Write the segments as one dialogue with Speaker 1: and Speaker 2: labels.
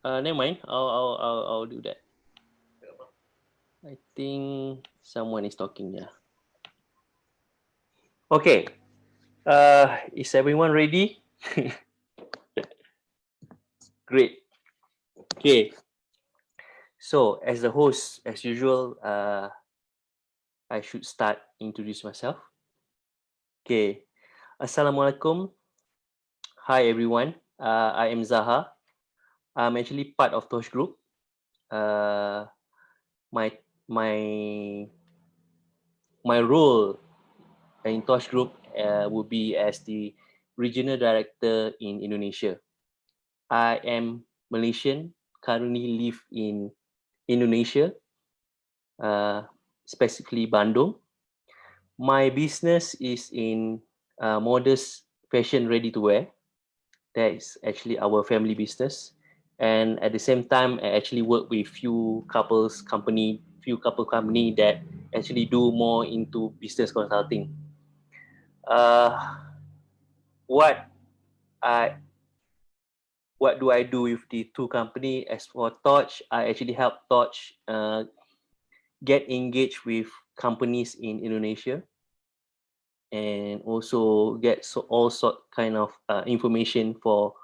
Speaker 1: Never mind. I'll do that. I think someone is talking. Yeah. Okay. Is everyone ready? Great. Okay. So as the host, as usual, I should start introduce myself. Okay. Assalamualaikum. Hi everyone. I am Zaha. I'm actually part of Tosh Group. Uh, my my my role in Tosh Group would be as the regional director in Indonesia. I am Malaysian, currently live in Indonesia, uh, specifically Bandung. My business is in modest fashion ready to wear. That is actually our family business. And at the same time, I actually work with few couple company that actually do more into business consulting. Uh, what I what do I do with the two company? As for Torch, I actually help Torch get engaged with companies in Indonesia and also get all sort kind of information for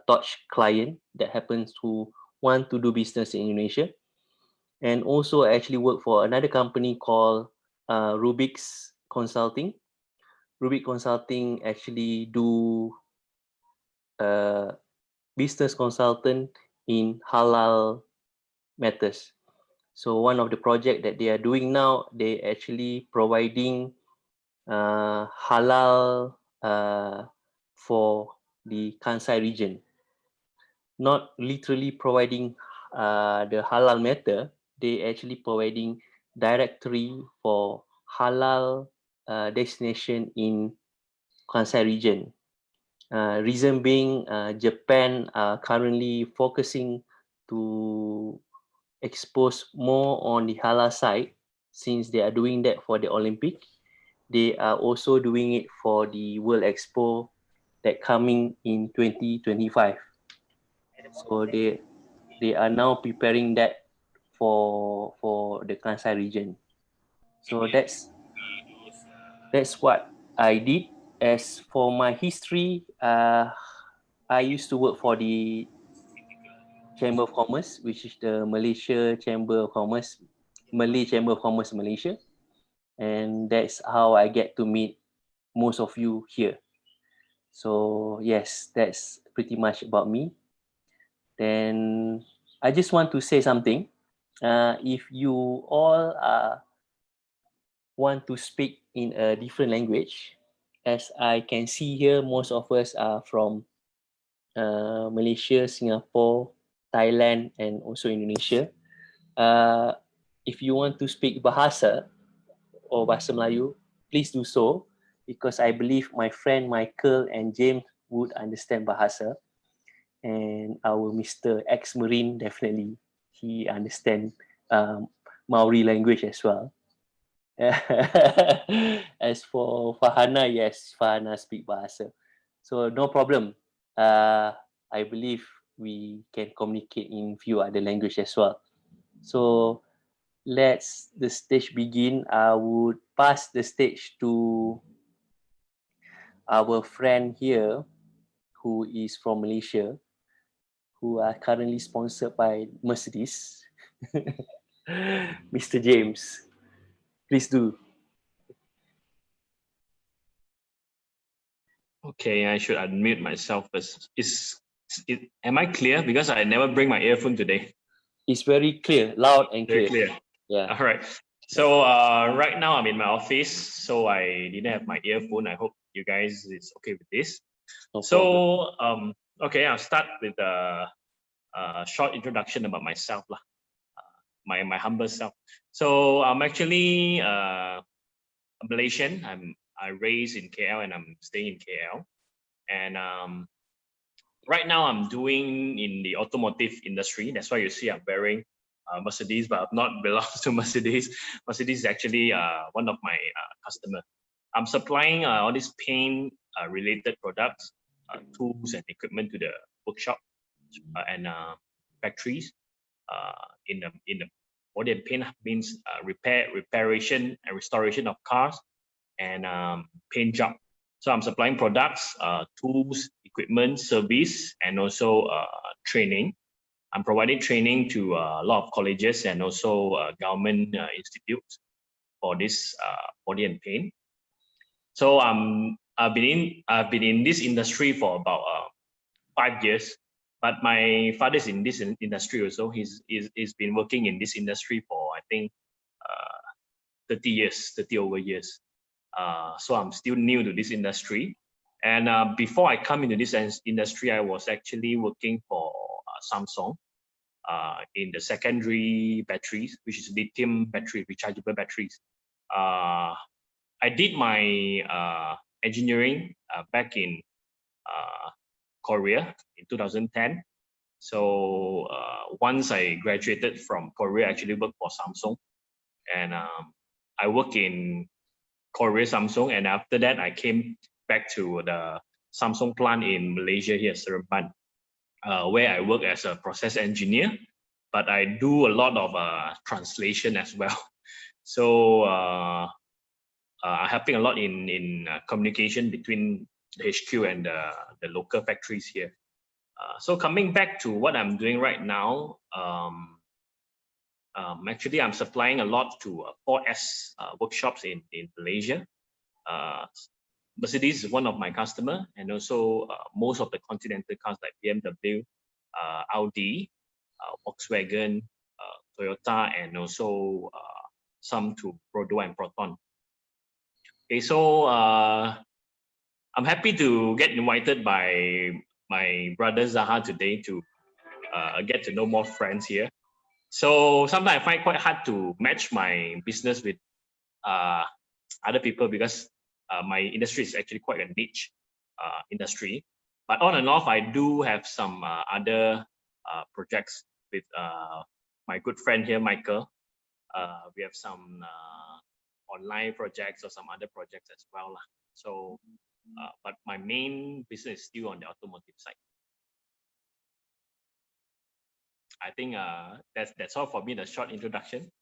Speaker 1: Torch client that happens to want to do business in Indonesia. And also I actually work for another company called Rubik's Consulting. Rubik Consulting actually do uh, business consultant in halal matters. So one of the project that they are doing now, they actually providing halal for the Kansai region. Not literally providing the halal matter, they actually providing directory for halal destination in Kansai region. Reason being, Japan are currently focusing to expose more on the halal side since they are doing that for the Olympic. They are also doing it for the World Expo that coming in 2025. So they are now preparing that for the Kansai region. So that's what I did. As for my history, I used to work for the Chamber of Commerce, which is the Malaysia Chamber of Commerce, Malay Chamber of Commerce Malaysia, and that's how I get to meet most of you here. So yes, that's pretty much about me. Then I just want to say something. If you all want to speak in a different language, as I can see here, most of us are from Malaysia, Singapore, Thailand, and also Indonesia. Uh, if you want to speak Bahasa or Bahasa Melayu, please do so because I believe my friend Michael and James would understand Bahasa, and our Mr. Ex-Marine definitely he understand Maori language as well. As for Fahana, yes, Fahana speak Bahasa. So no problem. I believe we can communicate in few other language as well. So let's the stage begin. I would pass the stage to our friend here who is from Malaysia, who are currently sponsored by Mercedes. Mr. James, please do.
Speaker 2: Okay, I should unmute myself first. Am I clear? Because I never bring my earphone today.
Speaker 1: It's very clear, loud and
Speaker 2: Very
Speaker 1: clear.
Speaker 2: clear.
Speaker 1: Yeah.
Speaker 2: All right. So right now I'm in my office, so I didn't have my earphone. I hope you guys is okay with this.
Speaker 1: No
Speaker 2: so okay, I'll start with a short introduction about myself lah. My humble self. So I'm actually a Malaysian. I raised in KL and I'm staying in KL. And right now I'm doing in the automotive industry. That's why you see I'm wearing Mercedes, but I'm not belongs to Mercedes. Mercedes is actually one of my customer. I'm supplying all these paint related products, tools and equipment to the workshop. and factories in the body and paint means reparation and restoration of cars and paint job. So I'm supplying products, tools, equipment, service, and also training. I'm providing training to a lot of colleges and also government institutes for this body and paint. So I've been in this industry for about 5 years, but my father's in this industry also. He's been working in this industry for I think 30 over years. So I'm still new to this industry. And before I come into this industry, I was actually working for Samsung in the secondary batteries, which is lithium battery, rechargeable batteries. I did my engineering back in Korea in 2010. So once I graduated from Korea, I actually worked for Samsung, and I work in Korea Samsung, and after that I came back to the Samsung plant in Malaysia here, Seremban, where I work as a process engineer, but I do a lot of translation as well. So I'm helping a lot in communication between the HQ and the local factories here. So coming back to what I'm doing right now, actually I'm supplying a lot to 4S workshops in Malaysia. Mercedes is one of my customer, and also most of the Continental cars like BMW, Audi, Volkswagen, Toyota, and also some to Prodo and Proton. Okay, so I'm happy to get invited by my brother Zaha today to get to know more friends here. So sometimes I find quite hard to match my business with other people because my industry is actually quite a niche industry. But on and off, I do have some other projects with my good friend here, Michael. We have some online projects or some other projects as well. So, but my main business is still on the automotive side. I think that's all for me, the short introduction.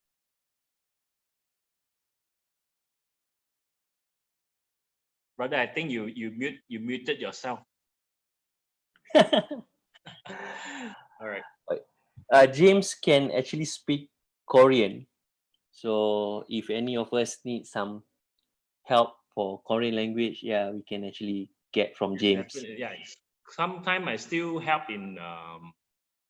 Speaker 2: Brother, I think you muted yourself. All right.
Speaker 1: James can actually speak Korean. So if any of us need some help for Korean language, yeah, we can actually get from James.
Speaker 2: Definitely, yeah. Sometimes I still help in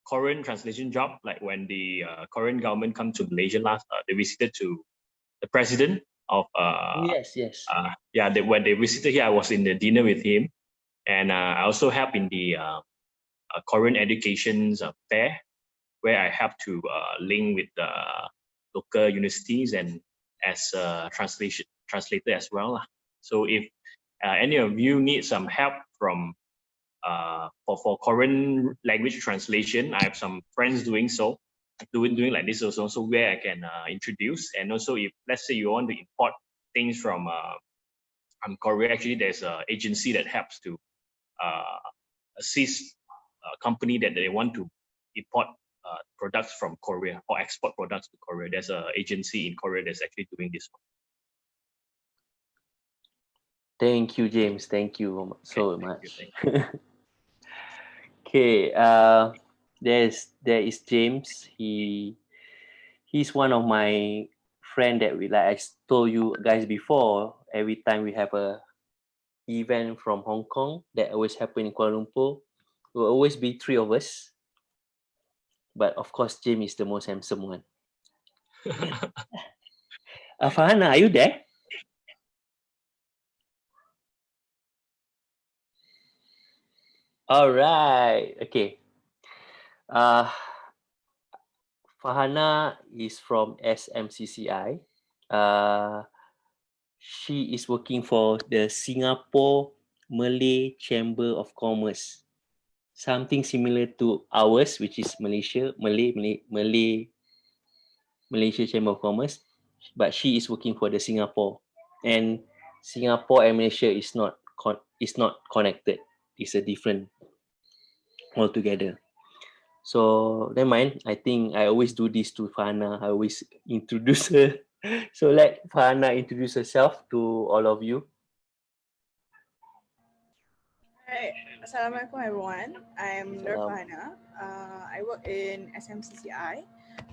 Speaker 2: Korean translation job, like when the Korean government come to Malaysia last, they visited to the president of
Speaker 1: yes.
Speaker 2: when they visited here, I was in the dinner with him, and I also help in the Korean education fair, where I help to link with the local universities and as a translator as well. So if any of you need some help from for Korean language translation, I have some friends doing so, doing like this also, where I can introduce. And also, if let's say you want to import things from Korea, actually there's an agency that helps to assist a company that they want to import products from Korea or export products to Korea. There's an agency in Korea that's actually doing this one.
Speaker 1: Thank you, James. Thank you so much.
Speaker 2: You.
Speaker 1: Okay, there is James. He's one of my friend that we, like I told you guys before, every time we have a event from Hong Kong that always happen in Kuala Lumpur, there will always be 3 of us. But of course, James is the most handsome one. Farhana, are you there? All right. Okay. Farhana is from SMCCI. She is working for the Singapore Malay Chamber of Commerce. Something similar to ours, which is Malaysia Chamber of Commerce, but she is working for the Singapore, and Singapore and Malaysia is not connected. It's a different altogether. So never mind. I think I always do this to Farhana. I always introduce her. So let Farhana introduce herself to all of you.
Speaker 3: Hi, Assalamualaikum everyone. I'm Nur
Speaker 1: Salam.
Speaker 3: Farhana. I work in SMCCI.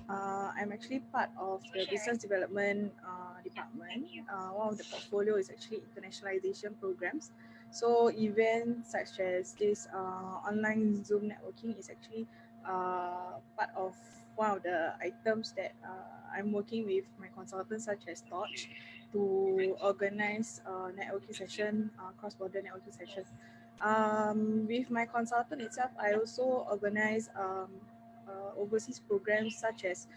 Speaker 3: I'm actually part of the business development department. One of the portfolio is actually internationalization programs. So events such as this online Zoom networking is actually part of one of the items that I'm working with my consultants such as Torch to organize networking session, cross-border networking session. With my consultant itself, I also organize overseas programs such as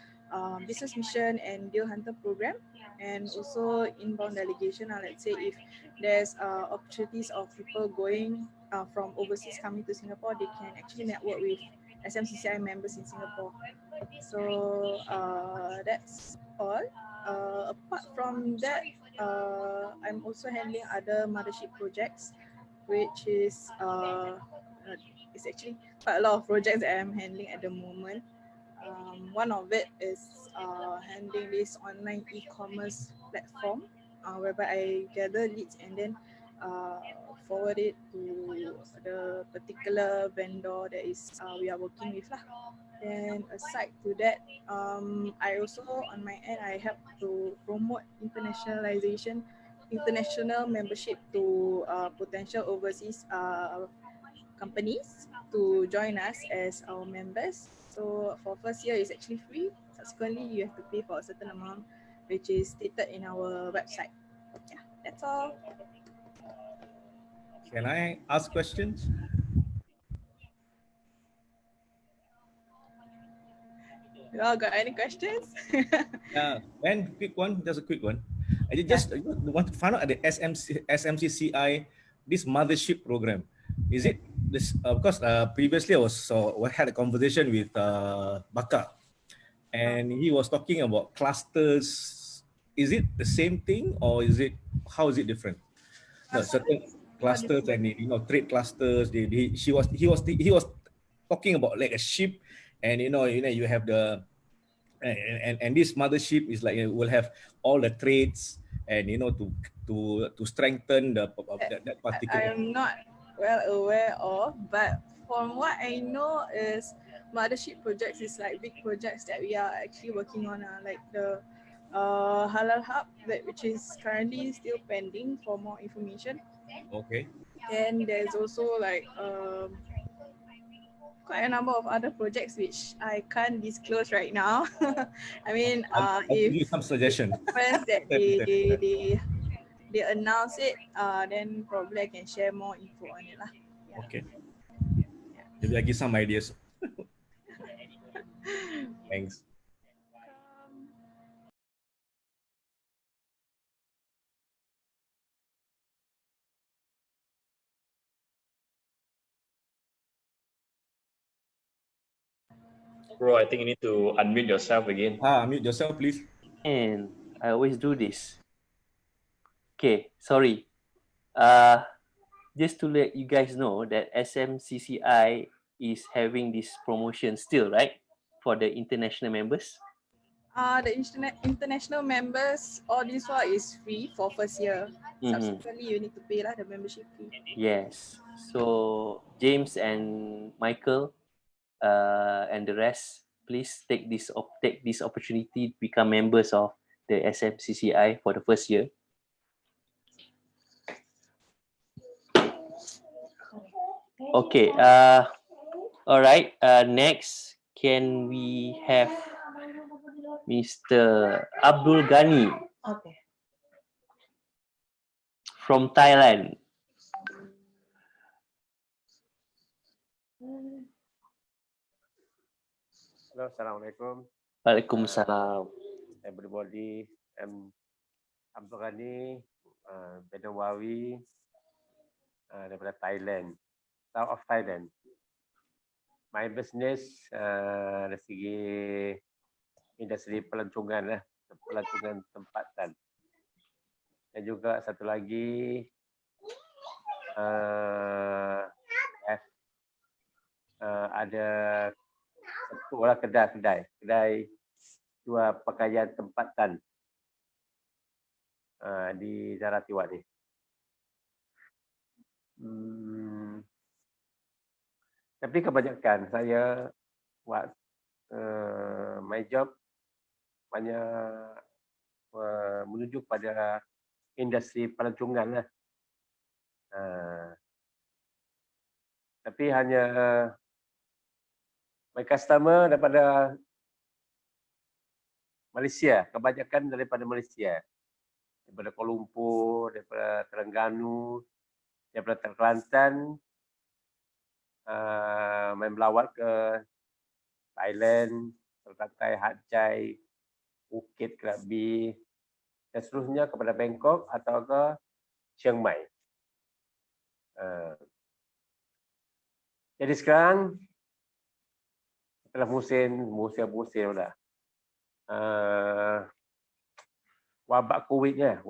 Speaker 3: business mission and deal hunter program, and also inbound delegation. Let's say if there's opportunities of people going from overseas coming to Singapore, they can actually network with SMCCI members in Singapore. So that's all. Apart from that, I'm also handling other mothership projects, which is it's actually quite a lot of projects that I'm handling at the moment. One of it is handling this online e-commerce platform, whereby I gather leads and then forward it to the particular vendor that is we are working with lah. And aside to that, I also on my end I help to promote international membership to potential overseas companies to join us as our members. So for first year it's actually free. Subsequently, you have to pay for a certain amount, which is stated in our website. Yeah, that's all.
Speaker 4: Can I ask questions?
Speaker 3: You all got any questions?
Speaker 4: And quick one, just a quick one. I just want to find out at the SMCCI, this mothership program. Is it this? Because previously I had a conversation with Baka, and he was talking about clusters. Is it the same thing, or how is it different? No, certain clusters and trade clusters. He was talking about like a ship, and you have the and this mothership is like will have all the trades and to strengthen that
Speaker 3: I
Speaker 4: particular.
Speaker 3: am not well aware of, but from what I know is mothership projects is like big projects that we are actually working on, like the halal hub, which is currently still pending for more information.
Speaker 4: Okay.
Speaker 3: And there's also like quite a number of other projects which I can't disclose right now. I mean,
Speaker 4: I'll give
Speaker 3: if
Speaker 4: you some
Speaker 3: it
Speaker 4: suggestion.
Speaker 3: happens that they announce it, then probably I can share more info on it lah. Yeah.
Speaker 4: Okay. Maybe I give some ideas. Thanks.
Speaker 2: Bro, I think you need to unmute yourself again.
Speaker 4: Unmute yourself, please.
Speaker 1: And I always do this. Okay, sorry. Just to let you guys know that SMCCI is having this promotion still, right? For the international members.
Speaker 3: The international members, all this one is free for first year. Subsequently, you need to pay lah the membership fee.
Speaker 1: Yes. So James and Michael and the rest, please take this opportunity to become members of the SMCCI for the first year. Okay. All right. Next, can we have Mr. Abdul Ghani from Thailand?
Speaker 5: Hello, Assalamualaikum.
Speaker 1: Waalaikumsalam.
Speaker 5: Everybody, I'm Abdul Ghani, Bedawawi, daripada Thailand, south of Thailand. My business dari segi industri pelancongan pelancongan tempatan. Dan juga satu lagi ada sepuh lah kedai jual pakaian tempatan di Zaratiwat ni. Tapi kebanyakan saya buat my job banyak menuju pada industri pelancongan lah. Tapi hanya my customer daripada Malaysia, kebanyakan daripada Malaysia. Daripada Kuala Lumpur, daripada Terengganu, daripada Kelantan, main melawat ke Thailand, Kelate, Hat Yai, Phuket, Krabi, dan seterusnya kepada Bangkok atau ke Chiang Mai. Jadi sekarang setelah musim dah. Wabak COVID 19,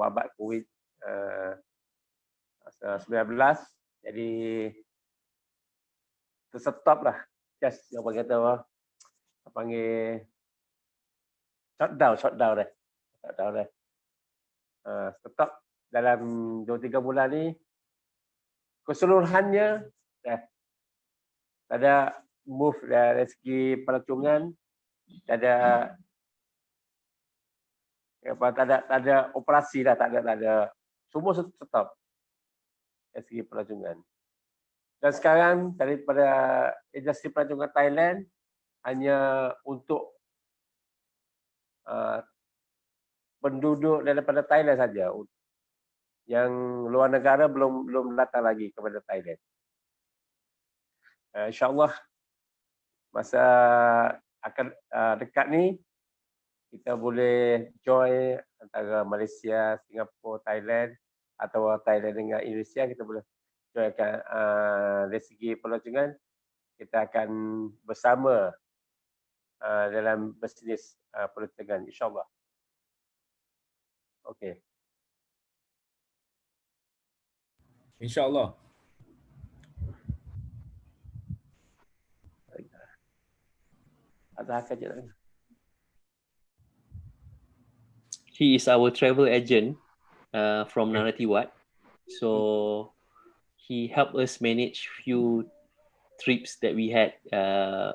Speaker 5: jadi terstop lah. Just yang panggil shutdown dah. Stop dalam 2-3 bulan ni keseluruhannya dah tak ada move dari segi pelancongan, tak ada operasi dah, tak ada semua stop dari segi pelancongan. Dan sekarang daripada industri pelancongan Thailand hanya untuk penduduk daripada Thailand saja. Yang luar negara belum datang lagi kepada Thailand. InsyaAllah masa akan dekat ni kita boleh join antara Malaysia, Singapura, Thailand atau Thailand dengan Indonesia, kita boleh joinkan dari segi pelancongan. Kita akan bersama dalam bisnes pelancongan, insyaAllah. Okey.
Speaker 4: InsyaAllah.
Speaker 5: Ada kerja lagi.
Speaker 1: He is our travel agent from Naratiwat. So he helped us manage few trips that we had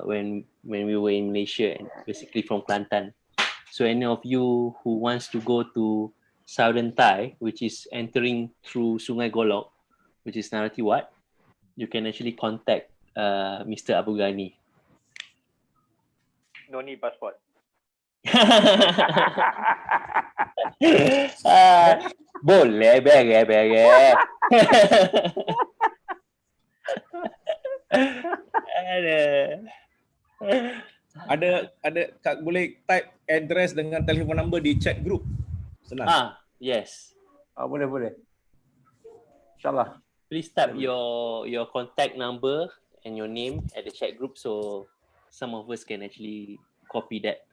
Speaker 1: when we were in Malaysia, and basically from Kelantan. So any of you who wants to go to Southern Thai, which is entering through Sungai Golok, which is Naratiwat, you can actually contact Mr. Abu Ghani.
Speaker 6: No need passport.
Speaker 1: Boleh, bere.
Speaker 4: Ada boleh type address dengan telefon number di chat group. Senang.
Speaker 1: Yes.
Speaker 5: Boleh. InsyaAllah.
Speaker 1: Please type your contact number and your name at the chat group, so some of us can actually copy that.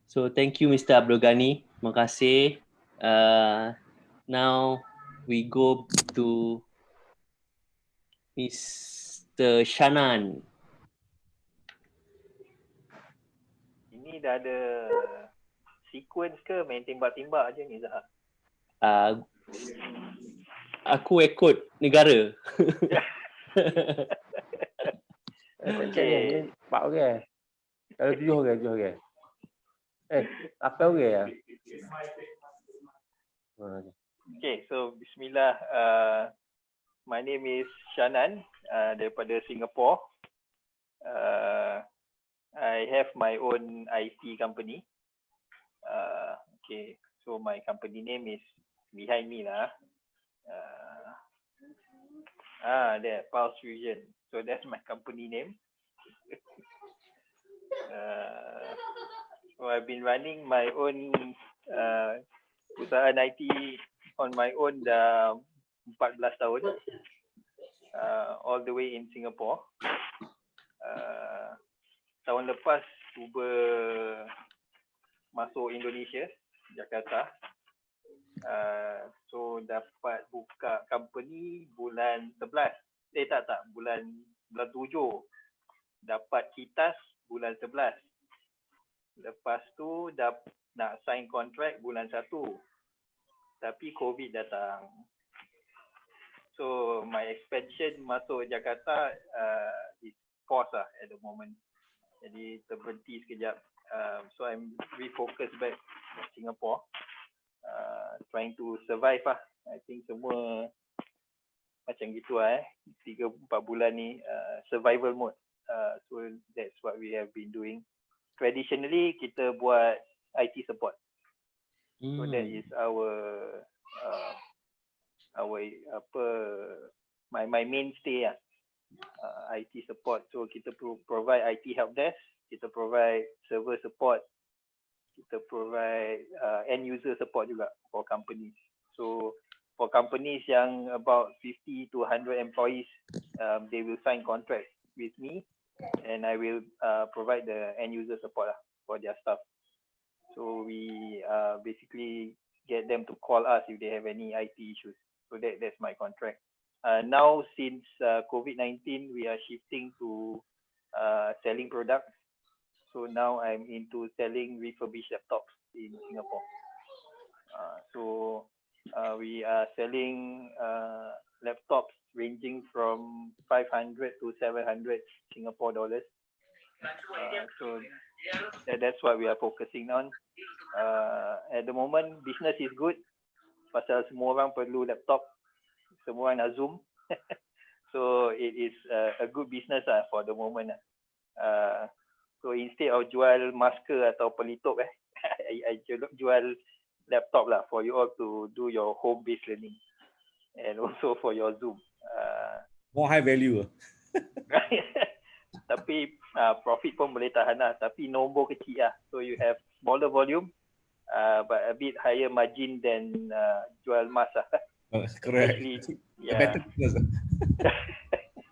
Speaker 1: So thank you, Mr. Abdul Ghani. Terima kasih. Now we go to Mr. Shanan.
Speaker 6: Ini dah ada sequence ke main tembak-tembak je ni, Zahab?
Speaker 1: Aku ikut negara.
Speaker 5: Okay. 4 orang. Kalau 7 orang. 8 orang ya.
Speaker 6: Okay, so bismillah. My name is Shanan daripada Singapore. I have my own IT company. Okay, so my company name is behind me lah. There, Pulse Fusion. So that's my company name. So I've been running my own perusahaan IT on my own dah 14 tahun. All the way in Singapore. Tahun lepas cuba masuk Indonesia, Jakarta. So dapat buka company bulan 11. Bulan 7 dapat kitas bulan 11. Lepas tu dah nak sign kontrak bulan 1. Tapi COVID datang. So my expansion masuk Jakarta is paused lah at the moment. Jadi terberhenti sekejap. So I'm refocused back Singapore. Trying to survive lah. I think semua macam gitu lah 3-4 bulan ni survival mode. So that's what we have been doing. Traditionally kita buat IT support. So that is our my mainstay lah. IT support. So kita provide IT help desk, kita provide server support, kita provide end user support juga for companies. So for companies yang about 50 to 100 employees, they will sign contract with me, and I will provide the end user support lah for their staff. So we basically get them to call us if they have any IT issues. So that's my contract. Now since COVID-19, we are shifting to selling products. So now I'm into selling refurbished laptops in Singapore. So we are selling laptops ranging from 500 to 700 Singapore dollars. So that's what we are focusing on. At the moment, business is good. Pasal semua orang perlu laptop, semua orang nak Zoom. So it is a good business for the moment. So instead of jual masker atau pelitup, I jual laptop lah for you all to do your home-based learning, and also for your Zoom.
Speaker 4: More high value.
Speaker 6: Tapi profit pun boleh tahan lah. Tapi nombor kecil lah. So you have smaller volume, but a bit higher margin than jual mask lah.
Speaker 4: Correct.
Speaker 6: Yeah.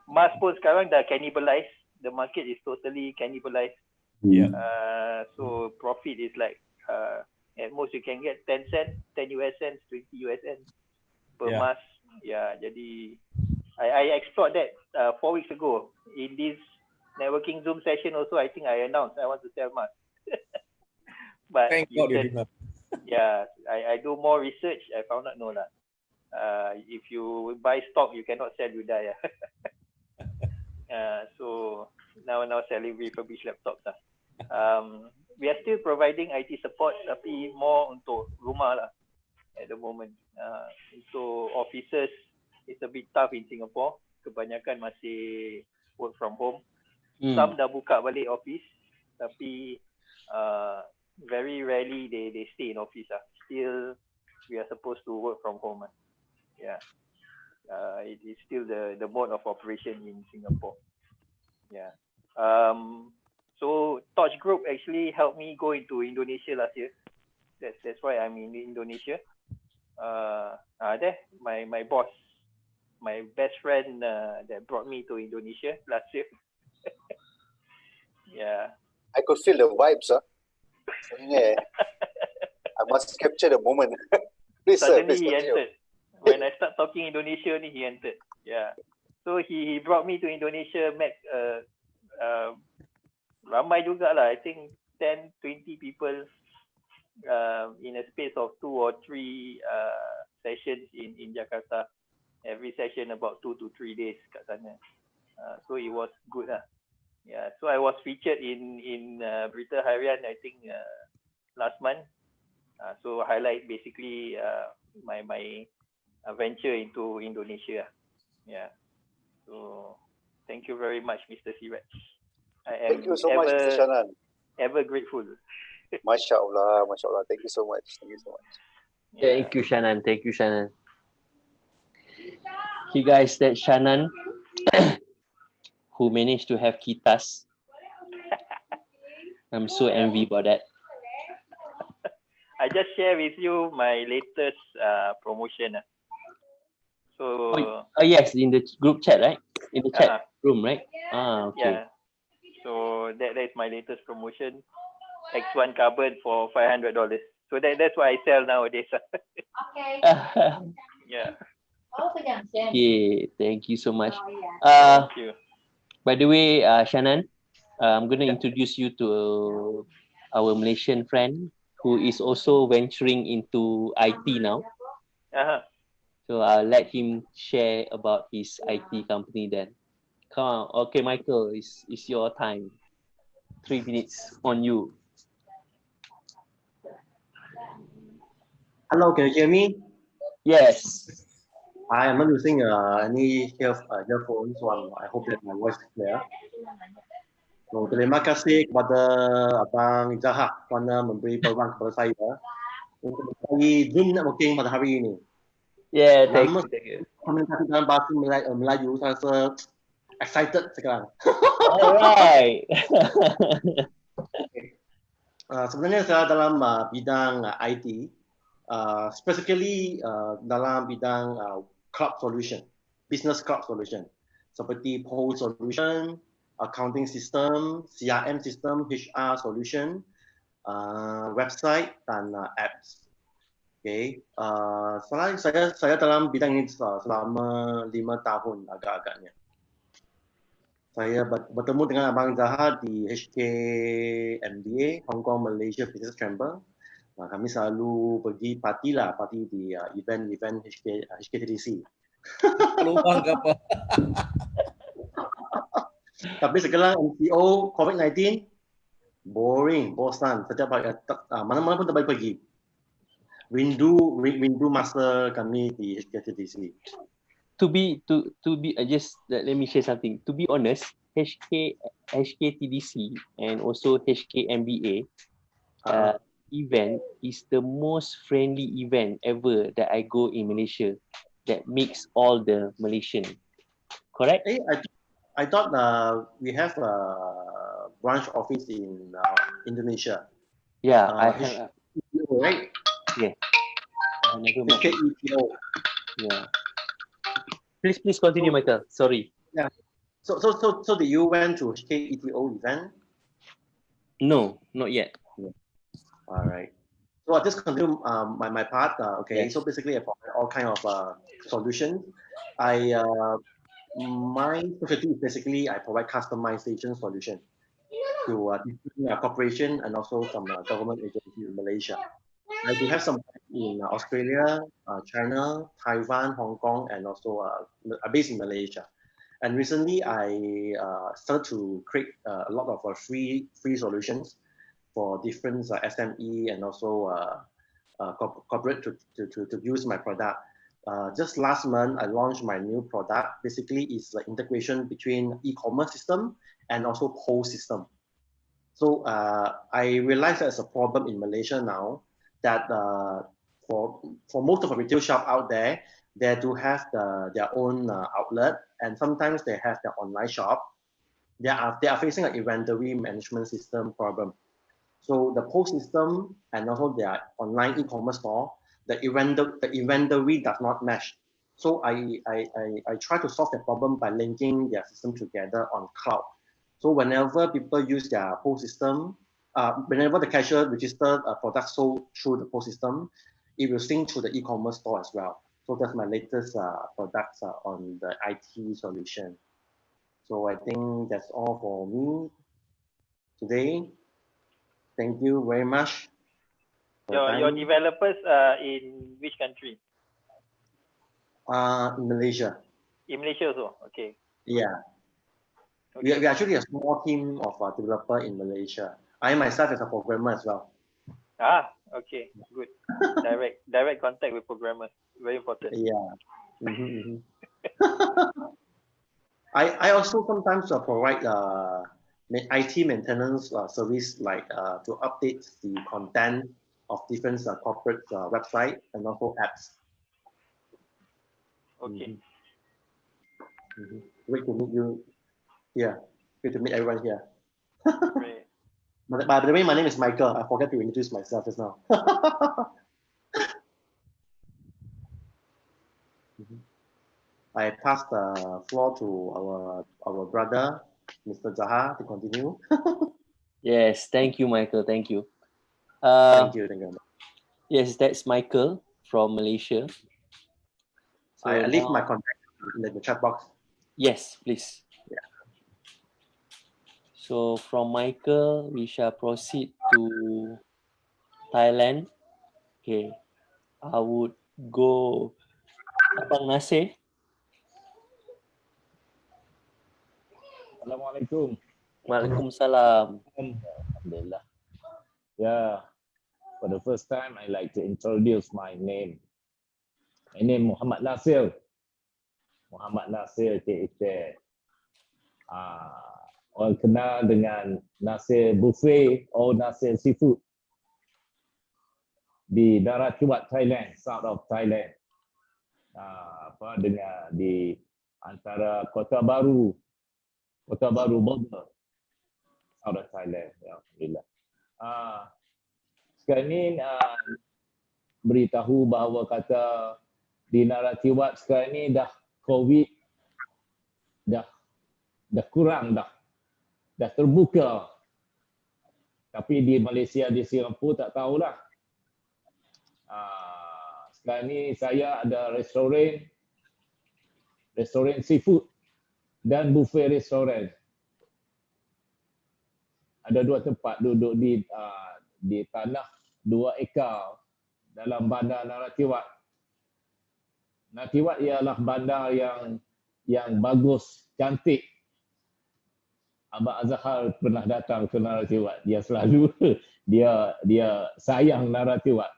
Speaker 6: Mask pun sekarang dah cannibalize. The market is totally cannibalized.
Speaker 4: Yeah.
Speaker 6: So profit is like at most you can get 10 cents, 10 US cents, 20 US cents per mask. Yeah, jadi I explored that 4 weeks ago in this networking Zoom session. Also, I think I announced I want to sell mask. But
Speaker 4: thank God you did not.
Speaker 6: Yeah, I do more research. I found out no lah. If you buy stock, you cannot sell, you die. So now selling refurbished laptops lah. We are still providing IT support, tapi more untuk rumah lah at the moment. So offices, it's a bit tough in Singapore. Kebanyakan masih work from home. Some dah buka balik office, tapi very rarely they stay in office lah. Still, we are supposed to work from home. Yeah. It is still the mode of operation in Singapore. Yeah. So Torch Group actually helped me go into Indonesia last year. That's why I'm in Indonesia. There, my boss, my best friend that brought me to Indonesia last year. Yeah.
Speaker 7: I could feel the vibes, Yeah. I must capture the moment. Please,
Speaker 6: Suddenly
Speaker 7: please
Speaker 6: he
Speaker 7: continue.
Speaker 6: entered. When I start talking Indonesia, he entered. Yeah. So he brought me to Indonesia, met ramai juga lah. I think 10, 20 people in a space of 2 or 3 sessions in Jakarta. Every session about 2 to 3 days kat sana. So it was good lah. Yeah. So I was featured in Berita Harian, I think last month. So highlight basically my venture into Indonesia. Yeah. So thank you very much, Mr. Siraj.
Speaker 7: Thank you so much, Mr. Shanan.
Speaker 6: Ever grateful.
Speaker 7: Masya Allah, Masya Allah. Thank you so much. Thank you so much.
Speaker 6: Yeah.
Speaker 1: Thank you, Shanan. Thank you, Shanan. Okay, guys, that's Shanan who managed to have kitas. I'm so envy about that.
Speaker 6: I just share with you my latest promotion. So
Speaker 1: Yes, in the group chat, right? In the chat room, right? Okay.
Speaker 6: Yeah. So that is my latest promotion. X1 carbon for $500. So that's what I sell nowadays.
Speaker 8: Okay.
Speaker 6: Yeah.
Speaker 1: Okay, thank you so much.
Speaker 6: Thank you.
Speaker 1: By the way, Shanan, I'm going to introduce you to our Malaysian friend who is also venturing into IT now.
Speaker 6: Uh-huh.
Speaker 1: So I'll let him share about his IT company then. Come on. Okay, Michael, it's your time. 3 minutes on you.
Speaker 8: Hello, can you hear me?
Speaker 1: Yes.
Speaker 8: I am not using any earphones, so I hope that my voice is clear. So, terima kasih kepada Abang Jahat kerana memberi peluang kepada saya untuk berbagi Zoom networking pada hari ini.
Speaker 1: Yeah, thank
Speaker 8: Lama
Speaker 1: you.
Speaker 8: komunikasi dalam bahasa Melayu, saya rasa excited sekarang.
Speaker 1: Alright.
Speaker 8: Sebenarnya saya dalam bidang IT, specifically dalam bidang cloud solution, business cloud solution, seperti POS solution, accounting system, CRM system, HR solution, website dan apps. Okay, saya dalam bidang ini selama 5 tahun agak-agaknya. Saya bertemu dengan Abang Zahar di HK MBA, Hong Kong Malaysia Business Chamber. Kami selalu pergi parti di event HKTDC.
Speaker 4: Peluang ke apa?
Speaker 8: Tapi sekarang MCO COVID-19 boring, bosan. Setiap mana-mana pun tak boleh pergi. Rindu masa kami di HKTDC.
Speaker 1: To be just let me share something. To be honest, HKTDC and also HKMBA event is the most friendly event ever that I go in Malaysia that makes all the Malaysian. Correct?
Speaker 8: Hey, I thought we have a branch office in Indonesia.
Speaker 1: Yeah, I have.
Speaker 8: Right?
Speaker 1: Yeah. I never met.
Speaker 8: HKETO.
Speaker 1: Yeah. Please continue, Michael. Sorry.
Speaker 8: Yeah. So did you went to HKETO event?
Speaker 1: No, not yet.
Speaker 8: All right. So I'll just continue my part. Okay.
Speaker 1: Yes.
Speaker 8: So basically, I provide all kind of solutions. My specialty is basically I provide customization solution to different corporation and also some government agencies in Malaysia. I do have some in Australia, China, Taiwan, Hong Kong, and also based in Malaysia. And recently, I started to create a lot of free solutions for different SME and also corporate to use my product. Just last month, I launched my new product. Basically, it's the integration between e-commerce system and also POS system. So I realized there's a problem in Malaysia now that for most of the retail shop out there, they do have their own outlet, and sometimes they have their online shop. They are facing an inventory management system problem. So the POS system and also their online e-commerce store, the inventory does not match. So I try to solve the problem by linking their system together on cloud. So whenever people use their POS system, whenever the cashier registers a product sold through the POS system, it will sync to the e-commerce store as well. So that's my latest products on the IT solution. So I think that's all for me today. Thank you very much.
Speaker 6: Your developers in which country?
Speaker 8: In Malaysia.
Speaker 6: In Malaysia also. Okay.
Speaker 8: Yeah.
Speaker 6: Okay.
Speaker 8: We actually a small team of developer in Malaysia. I myself is a programmer as well.
Speaker 6: Okay, good. Direct contact with programmers, very important.
Speaker 8: Yeah. I also sometimes provide IT maintenance service, like to update the content of different corporate website and also apps.
Speaker 6: Okay.
Speaker 8: Great to meet you here. Great to meet everyone here.
Speaker 6: Great.
Speaker 8: By the way, my name is Michael. I forgot to introduce myself just now. I pass the floor to our brother, Mr. Zaha, to continue.
Speaker 1: Yes, thank you, Michael. Thank you.
Speaker 8: Thank you.
Speaker 1: Yes, that's Michael from Malaysia. So
Speaker 8: I leave my contact in the chat box.
Speaker 1: Yes, please.
Speaker 8: Yeah.
Speaker 1: So from Michael, we shall proceed to Thailand. Okay, I would go Abang Nasir.
Speaker 9: Assalamualaikum.
Speaker 1: Waalaikumsalam.
Speaker 9: Alhamdulillah. Yeah, for the first time, I like to introduce my name. My name Muhammad Nasir. Muhammad Nasir KIT. Orang kenal dengan Nasir Buffet atau Nasir Seafood di Narathiwat, Thailand, south of Thailand. Dengan di antara Kota Baru border, south of Thailand. Ya, alhamdulillah. Sekarang ni beritahu bahawa kata di Narathiwat sekarang ni dah COVID dah kurang dah terbuka. Tapi di Malaysia, di Singapura tak tahulah. Sekarang ni saya ada restoran seafood dan buffet restoran. Ada 2 tempat duduk di tanah 2 ekar dalam bandar Narathiwat. Narathiwat ialah bandar yang bagus, cantik. Abang Azhar pernah datang ke Narathiwat. Dia selalu dia sayang Narathiwat.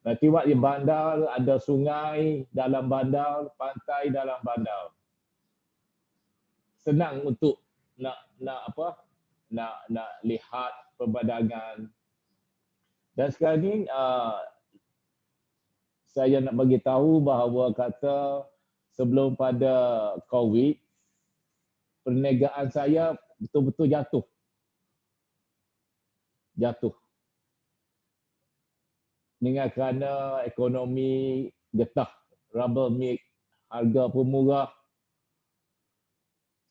Speaker 9: Narathiwat di bandar, ada sungai dalam bandar, pantai dalam bandar. Senang untuk nak lihat perbandangan. Dan sekarang ni saya nak bagi tahu bahawa kata sebelum pada COVID, perniagaan saya betul-betul jatuh. Dengan kerana ekonomi getah, rubber meat harga pun murah.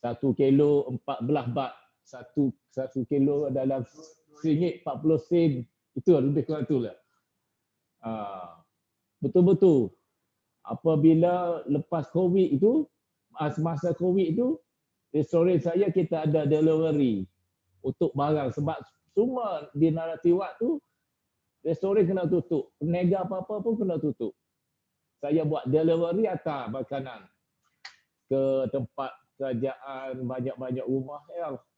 Speaker 9: 1 kilo 14 baht. 1 kilo dalam RM40. Itu lebih kurang itulah. Betul-betul. Apabila lepas COVID itu, semasa COVID itu, restoran saya kita ada delivery untuk barang. Sebab semua di Narathiwat tu, restoran kena tutup. Peniaga apa-apa pun kena tutup. Saya buat delivery hantar makanan ke tempat kerajaan, banyak-banyak rumah.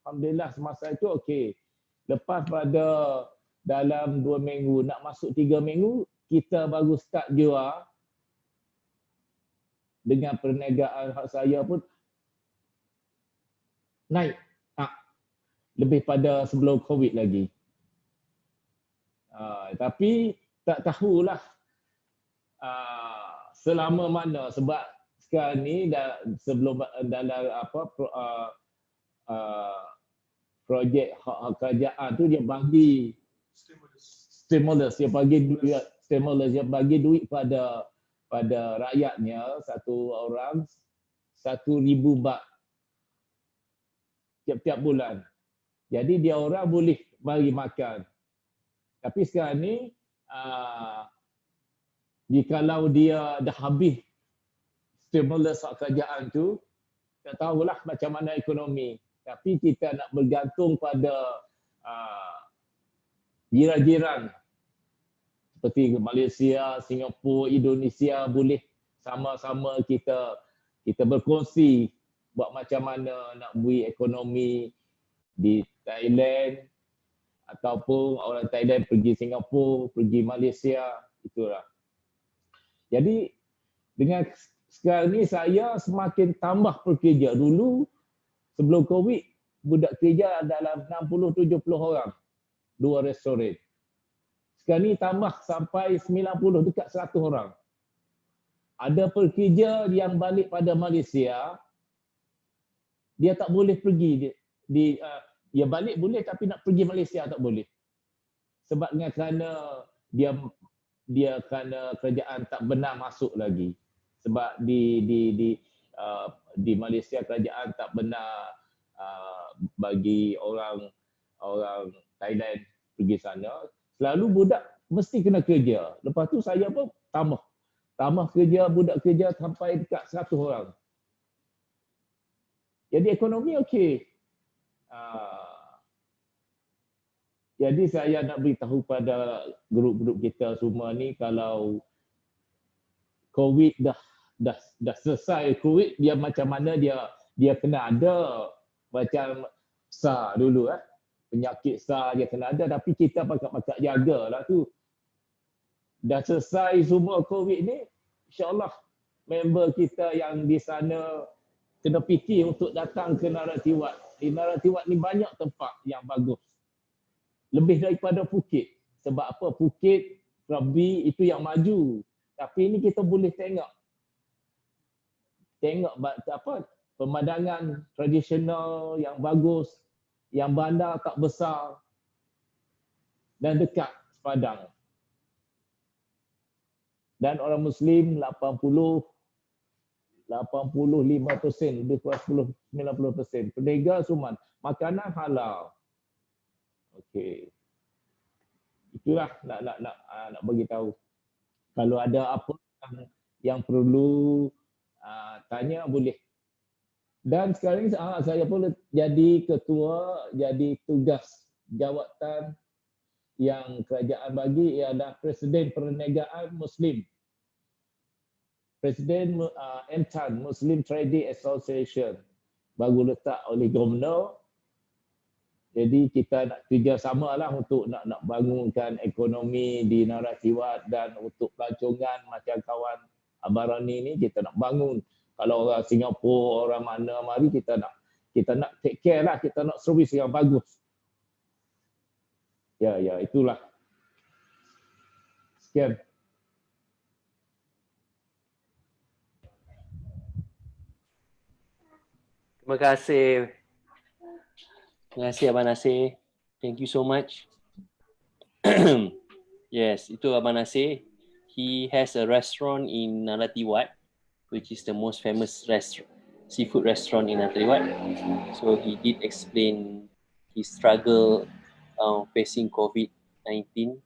Speaker 9: Alhamdulillah semasa itu okey. Lepas pada dalam 2 minggu, nak masuk 3 minggu, kita baru start jual. Dengan perniagaan hak saya pun naik. Lebih pada sebelum COVID lagi. Tapi tak tahulah selama mana, sebab sekarang ni sebelum dalam projek hak kerajaan tu dia bagi stimulus, dia bagi duit pada rakyatnya, satu orang 1,000 baht tiap-tiap bulan. Jadi dia orang boleh bagi makan. Tapi sekarang ni jikalau dia dah habis stimulus hak kerajaan tu, tak tahulah macam mana ekonomi. Tapi kita nak bergantung pada jiran-jiran seperti Malaysia, Singapura, Indonesia, boleh sama-sama kita berkongsi buat macam mana nak bui ekonomi di Thailand, ataupun orang Thailand pergi Singapura, pergi Malaysia, itulah. Jadi dengan sekarang ni saya semakin tambah pekerja. Dulu sebelum COVID, budak kerja dalam 60-70 orang, 2 restoran. Sekarang ni tambah sampai 90, dekat 100 orang. Ada pekerja yang balik pada Malaysia, dia tak boleh pergi. Dia balik boleh tapi nak pergi Malaysia tak boleh. Sebab kerana dia kerana kerajaan tak benar masuk lagi. Sebab di Malaysia kerajaan tak benar bagi orang Thailand pergi sana. Selalu budak mesti kena kerja. Lepas tu saya pun tambah kerja, budak kerja sampai dekat 100 orang. Jadi ekonomi okey. Jadi saya nak beritahu pada grup-grup kita semua ni, kalau COVID dah selesai, COVID dia macam mana dia kena ada macam SARS dulu penyakit SARS dia kena ada, tapi kita pakak-pakak jagalah tu. Dah selesai semua COVID ni, insya-Allah member kita yang di sana kena fikir untuk datang ke Naratiwat. Di Naratiwat ni banyak tempat yang bagus. Lebih daripada Phuket. Sebab apa? Phuket, Krabi itu yang maju. Tapi ini kita boleh tengok apa pemandangan tradisional yang bagus, yang bandar tak besar dan dekat sepadang. Dan orang Muslim 85%, lebih kurang 90%. Perniagaan semua, makanan halal. Okey. Itulah nak bagi tahu. Kalau ada apa yang perlu tanya boleh. Dan sekarang saya pun jadi ketua, jadi tugas jawatan yang kerajaan bagi ialah Presiden Perniagaan Muslim. Presiden MTAN, Muslim Trading Association, baru letak oleh Gubernur. Jadi kita nak kerjasama lah untuk nak bangunkan ekonomi di Naratiwat, dan untuk pelancongan macam kawan Abarani ni kita nak bangun. Kalau orang Singapura, orang mana mari, kita nak take care lah, kita nak servis yang bagus. Ya, itulah. Sekian.
Speaker 1: Terima kasih. Terima kasih Abang Nasir. Thank you so much. Yes, itu Abang Nasir. He has a restaurant in Naratiwat, which is the most famous seafood restaurant in Naratiwat. So he did explain his struggle facing COVID-19,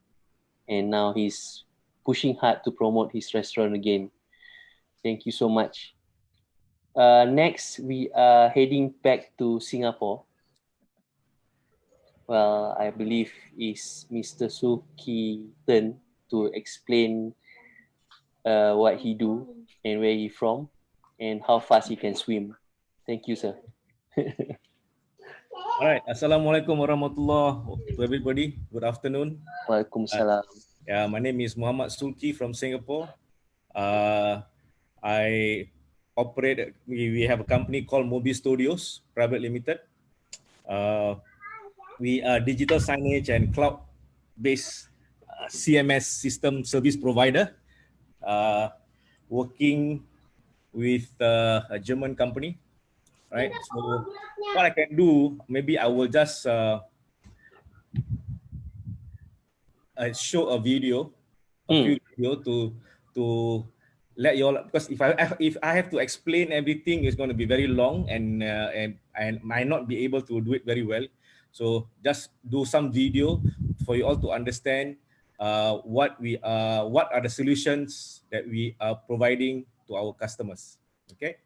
Speaker 1: and now he's pushing hard to promote his restaurant again. Thank you so much. Next, we are heading back to Singapore. Well, I believe is Mr. Suki turn to explain what he do and where he from and how fast he can swim. Thank you, sir.
Speaker 4: All right. Assalamualaikum warahmatullahi to everybody. Good afternoon.
Speaker 1: Waalaikumsalam.
Speaker 4: Yeah, my name is Muhammad Sulki from Singapore. I operate, we have a company called Mobi Studios Private Limited. We are digital signage and cloud-based CMS system service provider, working with a German company, right? So what I can do, maybe I will just show a video, few video to let you all, because if I have to explain everything, it's going to be very long, and I might not be able to do it very well. So just do some video for you all to understand what are the solutions that we are providing to our customers. Okay.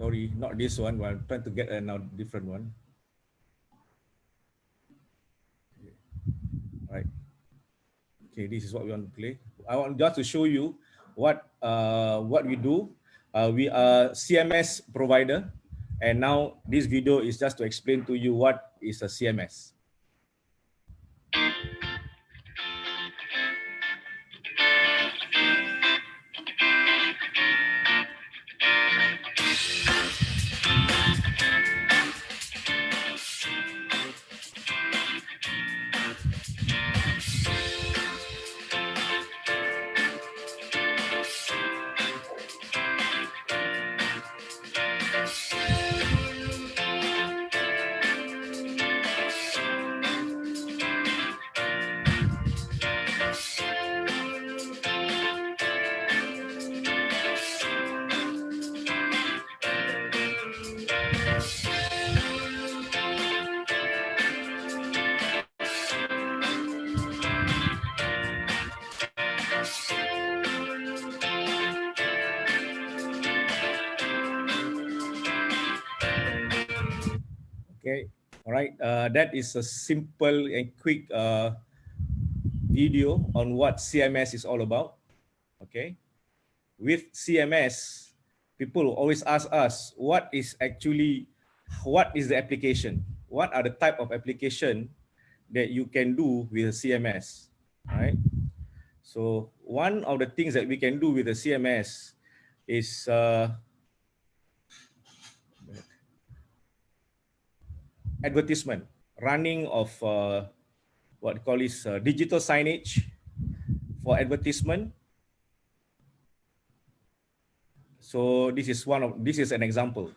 Speaker 4: Sorry, not this one. I'm trying to get a now different one. Right. Okay, this is what we want to play. I want just to show you what we do. We are CMS provider, and now this video is just to explain to you what is a CMS. Okay, all right. That is a simple and quick video on what CMS is all about. Okay, with CMS, people always ask us what is the application? What are the type of application that you can do with a CMS, right? So one of the things that we can do with the CMS is advertisement, running of what we call is digital signage for advertisement. So this is an example.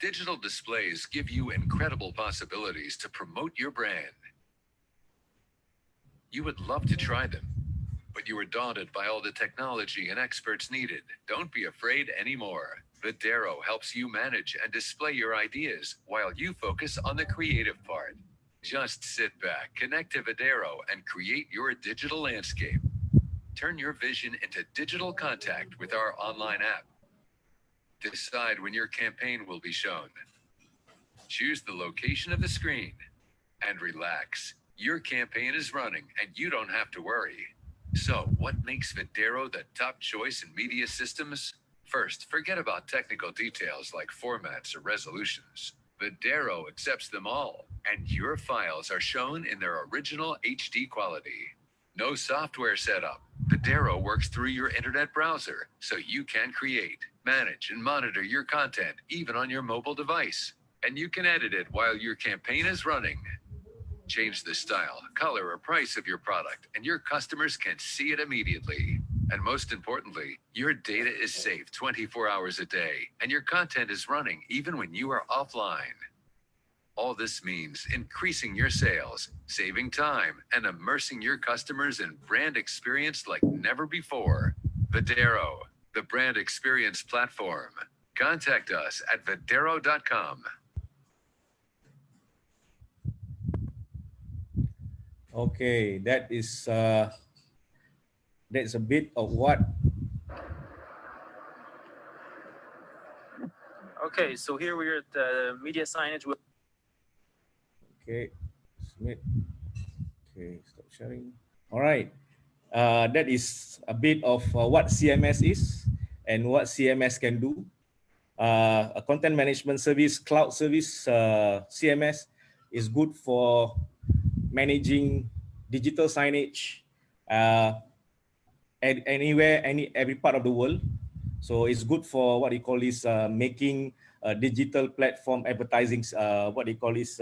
Speaker 10: Digital displays give you incredible possibilities to promote your brand. You would love to try them, but you are daunted by all the technology and experts needed. Don't be afraid anymore. Videro helps you manage and display your ideas while you focus on the creative part. Just sit back, connect to Videro, and create your digital landscape. Turn your vision into digital contact with our online app. Decide when your campaign will be shown. Choose the location of the screen and relax. Your campaign is running and you don't have to worry. So what makes Videro the top choice in media systems? First, forget about technical details like formats or resolutions. Videro accepts them all, and your files are shown in their original HD quality. No software setup. Videro works through your internet browser, so you can create, manage, and monitor your content even on your mobile device. And you can edit it while your campaign is running. Change the style, color, or price of your product, and your customers can see it immediately. And most importantly, your data is safe 24 hours a day, and your content is running even when you are offline. All this means increasing your sales, saving time, and immersing your customers in brand experience like never before. Videro, the brand experience platform. Contact us at videro.com.
Speaker 4: Okay, that's a bit of what.
Speaker 11: Okay, so here we are at the media signage.
Speaker 4: Okay, submit. Okay, stop sharing. All right, that is a bit of what CMS is and what CMS can do. A content management service, cloud service, CMS is good for managing digital signage anywhere, every part of the world. So it's good for what you call is making a digital platform advertising, what they call is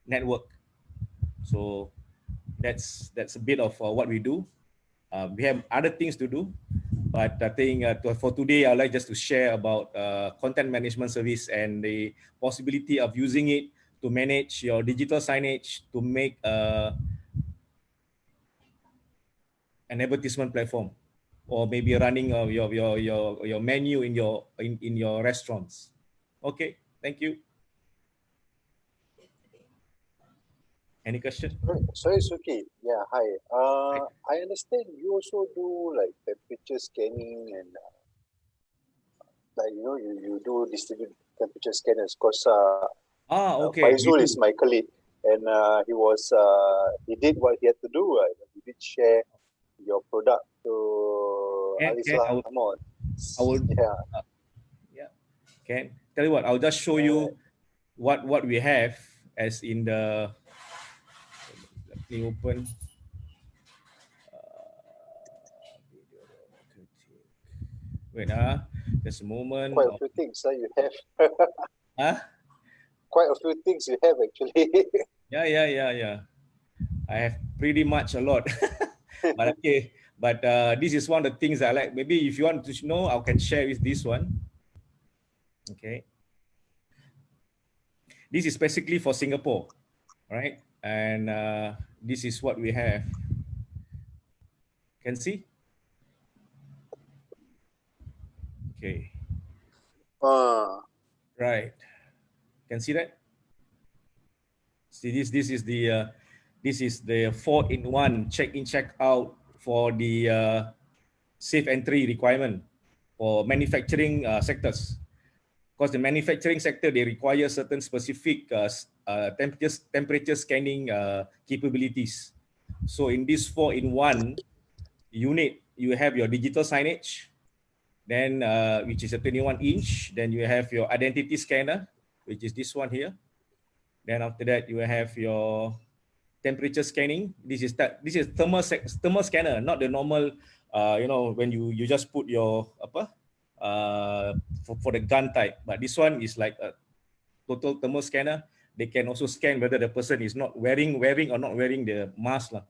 Speaker 4: network. So that's a bit of what we do. We have other things to do, but I think for today, I'd like just to share about content management service and the possibility of using it to manage your digital signage to make an advertisement platform, or maybe running your menu in your restaurants. Okay, thank you. Any question?
Speaker 7: Sorry, Suki. Yeah, hi. I understand you also do like temperature scanning and like you do distribute temperature scanners. Because
Speaker 4: okay.
Speaker 7: Faizul is my colleague, and he did what he had to do. He did share your product to Al-Islamon.
Speaker 4: I will. Yeah. Can tell you what? I'll just show you what we have as in the. Let me open. Wait, just a moment.
Speaker 7: Quite a few things you have.
Speaker 4: Quite
Speaker 7: a few things you have actually.
Speaker 4: Yeah. I have pretty much a lot. But okay. But this is one of the things I like. Maybe if you want to know, I can share with this one. Okay. This is basically for Singapore, right? And this is what we have. Can see? Okay. Right. Can see that? See this is the 4-in-1 check-in check-out for the safe entry requirement for manufacturing sectors. because the manufacturing sector, they require certain specific temperature scanning capabilities. So in this 4-in-1 unit, you have your digital signage, then which is a 21-inch. Then you have your identity scanner, which is this one here. Then after that, you have your temperature scanning. This is thermal scanner, not the normal. When you just put your for the gun type. But this one is like a total thermal scanner. They can also scan whether the person is not wearing or not wearing the mask lah.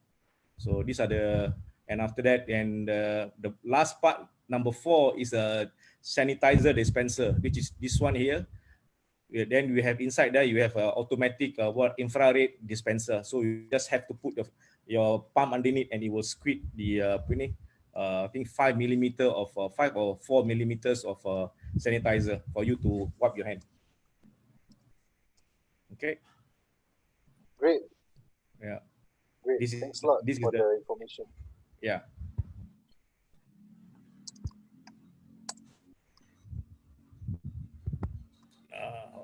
Speaker 4: So these are and after that, and the last part, number 4, is a sanitizer dispenser, which is this one here. Then we have inside there, you have an automatic infrared dispenser. So you just have to put your palm underneath, and it will squeeze the I think 5 millimeter of 5 or 4 millimeters of sanitizer for you to wipe your hand. Okay.
Speaker 7: Great.
Speaker 4: Yeah.
Speaker 7: Great. Thanks a lot for the information.
Speaker 4: Yeah.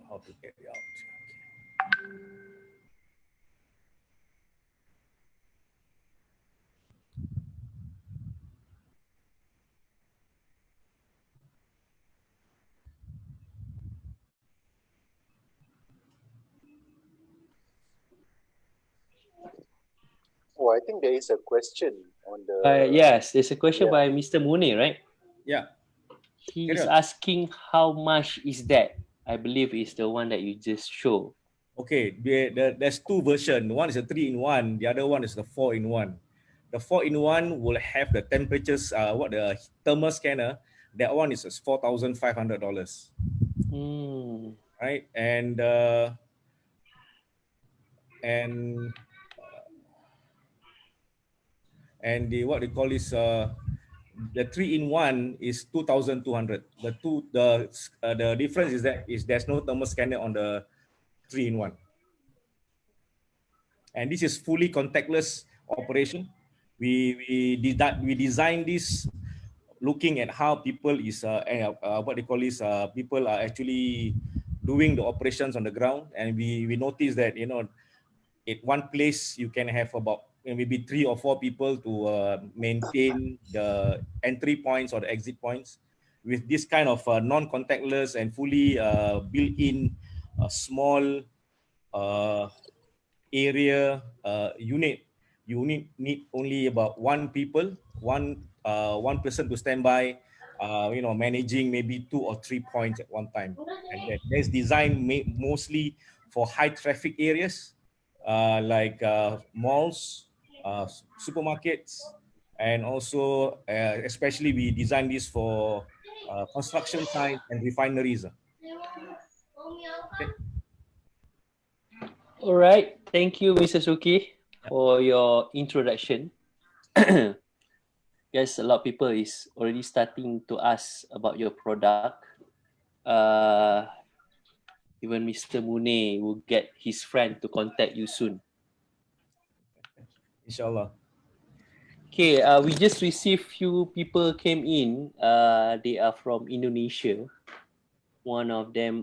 Speaker 4: How to get it out?
Speaker 7: Oh, I think there is a question on the.
Speaker 1: Yes, there's a question by Mr. Munir, right?
Speaker 4: Yeah.
Speaker 1: He is asking how much is that? I believe it's the one that you just showed.
Speaker 4: Okay, there's 2 versions. One is a 3-in-1, the other one is the 4-in-1. The 4-in-1 will have the temperatures, the thermal scanner. That one is $4,500. Right, and the what they call is the 3-in-1 is 2,200. The difference is that there's no thermal scanner on the 3-in-1, and this is fully contactless operation. We designed this looking at how people is what they call is people are actually doing the operations on the ground, and we noticed that at one place you can have about maybe 3 or 4 people to maintain the entry points or the exit points. With this kind of non-contactless and fully built-in small area unit, you need only about one person to stand by, managing maybe 2 or 3 points at one time. And that's designed mostly for high traffic areas like malls, supermarkets, and also especially we designed this for construction sites and refineries. Okay.
Speaker 1: All right, thank you, Mr. Suki, for your introduction. Guess a lot of people is already starting to ask about your product. Even Mr. Munir will get his friend to contact you soon.
Speaker 4: Inshallah.
Speaker 1: Okay, we just received few people came in. They are from Indonesia. One of them,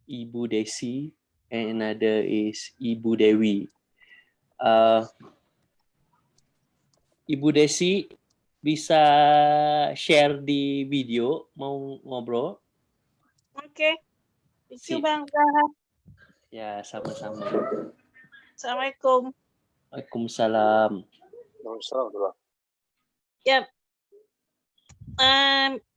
Speaker 1: Ibu Desi, and another is Ibu Dewi. Ibu Desi, bisa share di video, mau ngobrol?
Speaker 12: Oke. Thank you, Bang Zahar.
Speaker 1: Ya, sama-sama.
Speaker 12: Assalamualaikum.
Speaker 1: Waalaikumsalam.
Speaker 7: Waalaikumsalam.
Speaker 12: Ya.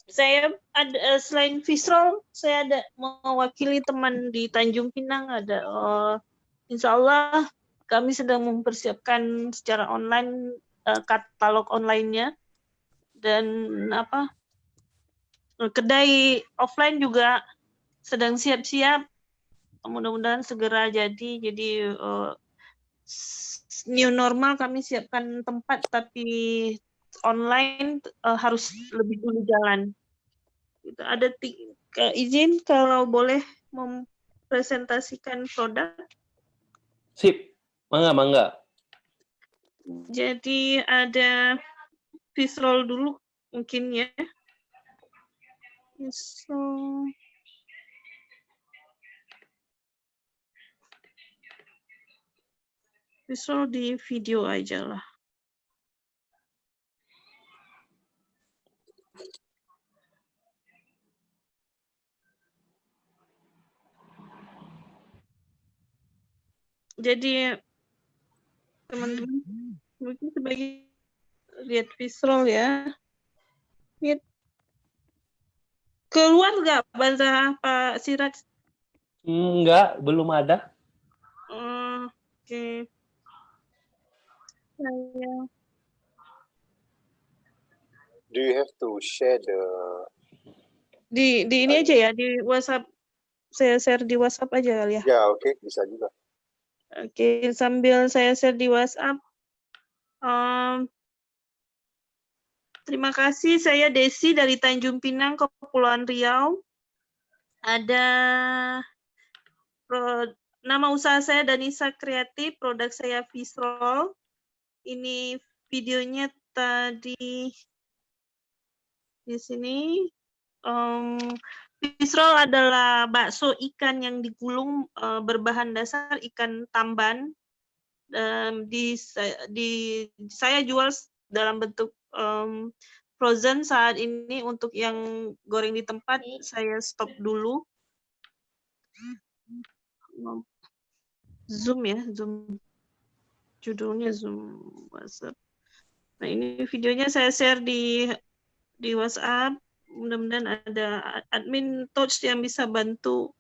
Speaker 12: Saya ada selain Fisrol, saya ada mewakili teman di Tanjung Pinang. Ada Insya Allah kami sedang mempersiapkan secara online katalog online-nya, dan kedai offline juga sedang siap-siap. Mudah-mudahan segera jadi. Jadi new normal, kami siapkan tempat, tapi online harus lebih dulu jalan. Ada izin kalau boleh mempresentasikan produk.
Speaker 1: Sip, mangga.
Speaker 12: Jadi ada Fisrol dulu mungkin ya. So, Visual di video aja lah. Jadi teman-teman mungkin sebagai lihat visual ya. Lihat. Keluar nggak bahasa Pak Siraj?
Speaker 1: Enggak, belum ada.
Speaker 12: Oke. Saya
Speaker 7: Do you have to share the
Speaker 12: di ini aja ya, di WhatsApp. Saya share di WhatsApp aja kali ya.
Speaker 7: ya oke, bisa juga.
Speaker 12: Oke, sambil saya share di WhatsApp. Terima kasih, saya Desi dari Tanjung Pinang, Kepulauan Riau. Ada nama usaha saya Danisa Kreatif, produk saya Visroll. Ini videonya tadi di sini. Visroll adalah bakso ikan yang digulung berbahan dasar ikan tamban. Saya jual dalam bentuk frozen saat ini. Untuk yang goreng di tempat saya stop dulu. Zoom ya, Zoom. Judulnya Zoom WhatsApp. Nah, ini videonya saya share di WhatsApp. Mudah-mudahan ada admin touch yang bisa bantu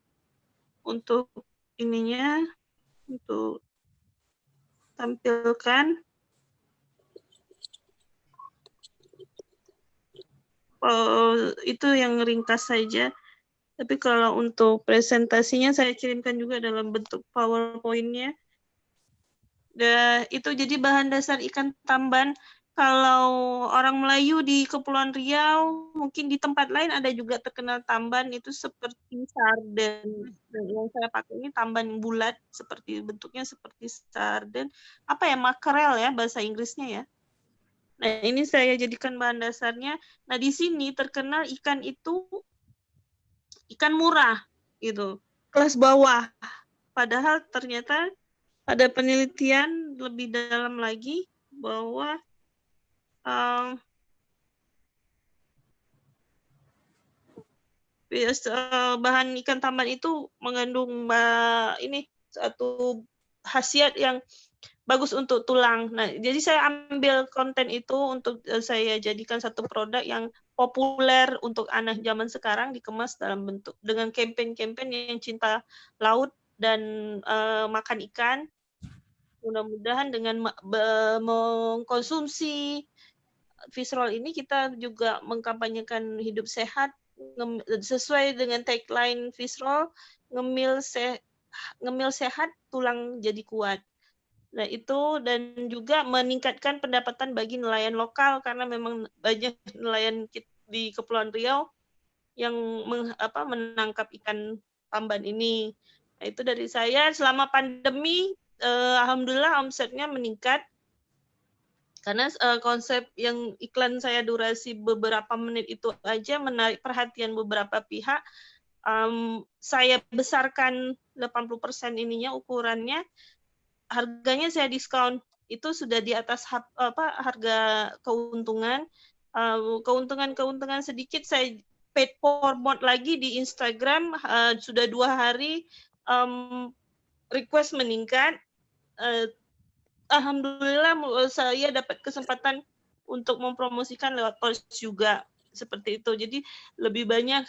Speaker 12: untuk ininya, untuk tampilkan. Itu yang ringkas saja. Tapi kalau untuk presentasinya saya kirimkan juga dalam bentuk PowerPoint-nya. Dan itu jadi bahan dasar ikan tamban. Kalau orang Melayu di Kepulauan Riau, mungkin di tempat lain ada juga terkenal tamban, itu seperti sarden. Dan yang saya pakai ini tamban bulat, seperti bentuknya seperti sarden. Apa ya, makrel ya bahasa Inggrisnya ya. Nah, ini saya jadikan bahan dasarnya. Nah, di sini terkenal ikan itu ikan murah gitu, kelas bawah. Padahal ternyata ada penelitian lebih dalam lagi bahwa bahan ikan tamban itu mengandung satu khasiat yang bagus untuk tulang. Nah, jadi saya ambil konten itu untuk saya jadikan satu produk yang populer untuk anak zaman sekarang, dikemas dalam bentuk dengan campaign-campaign yang cinta laut dan makan ikan. Mudah-mudahan dengan mengkonsumsi Visroll ini kita juga mengkampanyekan hidup sehat sesuai dengan tagline Visroll, ngemil sehat, tulang jadi kuat. Nah, itu dan juga meningkatkan pendapatan bagi nelayan lokal karena memang banyak nelayan di Kepulauan Riau yang menangkap ikan tamban ini. Nah, itu dari saya. Selama pandemi, alhamdulillah omsetnya meningkat karena konsep yang iklan saya durasi beberapa menit itu aja menarik perhatian beberapa pihak. Saya besarkan 80% ininya ukurannya. Harganya saya diskon, itu sudah di atas harga keuntungan. Keuntungan sedikit saya paid promote lagi di Instagram, sudah 2 hari request meningkat. Alhamdulillah saya dapat kesempatan untuk mempromosikan lewat post juga seperti itu. Jadi lebih banyak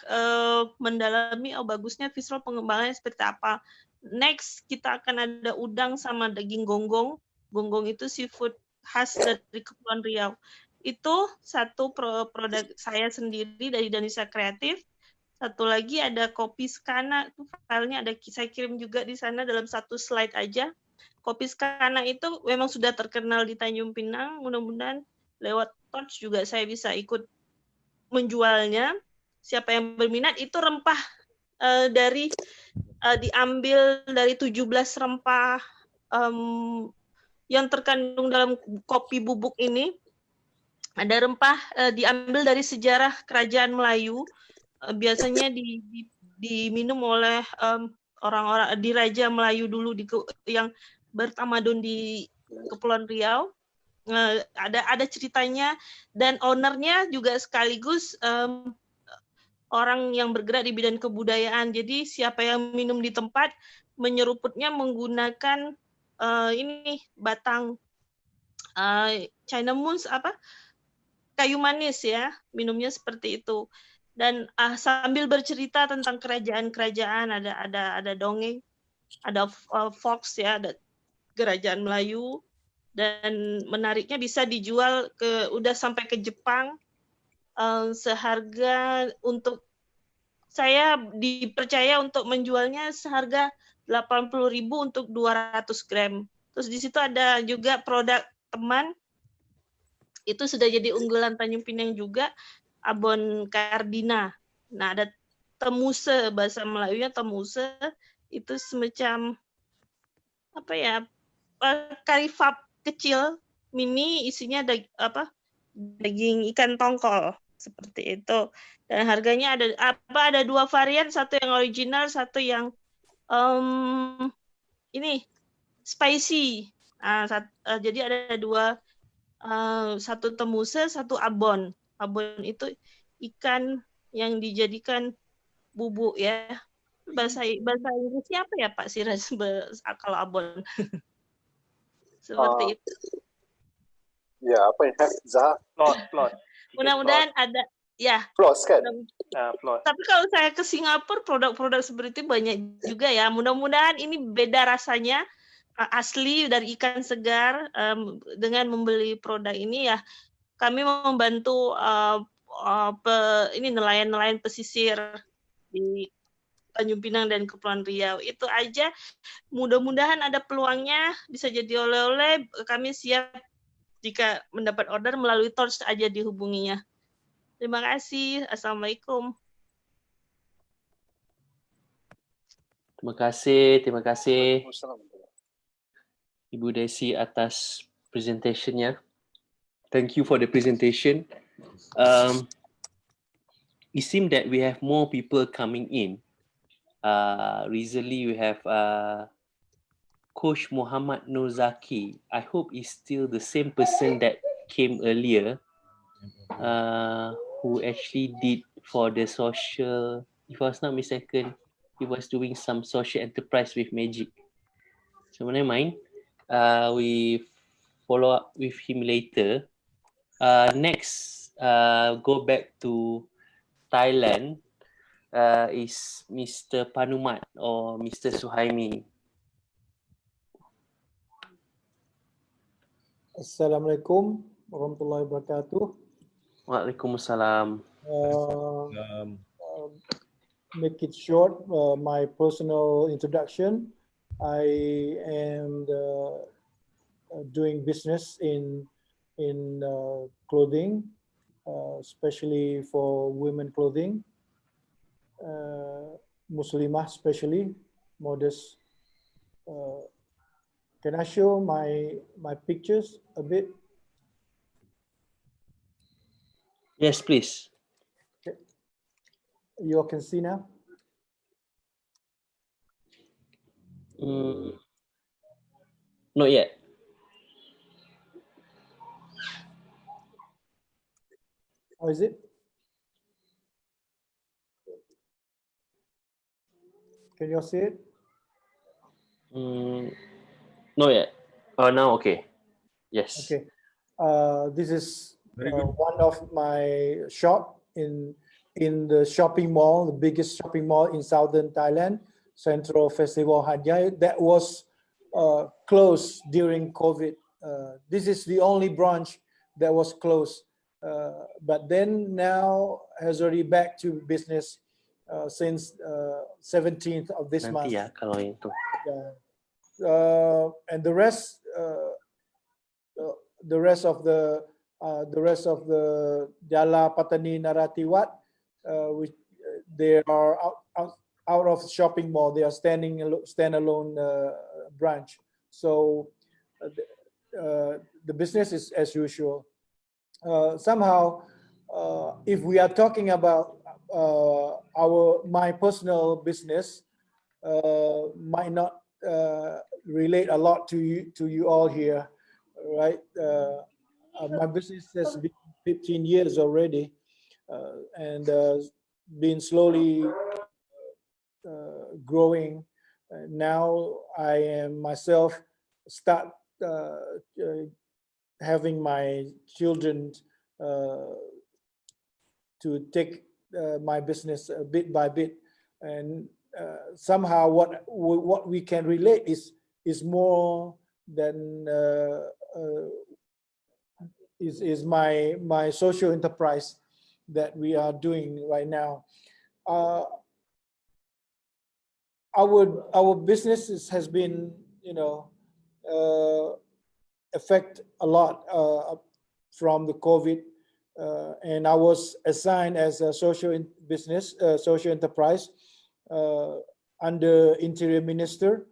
Speaker 12: mendalami bagusnya Visroll pengembangannya seperti apa. Next kita akan ada udang sama daging gonggong. Gonggong itu seafood khas dari Kepulauan Riau. Itu satu produk saya sendiri dari Danisa Kreatif. Satu lagi ada kopi skana, itu filenya ada saya kirim juga di sana dalam satu slide aja. Kopi skana itu memang sudah terkenal di Tanjung Pinang. Mudah-mudahan lewat touch juga saya bisa ikut menjualnya. Siapa yang berminat, itu rempah diambil dari 17 rempah yang terkandung dalam kopi bubuk ini. Ada rempah diambil dari sejarah kerajaan Melayu. Biasanya diminum oleh orang-orang di Raja Melayu dulu yang bertamadun di Kepulauan Riau. Ada ceritanya, dan ownernya juga sekaligus orang yang bergerak di bidang kebudayaan. Jadi siapa yang minum di tempat menyeruputnya menggunakan ini batang cinnamon, kayu manis ya, minumnya seperti itu. Dan sambil bercerita tentang kerajaan-kerajaan, ada dongeng, ada fox ya, ada kerajaan Melayu, dan menariknya bisa dijual udah sampai ke Jepang. Seharga, untuk saya dipercaya untuk menjualnya seharga 80.000 untuk 200 gram. Terus di situ ada juga produk teman, itu sudah jadi unggulan Tanjung Pinang juga, abon kardina. Nah, ada temuse, bahasa Melayunya temuse, itu semacam apa ya, karifap kecil mini, isinya daging ikan tongkol seperti itu. Dan harganya ada 2 varian, satu yang original, satu yang ini spicy. Jadi ada 2, satu temuse, satu abon. Abon itu ikan yang dijadikan bubuk ya. Bahasa Inggrisnya apa ya Pak Siraj kalau abon? Seperti itu.
Speaker 7: Ya, apa yang Zah?
Speaker 6: Plot.
Speaker 12: Mudah-mudahan ada ya.
Speaker 7: Plus kan?
Speaker 6: Plot.
Speaker 12: Tapi kalau saya ke Singapura, produk-produk seperti itu banyak juga ya. Mudah-mudahan ini beda rasanya, asli dari ikan segar. Dengan membeli produk ini ya, kami membantu ini nelayan-nelayan pesisir di Tanjung Pinang dan Kepulauan Riau. Itu aja. Mudah-mudahan ada peluangnya bisa jadi oleh-oleh. Kami siap jika mendapat order melalui Torch aja dihubunginya. Terima kasih. Assalamualaikum.
Speaker 1: Terima kasih Ibu Desi atas presentationnya. Thank you for the presentation. It seems that we have more people coming in. Recently we have Coach Muhammad Nozaki. I hope it's still the same person that came earlier, who actually did for the social, if I was not mistaken, he was doing some social enterprise with Magic. So never mind. We follow up with him later. Next, go back to Thailand, is Mr. Panumat or Mr. Suhaimi.
Speaker 13: Assalamualaikum warahmatullahi wabarakatuh.
Speaker 1: Waalaikumsalam.
Speaker 13: Make it short, my personal introduction. I am doing business in clothing, especially for women clothing, Muslimah especially, modest. Can I show my pictures a bit?
Speaker 1: Yes, please.
Speaker 13: Okay. You all can see now?
Speaker 1: Not yet.
Speaker 13: How is it? Can you all see it?
Speaker 1: Not yet. Oh, now okay. Yes.
Speaker 13: Okay. This is one of my shop in the shopping mall, the biggest shopping mall in southern Thailand, Central Festival Hat Yai, that was closed during COVID. This is the only branch that was closed, but then now has already back to business since 17th of this month.
Speaker 1: Ya, kalau itu.
Speaker 13: Yeah. And the rest of the Jala Patani Naratiwat, which they are out of shopping mall. They are standalone branch. So the business is as usual. Somehow, if we are talking about my personal business, might not relate a lot to you all here, right? My business has been 15 years already, and been slowly growing. Now I am myself start having my children to take my business bit by bit, and somehow what we can relate is more than is my social enterprise that we are doing right now. Our business has been, you know, affect a lot from the COVID, and I was assigned as a social enterprise under Interior Minister,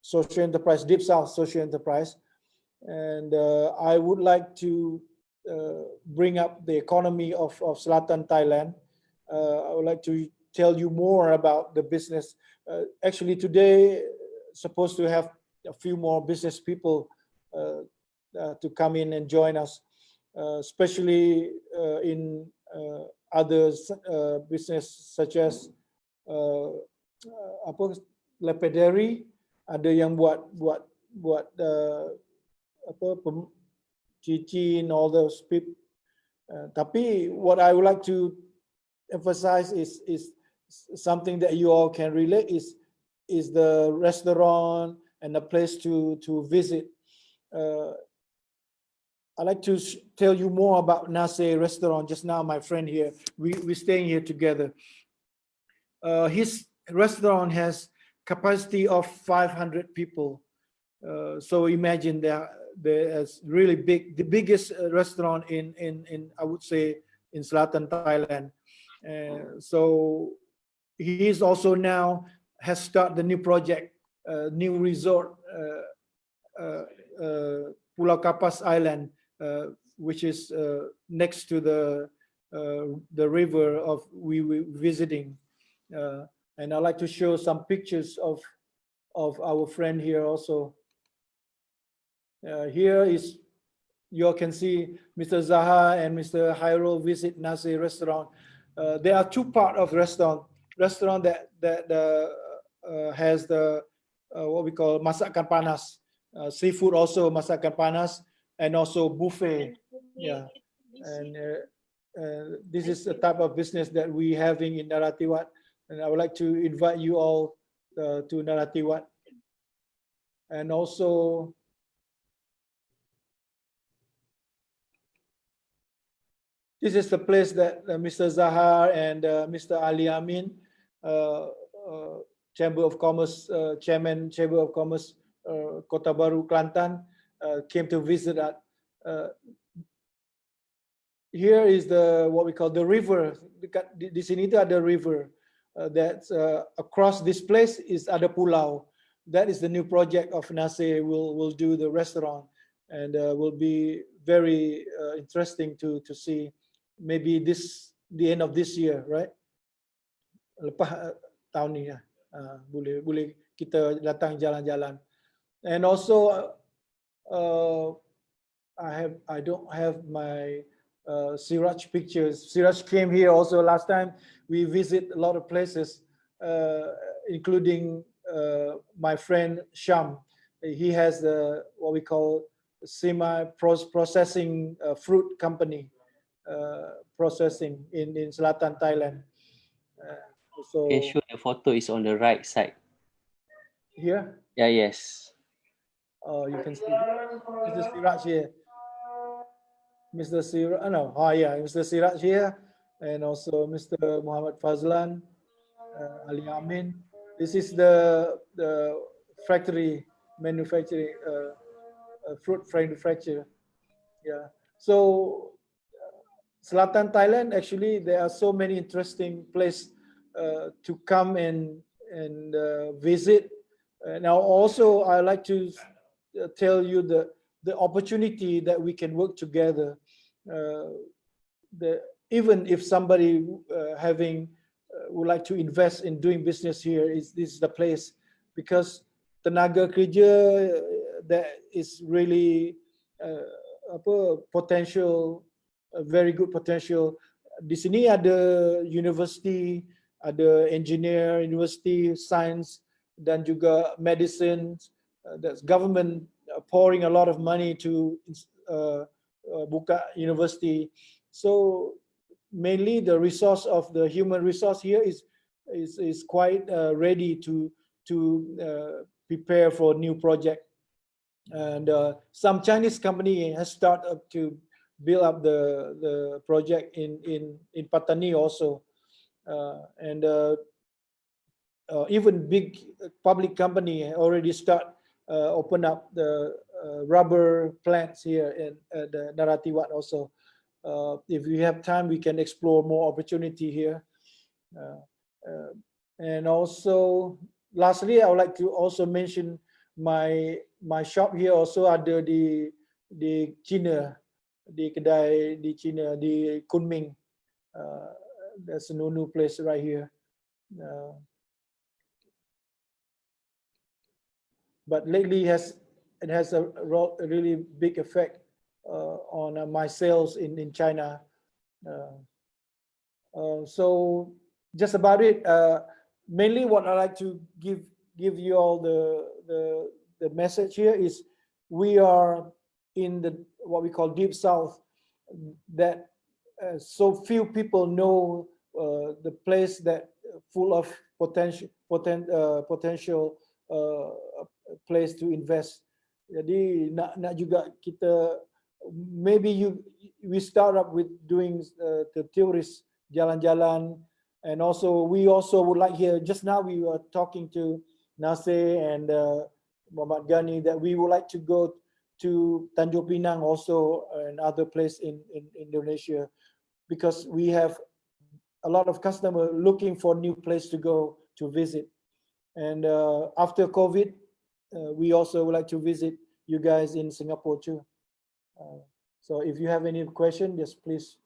Speaker 13: social enterprise, Deep South social enterprise, and I would like to bring up the economy of Selatan Thailand. I would like to tell you more about the business. Actually, today supposed to have a few more business people to come in and join us, especially in other business such as apa lapidary, ada yang buat apa cincin, all those people. Tapi what I would like to emphasize is something that you all can relate is the restaurant and a place to visit. I'd like to tell you more about Nase restaurant. Just now, my friend here, we're staying here together. His restaurant has capacity of 500 people. So imagine there's really big, the biggest restaurant in I would say in Selatan Thailand. So he is also now has started the new project, new resort, Pulau Kapas Island, which is next to the river of we were visiting, and I'd like to show some pictures of our friend here also. Here is, you all can see Mr. Zaha and Mr. Hairul visit Nasi restaurant. There are two parts of restaurant that has the what we call masakan panas, seafood also masakan panas, and also buffet. Yeah, and this is the type of business that we having in Naratiwat, and I would like to invite you all to Naratiwat. And also this is the place that Mr. Zahar and Mr. Ali Amin, Chamber of Commerce, Chairman Chamber of Commerce, Kota Baru, Kelantan, came to visit us. Here is the what we call the river. Di sini itu ada river. That's across this place is ada pulau. That is the new project of Nase. Will do the restaurant, and will be very interesting to see. Maybe the end of this year, right? Lepas tahun ni ya, boleh kita datang jalan-jalan. And also I don't have my Siraj pictures. Siraj came here also last time. We visit a lot of places, including my friend Sham. He has what we call semi-processing fruit company, processing in Selatan Thailand. So
Speaker 1: can show the photo is on the right side.
Speaker 13: Here?
Speaker 1: Yeah, yes.
Speaker 13: You can see Mr. Siraj here. Mr. Siraj, no, yeah, Mr. Siraj here, and also Mr. Muhammad Fazlan, Ali Amin. This is the factory manufacturing, fruit manufacturer. Yeah. So Selatan Thailand, actually, there are so many interesting places to come and visit. Now, also, I like to tell you the opportunity that we can work together. Even if somebody having would like to invest in doing business here, this is the place, because tenaga kerja that is really potential, very good potential. Di sini ada university, ada engineer, university, science, dan juga medicine. That's government pouring a lot of money to buka university. So mainly the resource of the human resource here is quite ready to prepare for new project. And some Chinese company has started to build up the project in Patani also, and even big public company already start open up the rubber plants here in the Naratiwat also. If we have time, we can explore more opportunity here. And also, lastly, I would like to also mention my shop here also ada di China, di kedai di China, di Kunming. There's a new place right here. But lately it has a really big effect on my sales in China. So just about it. Mainly what I like to give you all the message here is we are in the what we call deep south, that so few people know the place that full of potential place to invest. Jadi nak juga kita, maybe we start up with doing the tourist jalan-jalan, and also we also would like here, just now we were talking to Nasir and Muhammad Ghani that we would like to go to Tanjung Pinang also and other place in Indonesia, because we have a lot of customers looking for new place to go to visit. And after COVID, we also would like to visit you guys in Singapore too. So if you have any question, just please.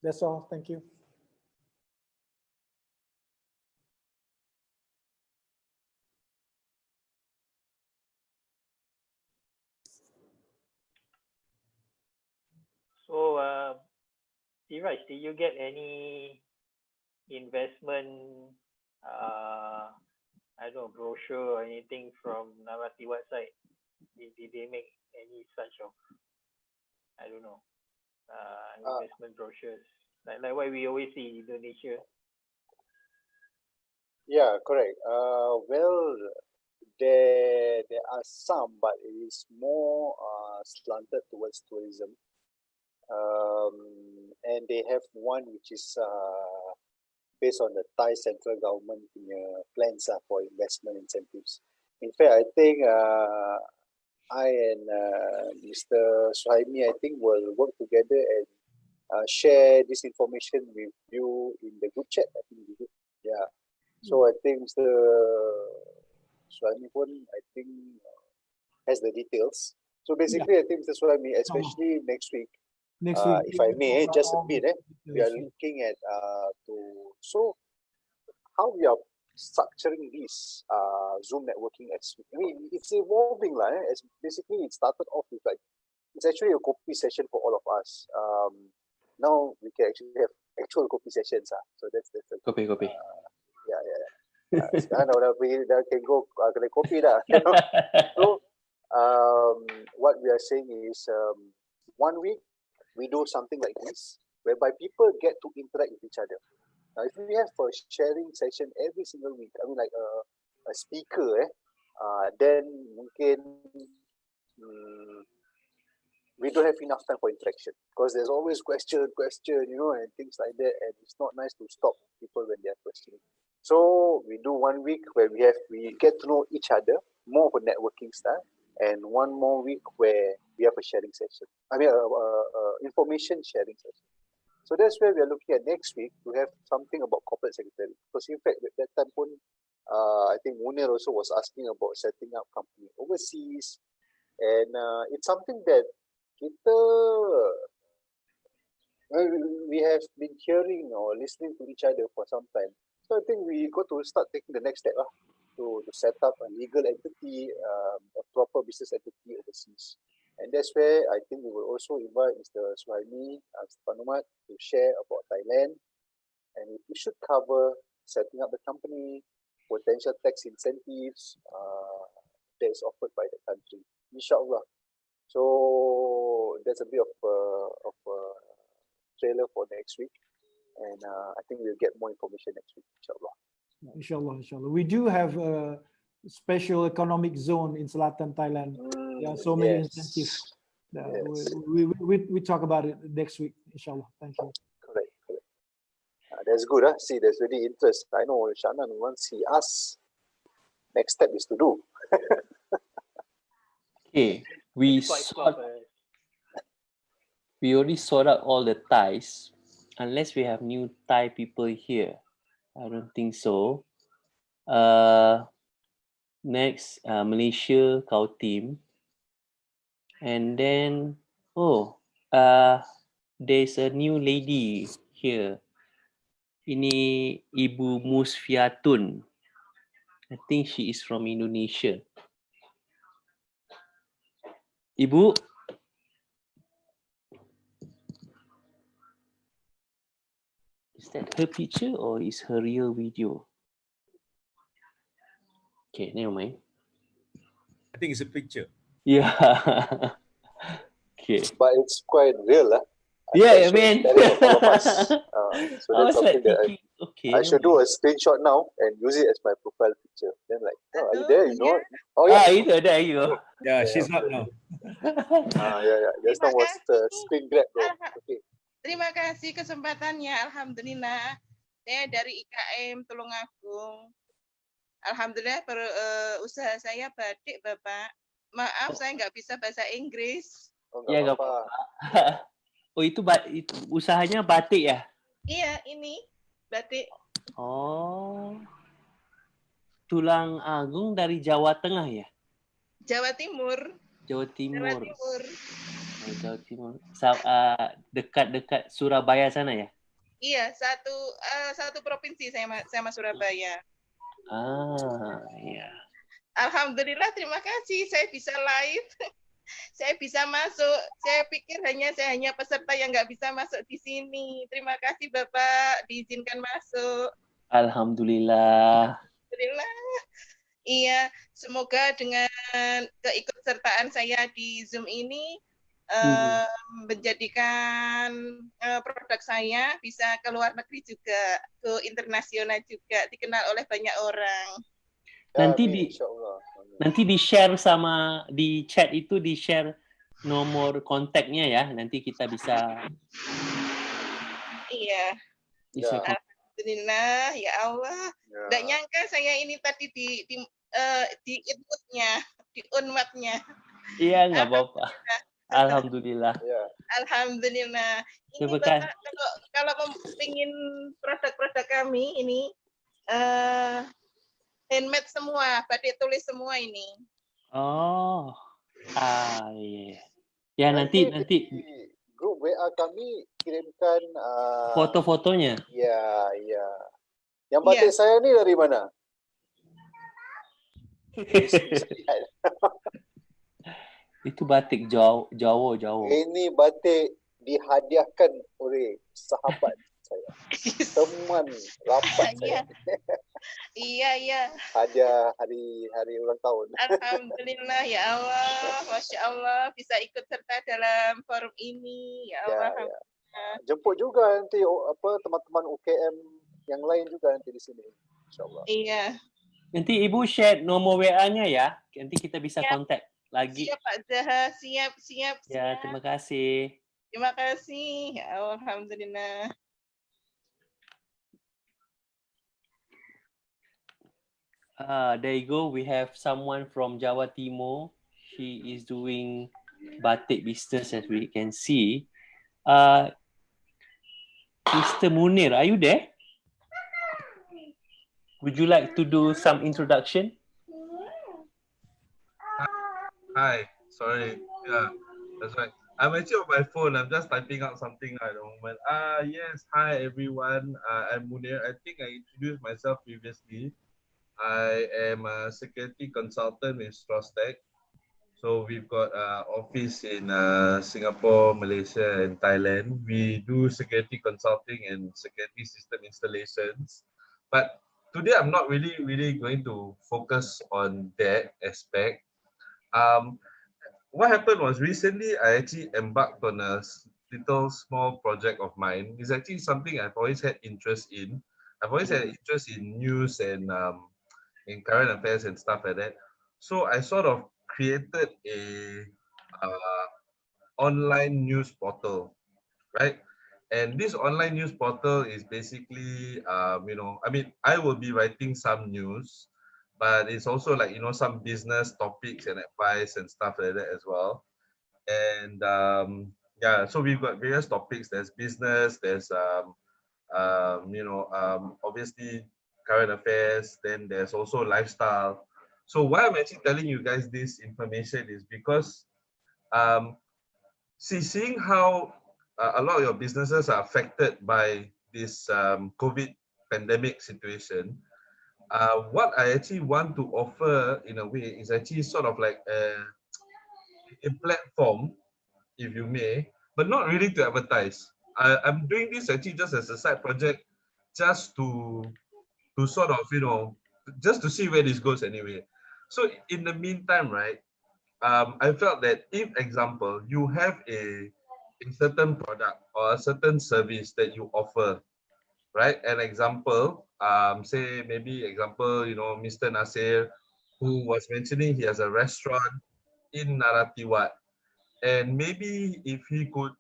Speaker 13: That's all. Thank you.
Speaker 6: So, Siraj, did you get any investment, I don't know, brochure or anything from Narati website? Did they make any such of, I don't know, investment brochures like what we always see in Indonesia?
Speaker 7: Yeah, correct. Well, there are some, but it is more slanted towards tourism. And they have one which is based on the Thai central government plans for investment incentives. In fact, I think I and Mr. Suhaimi, I think, will work together and share this information with you in the group chat. I think, yeah. So I think Mr. Suhaimi pun, I think, has the details. So basically, I think Mr. Suhaimi, especially next week, if I may, just a bit, we are looking at so how we are structuring this Zoom networking. I mean, it's evolving, as basically it started off with it's actually a copy session for all of us. Now we can actually have actual copy sessions. So that's
Speaker 1: Copy.
Speaker 7: Yeah. Sekarang dah can go kedai kopi dah. So what we are saying is 1 week we do something like this, whereby people get to interact with each other. Now, if we have a sharing session every single week, I mean like a speaker, then mungkin we don't have enough time for interaction, because there's always question, and things like that, and it's not nice to stop people when they are questioning. So we do 1 week where we get to know each other, more of a networking style, and 1 more week where we have a sharing session. I mean, information sharing session. So that's where we are looking at next week to have something about corporate secretary. Because in fact, at that time, I think Munir also was asking about setting up company overseas, and it's something that kita Well, we have been hearing or listening to each other for some time. So I think we got to start taking the next step to set up a legal entity, a proper business entity overseas. And that's where I think we will also invite Mr. Suhaimi Panumat to share about Thailand. And we should cover setting up the company, potential tax incentives that is offered by the country, inshallah. So that's a bit of trailer for next week, and I think we'll get more information next week, inshallah.
Speaker 13: Inshallah, inshallah. We do have a special economic zone in Selatan, Thailand. There are so many incentives. We talk about it next week, inshallah. Thank you.
Speaker 7: Correct. That's good. See, there's really interest. I know Shannon, once he asks, next step is to do.
Speaker 1: Okay, we already sort out all the Thais, unless we have new Thai people here. I don't think so. Next, Malaysia, kau team. And then, there's a new lady here. Ini Ibu Musfiatun. I think she is from Indonesia. Ibu? Is that her picture or is her real video? Okay, never mind.
Speaker 4: I think it's a picture.
Speaker 1: Yeah. Okay.
Speaker 7: But it's quite real,
Speaker 1: Yeah, I mean.
Speaker 7: So that's something that I should do a screenshot now and use it as my profile picture. Then like, are you there? You know? Oh yeah.
Speaker 1: There you go.
Speaker 4: Yeah, she's not now.
Speaker 7: Yeah. Just now was the screen grab, bro. Okay.
Speaker 14: Terima kasih kesempatannya. Alhamdulillah. Saya dari IKM Tulungagung. Alhamdulillah usaha saya batik, Bapak. Maaf, saya nggak bisa bahasa Inggris.
Speaker 1: Ya, nggak apa-apa. Oh, itu usahanya batik ya?
Speaker 14: Iya, ini batik.
Speaker 1: Oh. Tulang Agung dari Jawa Tengah ya?
Speaker 14: Jawa Timur.
Speaker 1: Jawa Timur. Dekat-dekat Surabaya sana ya?
Speaker 14: Iya, satu provinsi sama Surabaya.
Speaker 1: Iya.
Speaker 14: Alhamdulillah, terima kasih saya bisa live. Saya bisa masuk. Saya pikir saya hanya peserta yang nggak bisa masuk di sini. Terima kasih Bapak diizinkan masuk.
Speaker 1: Alhamdulillah.
Speaker 14: Alhamdulillah. Iya, semoga dengan keikutsertaan saya di Zoom ini menjadikan produk saya bisa ke luar negeri juga, ke internasional juga, dikenal oleh banyak orang.
Speaker 1: Nanti di-share sama di chat itu di-share nomor kontaknya ya. Nanti kita bisa.
Speaker 14: Iya. Alhamdulillah, ya Allah. Nggak nyangka saya ini tadi di inputnya, di unmatnya.
Speaker 1: Iya, nggak apa-apa. Alhamdulillah.
Speaker 14: Alhamdulillah. Ini Bapak, kalau ingin produk-produk kami ini handmade semua, batik tulis semua ini.
Speaker 1: Oh, iya. Ya nanti
Speaker 7: grup WA kami kirimkan
Speaker 1: foto-fotonya.
Speaker 7: Ya. Yang batik saya ni dari mana?
Speaker 1: Itu batik Jawa.
Speaker 7: Ini batik dihadiahkan oleh sahabat saya, teman rapat saya.
Speaker 14: Iya.
Speaker 7: Hadiah hari ulang tahun.
Speaker 14: Alhamdulillah, ya Allah, Masya Allah bisa ikut serta dalam forum ini, ya Allah.
Speaker 7: Jemput juga nanti teman-teman UKM yang lain juga nanti di sini, insyaallah.
Speaker 14: Iya.
Speaker 1: Nanti Ibu share nomor WA-nya ya, nanti kita bisa kontak lagi.
Speaker 14: Siap Pak Zaha, siap.
Speaker 1: Ya, terima kasih.
Speaker 14: Terima kasih, ya Allah, alhamdulillah.
Speaker 1: There you go. We have someone from Jawa Timur. She is doing batik business, as we can see. Mr. Munir, are you there? Would you like to do some introduction?
Speaker 15: Hi, sorry. Yeah, that's right. I'm actually on my phone. I'm just typing out something at the moment. Yes. Hi, everyone. I'm Munir. I think I introduced myself previously. I am a security consultant with Strostech. So we've got office in Singapore, Malaysia, and Thailand. We do security consulting and security system installations. But today I'm not really going to focus on that aspect. What happened was recently I actually embarked on a little small project of mine. It's actually something I've always had interest in. I've always had interest in news and in current affairs and stuff like that. So I sort of created a online news portal, right? And this online news portal is basically, I mean, I will be writing some news, but it's also like, some business topics and advice and stuff like that as well. And yeah, so we've got various topics. There's business, there's obviously current affairs, then there's also lifestyle. So why I'm actually telling you guys this information is because seeing how a lot of your businesses are affected by this COVID pandemic situation, what I actually want to offer in a way is actually sort of like a platform, if you may, but not really to advertise. I'm doing this actually just as a side project, just to sort of, just to see where this goes anyway. So in the meantime, right, I felt that if, example, you have a certain product or a certain service that you offer, right? An example, say maybe example, Mr. Nasir, who was mentioning he has a restaurant in Naratiwat, and maybe if he could,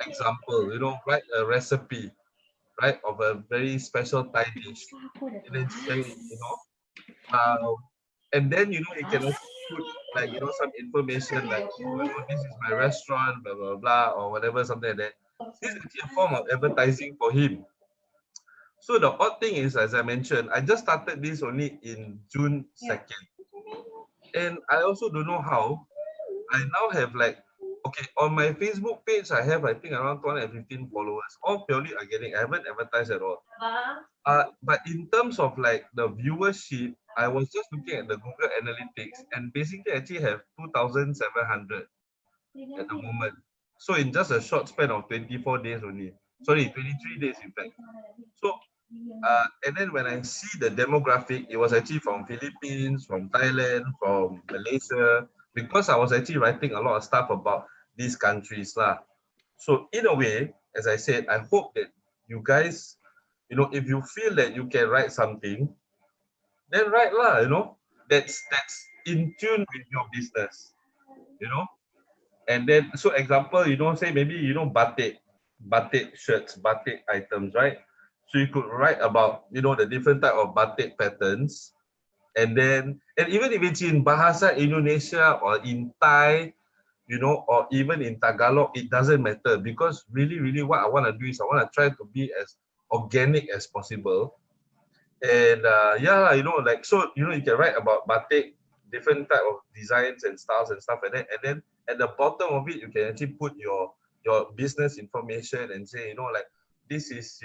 Speaker 15: example, write a recipe, right, of a very special Thai dish, and then share it, and then you can also put like some information like, oh, this is my restaurant, blah blah blah, or whatever, something like that. This is actually a form of advertising for him. So the odd thing is, as I mentioned, I just started this only in June 2nd, and I also don't know how. I now have like, okay, on my Facebook page, I have I think around 215 followers, all purely organic. I haven't advertised at all. But in terms of like the viewership, I was just looking at the Google Analytics, and basically I actually have 2,700 at the moment. So in just a short span of 24 days only, sorry, 23 days in fact. So and then when I see the demographic, it was actually from Philippines, from Thailand, from Malaysia, because I was actually writing a lot of stuff about these countries lah. So in a way, as I said, I hope that you guys, if you feel that you can write something, then write lah, that's in tune with your business, and then, so example, say maybe, batik shirts, batik items, right? So you could write about, the different type of batik patterns, and then, and even if it's in Bahasa Indonesia or in Thai, or even in Tagalog, it doesn't matter, because really what I want to do is I want to try to be as organic as possible. And yeah, like, so, you can write about batik, different type of designs and styles and stuff like that. And then at the bottom of it, you can actually put your business information and say, like, this is,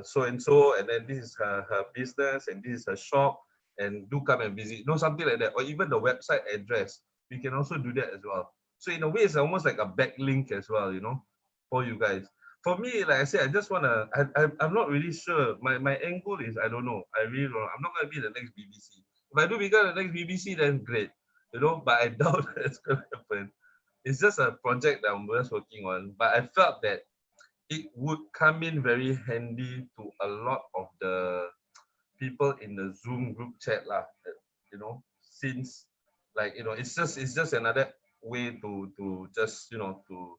Speaker 15: so and so, and then this is her business, and this is her shop, and do come and visit, something like that, or even the website address. We can also do that as well. So in a way, it's almost like a backlink as well, for you guys. For me, like I said, I just want to, I'm not really sure. My angle is, I don't know. I really don't know. I'm not going to be the next BBC. If I do become the next BBC, then great, but I doubt it's going to happen. It's just a project that I'm just working on. But I felt that it would come in very handy to a lot of the people in the Zoom group chat lah. Since like, it's just another way to just, to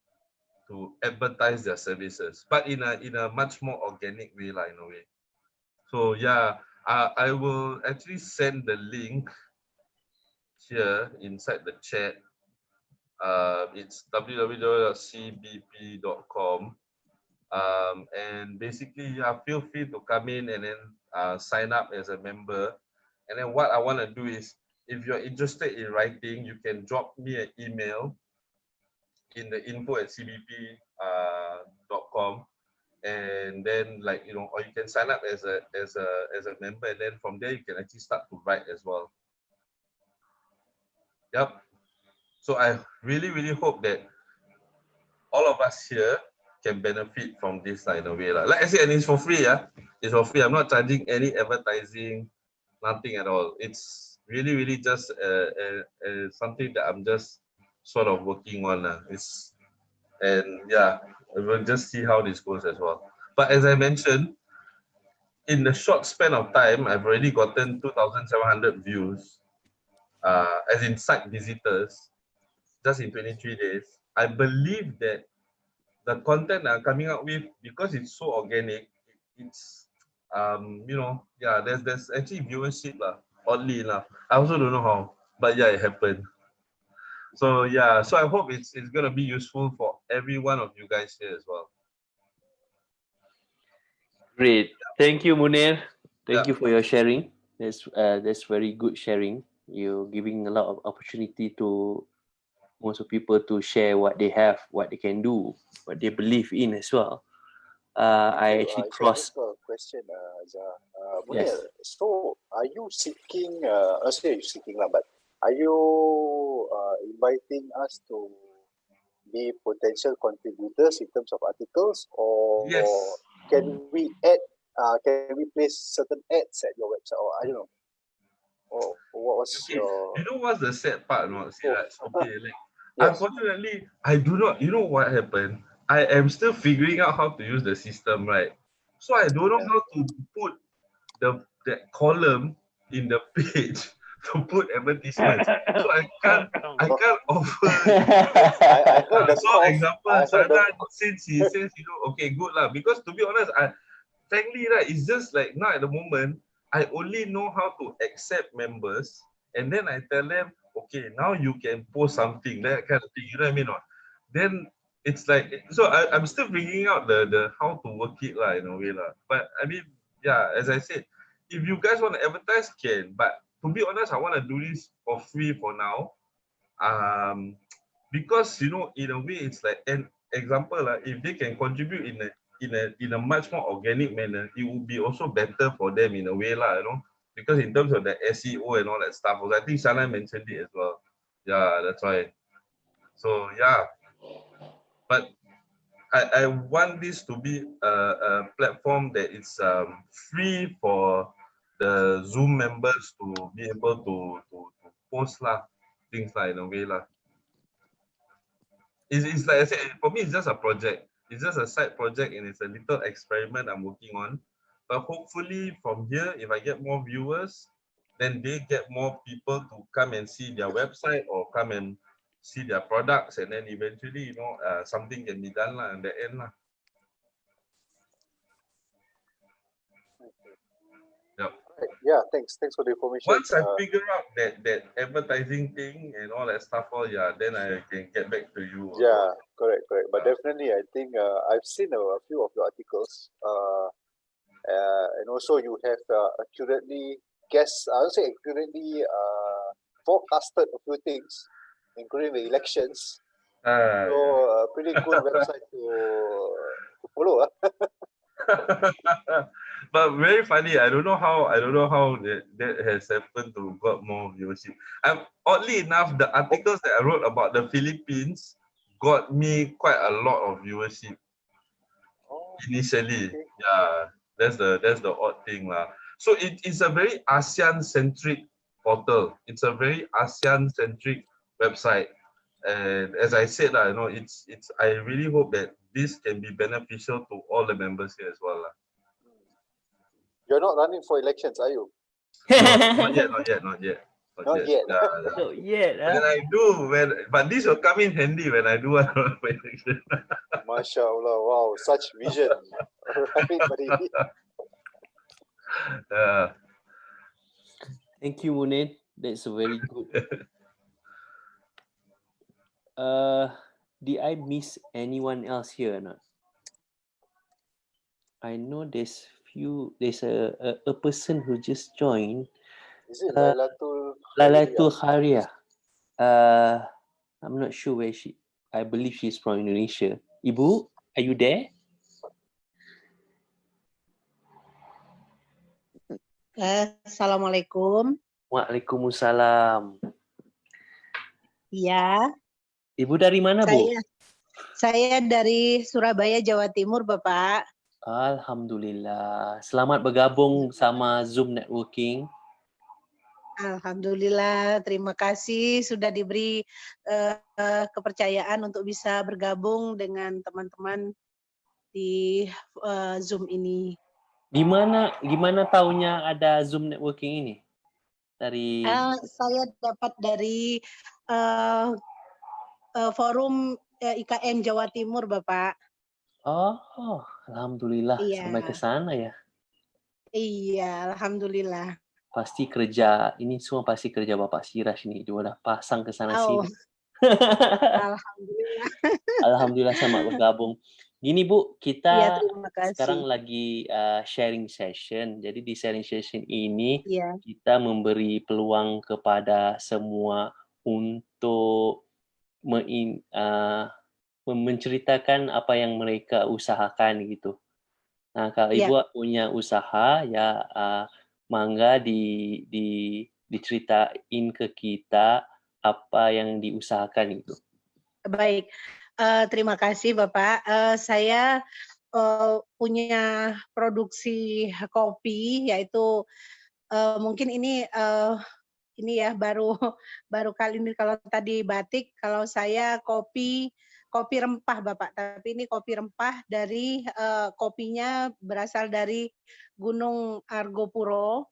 Speaker 15: advertise their services, but in a much more organic way lah, in a way. So yeah, I will actually send the link here inside the chat. It's www.cbp.com. And basically, feel free to come in and then sign up as a member. And then what I want to do is, if you're interested in writing, you can drop me an email in the info@cbp.com, and then like or you can sign up as a member, and then from there you can actually start to write as well. Yep. So I really hope that all of us here can benefit from this in a way. Like I said, and it's for free, It's for free. I'm not charging any advertising, nothing at all. It's really just something that I'm just sort of working on. We'll just see how this goes as well. But as I mentioned, in the short span of time, I've already gotten 2,700 views, as in site visitors, just in 23 days. I believe that the content I'm coming up with, because it's so organic, it's there's actually viewership oddly enough. I also don't know how, but yeah, it happened. So yeah, so I hope it's gonna be useful for every one of you guys here as well.
Speaker 1: Great. Thank you, Munir. Thank you for your sharing. That's very good sharing. You're giving a lot of opportunity to most of people to share what they have, what they can do, what they believe in as well. I actually crossed.
Speaker 7: A question, Munir.
Speaker 1: Yes.
Speaker 7: So, are you seeking? I say you seeking but are you inviting us to be potential contributors in terms of articles, or can we add? Can we place certain ads at your website, or I don't know? Or what was your?
Speaker 15: You know what's the sad part? Unfortunately, I do not. You know what happened? I am still figuring out how to use the system, right? So I don't know how to put that column in the page to put advertisements. So I can't offer.
Speaker 7: I heard the
Speaker 15: so example, Sada, since he says, okay, good lah. Because to be honest, frankly, right, it's just like now at the moment, I only know how to accept members, and then I tell them, okay, now you can post something, that kind of thing. You know what I mean? Then it's like, so I'm still figuring out the how to work it in a way But I mean, yeah, as I said, if you guys want to advertise, can. But to be honest, I want to do this for free for now. Because in a way, it's like an example. If they can contribute in a much more organic manner, it will be also better for them in a way, because in terms of the SEO and all that stuff, I think Shana mentioned it as well. Yeah, that's why. So yeah, but I want this to be a platform that is free for the Zoom members to be able to post things in a way It's like I said, for me, it's just a project. It's just a side project, and it's a little experiment I'm working on. But hopefully from here, if I get more viewers, then they get more people to come and see their website or come and see their products, and then eventually, something can be done in the end. Yep.
Speaker 7: Yeah, thanks for the information.
Speaker 15: Once I figure out that advertising thing and all that stuff, then I can get back to you.
Speaker 7: Yeah, correct. But definitely, I think I've seen a few of your articles, and also you have accurately guessed. I would say accurately forecasted a few things, including the elections. So, pretty cool website to follow.
Speaker 15: But very funny. I don't know how that has happened to got more viewership. Oddly enough, the articles that I wrote about the Philippines got me quite a lot of viewership initially. Yeah, that's the odd thing So it's a very ASEAN centric portal. It's a very ASEAN centric website. And as I said, it's I really hope that this can be beneficial to all the members here as well.
Speaker 7: You're not running for elections, are you?
Speaker 15: No, not yet.
Speaker 7: Not yet.
Speaker 15: When I do, but this will come in handy when I do a election.
Speaker 7: MashaAllah, wow, such vision. Right, buddy.
Speaker 1: Thank you, Munir. That's very good. Did I miss anyone else here or not? I know there's a person who just joined.
Speaker 7: Is it Lailatul
Speaker 1: Lailatul Khairiyah. I'm not sure where she. I believe she's from Indonesia. Ibu, are you there?
Speaker 16: Assalamualaikum.
Speaker 1: Waalaikumsalam.
Speaker 16: Ya,
Speaker 1: Ibu dari mana, Bu?
Speaker 16: saya dari Surabaya, Jawa Timur, Bapak.
Speaker 1: Alhamdulillah. Selamat bergabung sama Zoom Networking.
Speaker 16: Alhamdulillah, terima kasih sudah diberi kepercayaan untuk bisa bergabung dengan teman-teman di Zoom ini.
Speaker 1: Gimana taunya ada Zoom Networking ini? Dari
Speaker 16: Saya dapat dari forum IKM Jawa Timur, Bapak.
Speaker 1: Oh, alhamdulillah sampai ke sana ya.
Speaker 16: Iya, alhamdulillah.
Speaker 1: Pasti kerja ini semua pasti kerja Bapak Siraj ini. Dia udah pasang ke sana sini.
Speaker 16: Alhamdulillah.
Speaker 1: Alhamdulillah selamat bergabung. Gini Bu, kita
Speaker 16: terima kasih.
Speaker 1: sekarang lagi sharing session. Jadi di sharing session ini
Speaker 16: Iya.
Speaker 1: kita memberi peluang kepada semua untuk menceritakan apa yang mereka usahakan gitu. Nah, kalau Ibu punya usaha ya mangga diceritain ke kita apa yang diusahakan itu.
Speaker 16: Baik, terima kasih Bapak. Saya punya produksi kopi, yaitu mungkin ini ya baru kali ini. Kalau tadi batik, kalau saya kopi rempah Bapak. Tapi ini kopi rempah dari kopinya berasal dari Gunung Argopuro,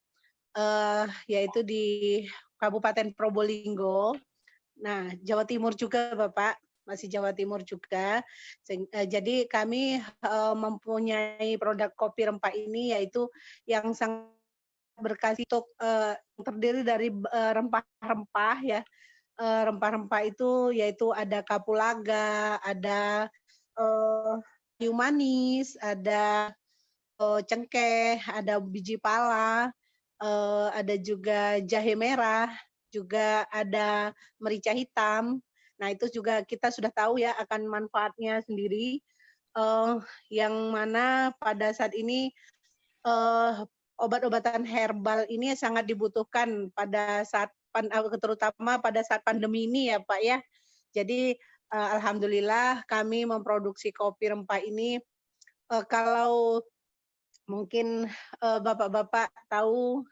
Speaker 16: yaitu di Kabupaten Probolinggo. Nah, Jawa Timur juga Bapak, masih Jawa Timur juga. Jadi kami mempunyai produk kopi rempah ini, yaitu yang sangat berkasih untuk terdiri dari rempah-rempah ya. Rempah-rempah itu yaitu ada kapulaga, ada kayu manis, ada cengkeh, ada biji pala, ada juga jahe merah, juga ada merica hitam. Nah, itu juga kita sudah tahu ya akan manfaatnya sendiri, yang mana pada saat ini obat-obatan herbal ini sangat dibutuhkan pada saat terutama pada saat pandemi ini ya Pak ya. Jadi alhamdulillah kami memproduksi kopi rempah ini. Kalau mungkin Bapak-bapak tahu,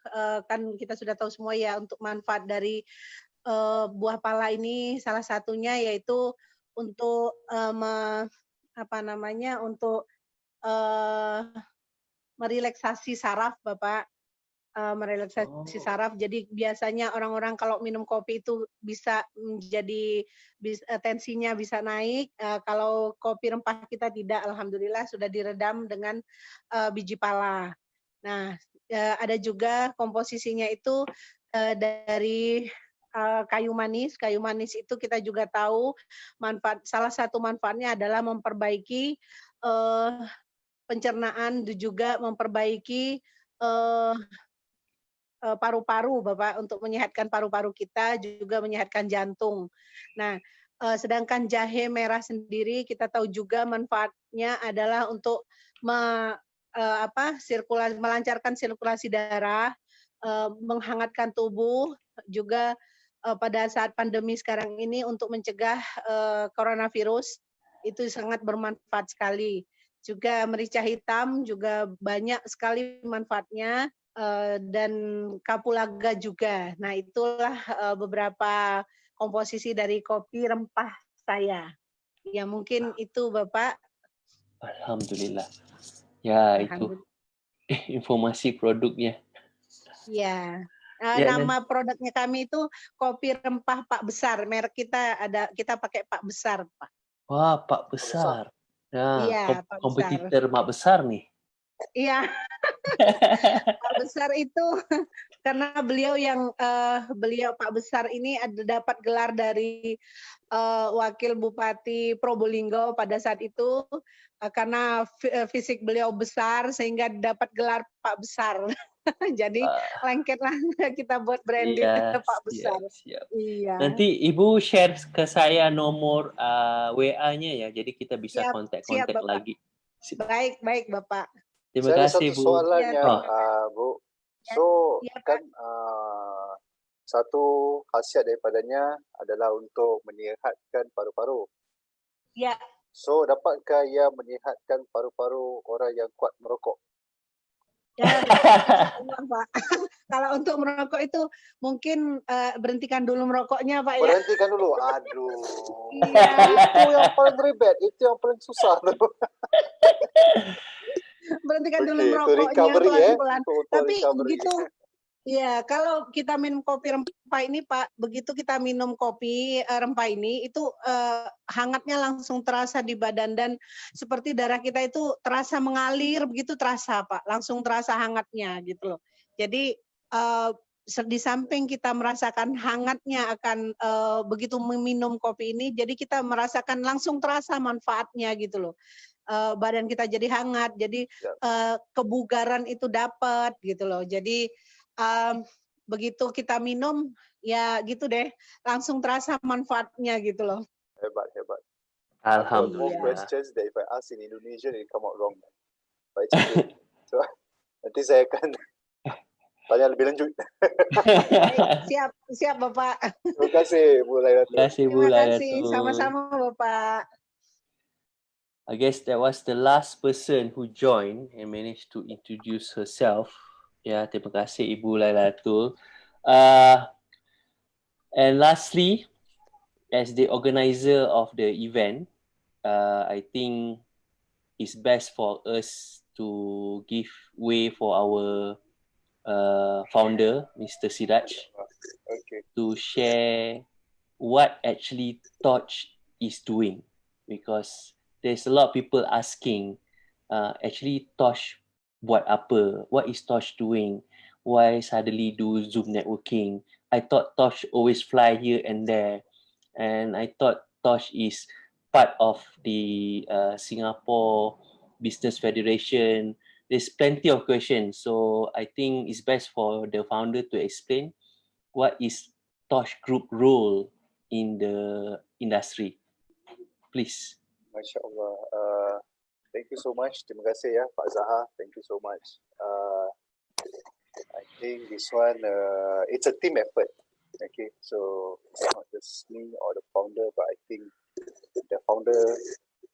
Speaker 16: kan kita sudah tahu semua ya untuk manfaat dari buah pala ini, salah satunya yaitu untuk untuk merelaksasi saraf Bapak, merelaksasi saraf. Jadi biasanya orang-orang kalau minum kopi itu bisa menjadi tensinya bisa naik. Kalau kopi rempah kita tidak, alhamdulillah sudah diredam dengan biji pala. Nah, ada juga komposisinya itu dari kayu manis. Kayu manis itu kita juga tahu salah satu manfaatnya adalah memperbaiki pencernaan, juga memperbaiki paru-paru Bapak, untuk menyehatkan paru-paru kita, juga menyehatkan jantung. Nah, sedangkan jahe merah sendiri kita tahu juga manfaatnya adalah untuk melancarkan sirkulasi darah, menghangatkan tubuh, juga pada saat pandemi sekarang ini untuk mencegah coronavirus, itu sangat bermanfaat sekali. Juga merica hitam juga banyak sekali manfaatnya, dan kapulaga juga. Nah, itulah beberapa komposisi dari kopi rempah saya. Ya, mungkin itu Bapak.
Speaker 1: Alhamdulillah. Ya, itu informasi produknya.
Speaker 16: Ya. Nama produknya kami itu kopi rempah Pak Besar. Merek kita pakai Pak Besar, Pak.
Speaker 1: Wah, Pak Besar. Nah,
Speaker 16: iya, Pak
Speaker 1: kompetitor Mak Besar nih.
Speaker 16: Iya. Pak Besar itu karena beliau Pak Besar ini dapat gelar dari Wakil Bupati Probolinggo pada saat itu, karena fisik beliau besar sehingga dapat gelar Pak Besar. Jadi lengketlah kita buat branded
Speaker 1: Iya,
Speaker 16: Pak Besar.
Speaker 1: siap.
Speaker 16: Iya.
Speaker 1: Nanti Ibu share ke saya nomor WA-nya ya, jadi kita bisa
Speaker 16: Siap,
Speaker 1: kontak-kontak
Speaker 16: Bapak.
Speaker 1: lagi.
Speaker 16: Baik Bapak.
Speaker 1: Terima
Speaker 7: Saya ada
Speaker 1: kasih
Speaker 7: satu
Speaker 1: Bu.
Speaker 7: soalan
Speaker 16: Ya,
Speaker 7: yang
Speaker 1: Oh,
Speaker 7: Bu. So kan satu khasiat daripadanya adalah untuk menyihatkan paru-paru.
Speaker 16: Ya.
Speaker 7: So dapatkah ia menyihatkan paru-paru orang yang kuat merokok?
Speaker 16: Ya, Allah, Pak. Kalau untuk merokok itu mungkin berhentikan dulu merokoknya Pak ya.
Speaker 7: Berhentikan dulu. Aduh.
Speaker 16: Iya.
Speaker 7: Itu yang paling ribet, itu yang paling susah tuh.
Speaker 16: Berhentikan dulu
Speaker 7: Okey, itu
Speaker 16: merokoknya
Speaker 7: recovery
Speaker 16: pelan-pelan.
Speaker 7: untuk
Speaker 16: Tapi
Speaker 7: recovery.
Speaker 16: begitu ya, kalau kita minum kopi rempah ini Pak, begitu kita minum kopi rempah ini itu hangatnya langsung terasa di badan dan seperti darah kita itu terasa mengalir begitu terasa Pak, langsung terasa hangatnya gitu loh. Jadi di samping kita merasakan hangatnya akan begitu meminum kopi ini, jadi kita merasakan langsung terasa manfaatnya gitu loh. Badan kita jadi hangat, jadi kebugaran itu dapat gitu loh. Jadi begitu kita minum ya gitu deh, langsung terasa manfaatnya gitu loh.
Speaker 7: Hebat. I've got more
Speaker 1: Alhamdulillah.
Speaker 7: questions that if I ask in Indonesian it come out wrong. But it's okay. So nanti saya akan tanya lebih lanjut.
Speaker 16: Baik, siap Bapak.
Speaker 7: Terima kasih Bu Laila.
Speaker 1: Terima kasih Bu
Speaker 16: Terima kasih,
Speaker 1: Lailatul.
Speaker 16: sama-sama Bapak.
Speaker 1: I guess that was the last person who joined and managed to introduce herself. Ya, terima kasih Ibu Lailatul. And lastly, as the organizer of the event, I think it's best for us to give way for our founder, Mr. Siraj, to share what actually Torch is doing, because there's a lot of people asking, actually Torch buat apa? What is Torch doing? Why suddenly do Zoom networking? I thought Torch always fly here and there, and I thought Torch is part of the Singapore Business Federation. There's plenty of questions, so I think it's best for the founder to explain what is Torch Group role in the industry. Please.
Speaker 7: Masya Allah. Thank you so much. Terima kasih ya Pak Zaha. Thank you so much. I think this one it's a team effort. Okay, so it's not just me or the founder, but I think the founder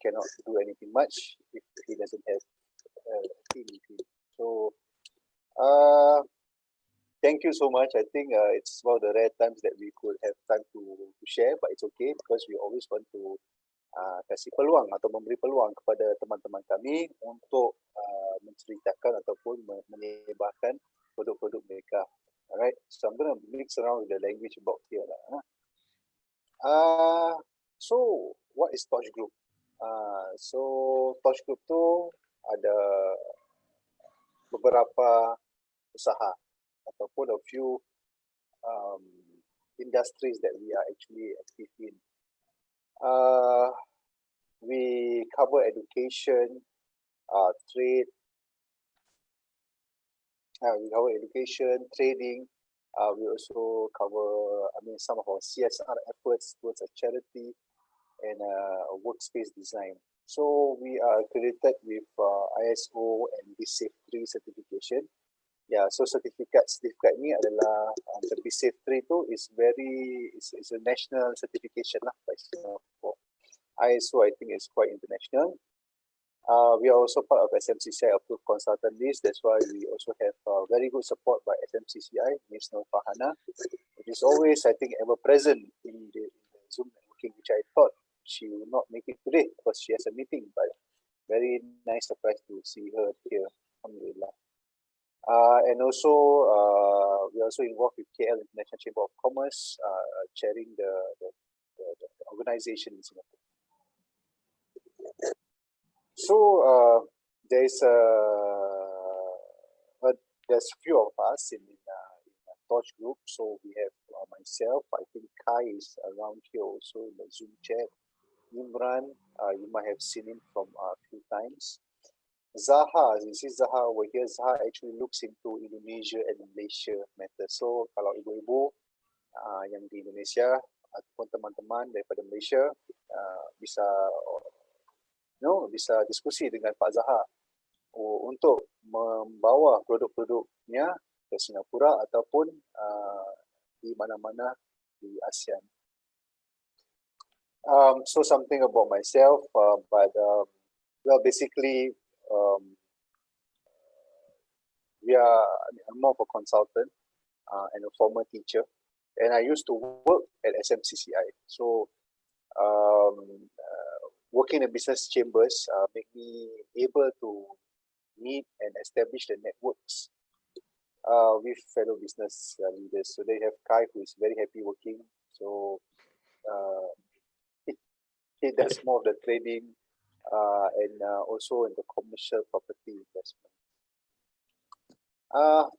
Speaker 7: cannot do anything much if he doesn't have a team with him. So thank you so much. I think it's one of the rare times that we could have time to share, but it's okay because we always want to kasih peluang atau memberi peluang kepada teman-teman kami untuk menceritakan ataupun menyebarkan produk-produk mereka. Alright, so I'm going to mix around with the language about here lah. So what is Torch Group? So Torch Group tu ada beberapa usaha ataupun a few industries that we are actually active in. We cover education, trade. We cover education, trading. We also cover, some of our CSR efforts towards a charity and a workspace design. So we are accredited with ISO and BSafe 3 certification. Yeah, so certificate ni adalah the BSafe 3 tu is a national certification lah by Singapore. ISO I think is quite international. We are also part of SMCCI approved consultant list. That's why we also have very good support by SMCCI, Ms. Nur Farhana, which is always, I think, ever present in the Zoom networking, which I thought she will not make it today because she has a meeting, but very nice surprise to see her here. Alhamdulillah. And also, we are also involved with KL International Chamber of Commerce, chairing the organization in Singapore. So there's few of us in Torch Group. So we have myself. I think Kai is around here also in the Zoom chat. Imran, you might have seen him from a few times. Zaha, you see Zaha over here, Zaha actually looks into Indonesia and Malaysia matter. So kalau ibu-ibu yang di Indonesia ataupun teman-teman daripada Malaysia bisa bisa diskusi dengan Pak Zaha untuk membawa produk-produknya ke Singapura ataupun di mana-mana di ASEAN. So something about myself, but well, basically, I'm more of a consultant and a former teacher, and I used to work at SMCCI. So working in business chambers make me able to meet and establish the networks with fellow business leaders. So they have Kai, who is very happy working. So he does more of the trading and also in the commercial property investment.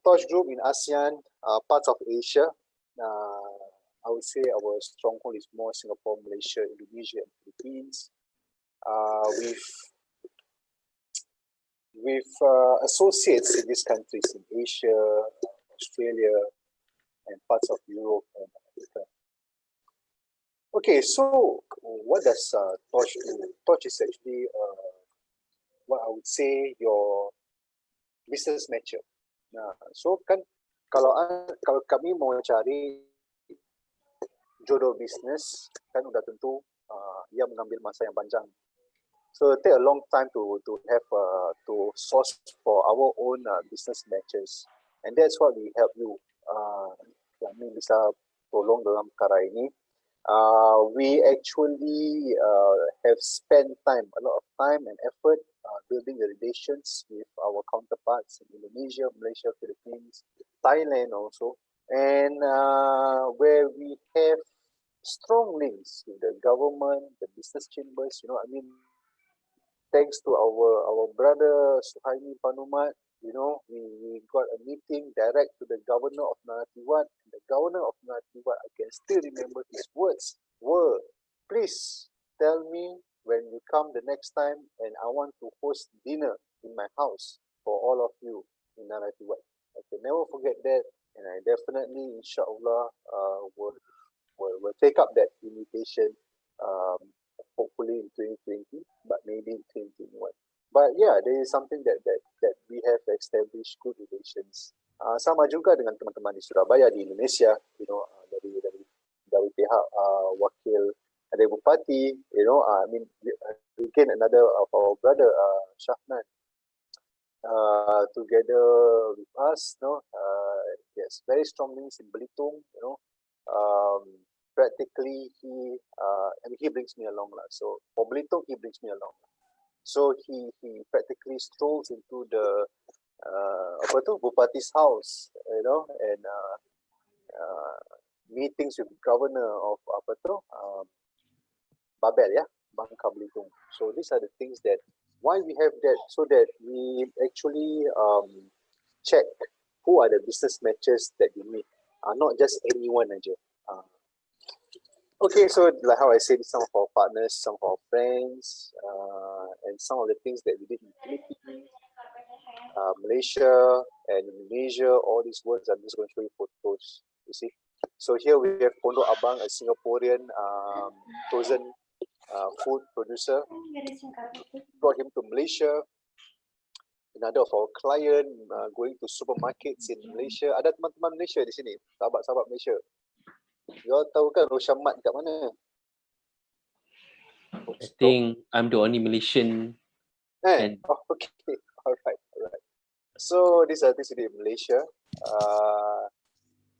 Speaker 7: Tosh Group in ASEAN, parts of Asia. I would say our stronghold is more Singapore, Malaysia, Indonesia, and Philippines. With associates in these countries in Asia, Australia, and parts of Europe and Africa. Okay, so what does Tosh do? Tosh is actually what I would say your business matcher. So kan kalau kami mau cari jodoh bisnis, kan udah tentu ia mengambil masa yang panjang. So it take a long time to have to source for our own business matches, and that's what we help you. Kami bisa tolong dalam perkara ini. We actually have spent a lot of time and effort building the relations with our counterparts in Indonesia, Malaysia, Philippines, Thailand also, and where we have strong links with the government, the business chambers. Thanks to our brother Suhaimi Panumat, we got a meeting direct to the governor of Naratiwat. The governor of Naratiwat, I can still remember his words were, please tell me when you come the next time and I want to host dinner in my house for all of you in Naratiwat. I can never forget that, and I definitely, inshallah, will take up that invitation, hopefully in 2020, but maybe in 2021. But yeah, there is something that we have established good relations. Sama juga dengan teman-teman di Surabaya, di Indonesia, dari pihak wakil dari bupati, again another of our brother Shahnan, together with us, yes, very strong links in Belitung, practically he brings me along lah. So for Belitung, he brings me along. So he practically strolls into the Bupati's house, and meetings with governor of Babel, Bangka Belitung. So these are the things that why we have that, so that we actually check who are the business matches that you meet, not just anyone aja. Okay, so like how I said, some of our partners, some of our friends, and some of the things that we did in Philippines, Malaysia and Indonesia, all these words, I'm just going to show you photos, you see. So here we have Pondok Abang, a Singaporean frozen food producer. Brought him to Malaysia. Another of our client going to supermarkets in Malaysia. Ada teman-teman Malaysia di sini, sahabat-sahabat Malaysia. You all tahu kan Roshamat kat mana?
Speaker 1: I think I'm the only Malaysian. And
Speaker 7: okay, all right. So this is in Malaysia.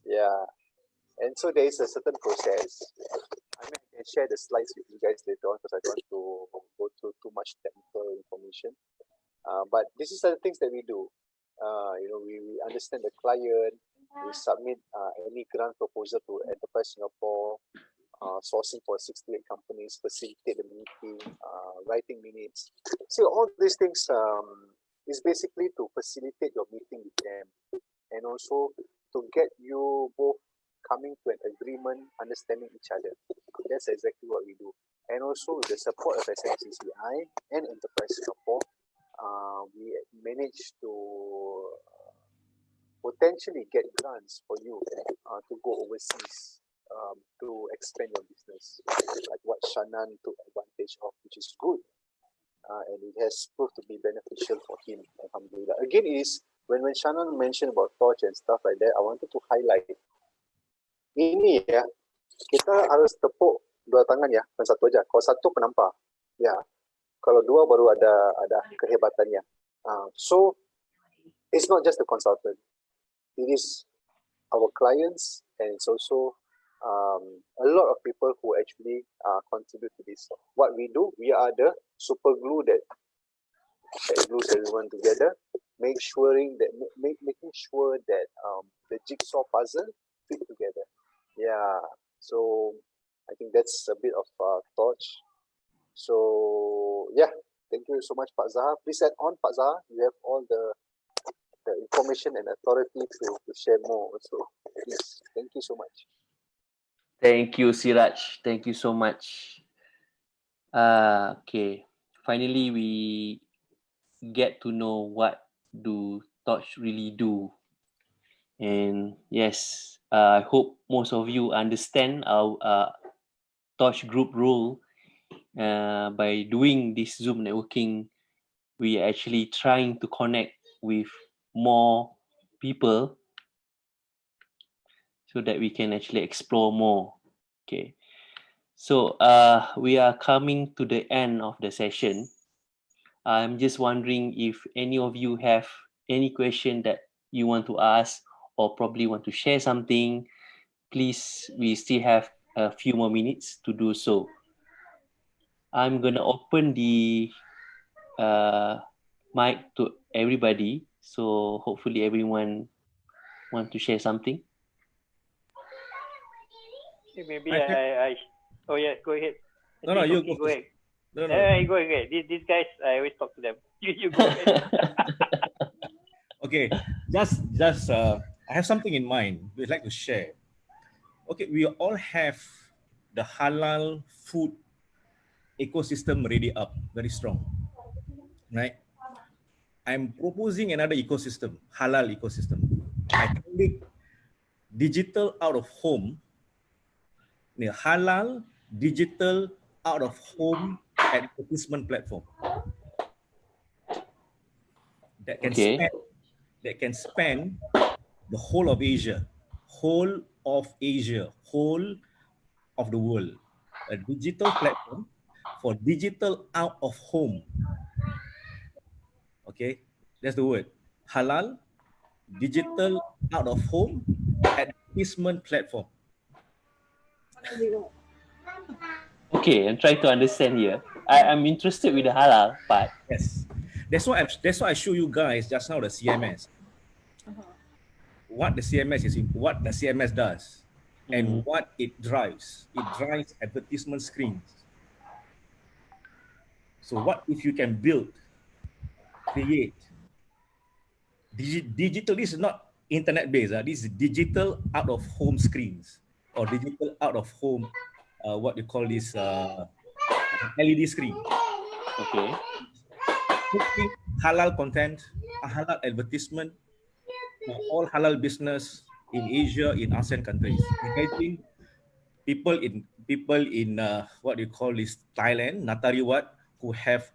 Speaker 7: Yeah, and so there is a certain process. I can share the slides with you guys later on because I don't want to go through too much technical information. But this is the things that we do. We understand the client. We submit any grant proposal to Enterprise Singapore, sourcing for 68 companies, facilitate the meeting, writing minutes. So all these things is basically to facilitate your meeting with them, and also to get you both coming to an agreement, understanding each other. That's exactly what we do. And also with the support of SMCCI and Enterprise Singapore, we managed to potentially get grants for you to go overseas to expand your business, like what Shannon took advantage of, which is good. And it has proved to be beneficial for him, alhamdulillah. Again, it is when Shannon mentioned about torch and stuff like that, I wanted to highlight ini ya, kita harus tepuk dua tangan ya, bukan satu aja. Kalau satu penampak, ya. Kalau dua baru ada kehebatannya. So it's not just the consultant, it is our clients, and it's also a lot of people who actually contribute to this. What we do, we are the super glue that glues everyone together, making sure that the jigsaw puzzle fit together. Yeah, so I think that's a bit of torch. So yeah, thank you so much, Pak Zahar. Please add on, Pak Zahar. You have all the information and authority to share more also. Please, thank you so much.
Speaker 1: Thank you, Siraj. Thank you so much. Okay, finally we get to know what do Torch really do. And yes, I hope most of you understand our Torch group role. By doing this Zoom networking, we are actually trying to connect with more people so that we can actually explore more. Okay, so we are coming to the end of the session. I'm just wondering if any of you have any question that you want to ask or probably want to share something. Please, we still have a few more minutes to do so. I'm gonna open the mic to everybody, so hopefully everyone want to share something.
Speaker 6: Maybe I oh yeah, go ahead.
Speaker 4: No, you
Speaker 6: go ahead.
Speaker 4: No.
Speaker 6: Go ahead. These guys, I always talk to them. You go ahead.
Speaker 4: Okay, just I have something in mind we'd like to share. Okay, we all have the halal food ecosystem ready up, very strong, right? I'm proposing another ecosystem, halal ecosystem. I call it digital out of home, the halal digital out of home advertisement platform that can span the whole of Asia, whole of the world. A digital platform for digital out of home. Okay, that's the word. Halal digital out of home advertisement platform.
Speaker 1: Okay, I'm trying to understand here. I'm interested with the halal part.
Speaker 4: Yes, that's why I show you guys just now the CMS. What the CMS does, and what it drives. It drives advertisement screens. So what if you can create digital? This is not internet based. This is digital out of home screens or digital out of home. What you call this LED screen.
Speaker 1: Okay.
Speaker 4: Putting halal content, halal advertisement for all halal business in Asia, in ASEAN countries. Imagine people in what you call this Thailand, Natariwat, who have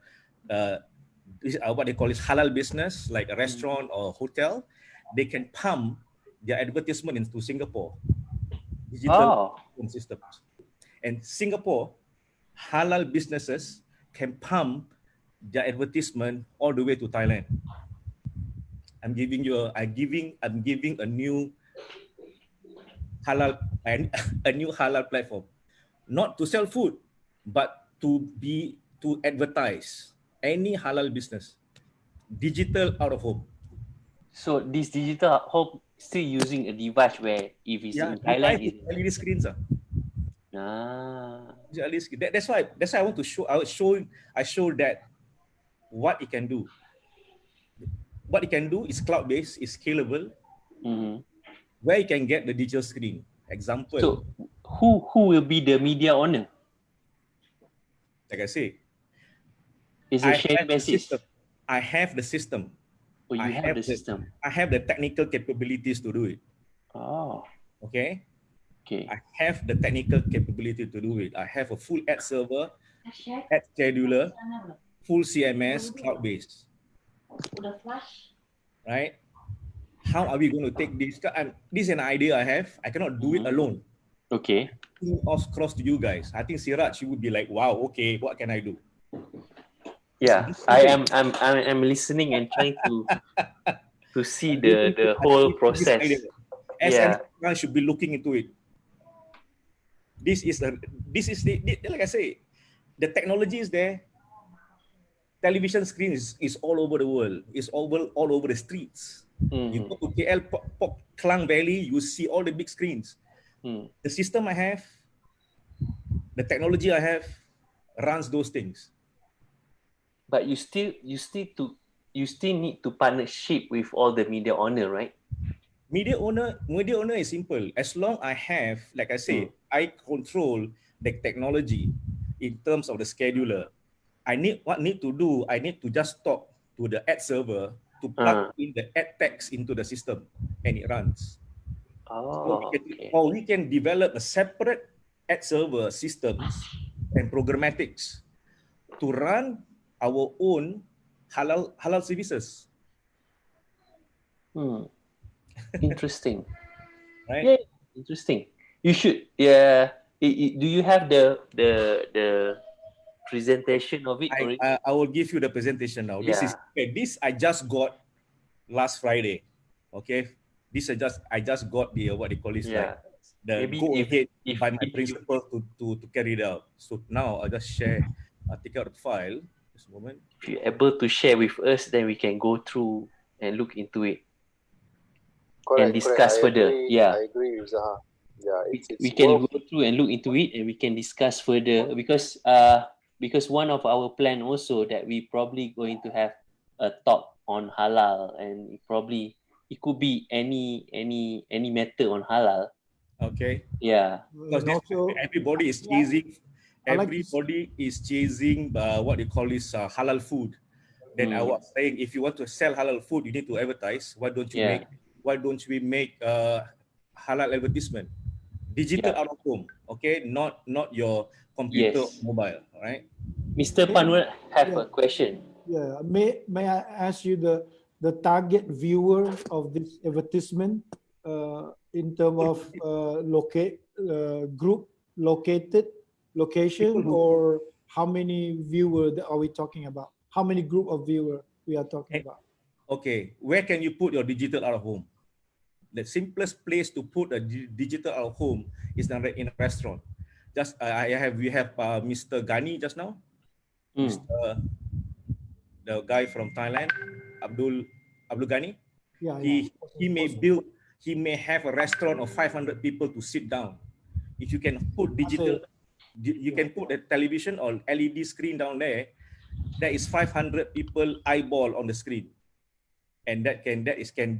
Speaker 4: what they call is halal business, like a restaurant or hotel. They can pump their advertisement into Singapore digital systems, and Singapore halal businesses can pump their advertisement all the way to Thailand. I'm giving a new halal and a new halal platform, not to sell food, but to advertise any halal business, digital out of home.
Speaker 1: So this digital home still using a device where if it's in Thailand, it's
Speaker 4: LED screens. That's why I want to show. I show that what it can do. What it can do is cloud-based, is scalable. Where you can get the digital screen. Example.
Speaker 1: So who will be the media owner?
Speaker 4: Like I say,
Speaker 1: it's a shared basis.
Speaker 4: I have the system.
Speaker 1: Oh, you
Speaker 4: I
Speaker 1: have the system.
Speaker 4: I have the technical capabilities to do it.
Speaker 1: Oh,
Speaker 4: Okay.
Speaker 1: okay.
Speaker 4: I have the technical capability to do it. I have a full ad server, ad scheduler, full CMS, cloud-based. Right? How are we going to take this? This is an idea I have. I cannot do it alone.
Speaker 1: Okay.
Speaker 4: Cross to you guys. I think Siraj, you would be like, wow, okay, what can I do?
Speaker 1: Yeah, I'm listening and trying to see the whole process. Yeah.
Speaker 4: SMC should be looking into it. This is like I say, the technology is there. Television screen is all over the world. It's all over the streets. You go to KL, Klang Valley, you see all the big screens. The system I have, the technology I have, runs those things.
Speaker 1: But you still need to partnership with all the media owner, right?
Speaker 4: Media owner is simple. As long I have, like I say, I control the technology in terms of the scheduler. I need to do. I need to just talk to the ad server to plug in the ad text into the system, and it runs. Or we can develop a separate ad server systems and programmatics to run our own halal services.
Speaker 1: Interesting.
Speaker 4: Right?
Speaker 1: Yeah, interesting. You should. Yeah. Do you have the presentation of it already?
Speaker 4: I will give you the presentation now.
Speaker 1: Yeah.
Speaker 4: This I just got last Friday. Okay, this I just got the what they call this, like the
Speaker 1: Maybe
Speaker 4: go ahead by my
Speaker 1: if
Speaker 4: principal to carry it out. So now I just share, take out the file. Just a moment.
Speaker 1: If you're able to share with us, then we can go through and look into it.
Speaker 7: Correct,
Speaker 1: and discuss further.
Speaker 7: I agree with Zaha. Yeah,
Speaker 1: We can go through and look into it, and we can discuss further because one of our plan also that we probably going to have a talk on halal, and it could be any matter on halal.
Speaker 4: Okay.
Speaker 1: Yeah.
Speaker 4: Because everybody is chasing. Everybody is chasing what they call this halal food. Then I was saying, if you want to sell halal food, you need to advertise. Why don't we make halal advertisement? Digital out of home, okay? Not your computer or mobile, all right?
Speaker 1: Mr. Panwar have a question.
Speaker 13: Yeah, may I ask you the target viewer of this advertisement in terms of location, or how many viewers are we talking about? How many group of viewers we are talking about?
Speaker 4: Okay, where can you put your digital out of home? The simplest place to put a digital out of home is in a restaurant. Just we have Mr. Ghani just now, Mr. the guy from Thailand, Abdul Ghani.
Speaker 13: Yeah,
Speaker 4: he may have a restaurant of 500 people to sit down. If you can put digital, you can put a television or LED screen down there. There is 500 people eyeball on the screen. And that can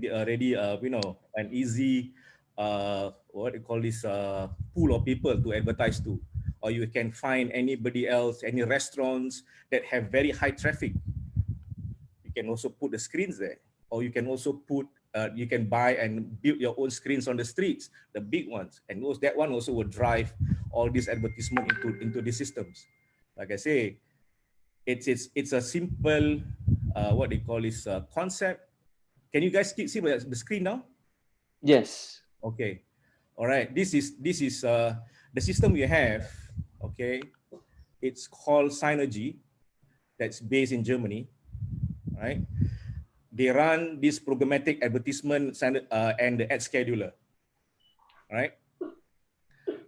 Speaker 4: be already an easy what you call this pool of people to advertise to. Or you can find anybody else, any restaurants that have very high traffic. You can also put the screens there. Or you can also put you can buy and build your own screens on the streets, the big ones, and that one also will drive all this advertisement into the systems. Like I say, it's a simple what they call this concept. Can you guys see the screen now?
Speaker 1: Yes.
Speaker 4: Okay. All right. This is the system we have. Okay. It's called Synergy. That's based in Germany. Right. They run this programmatic advertisement and the ad scheduler. Right.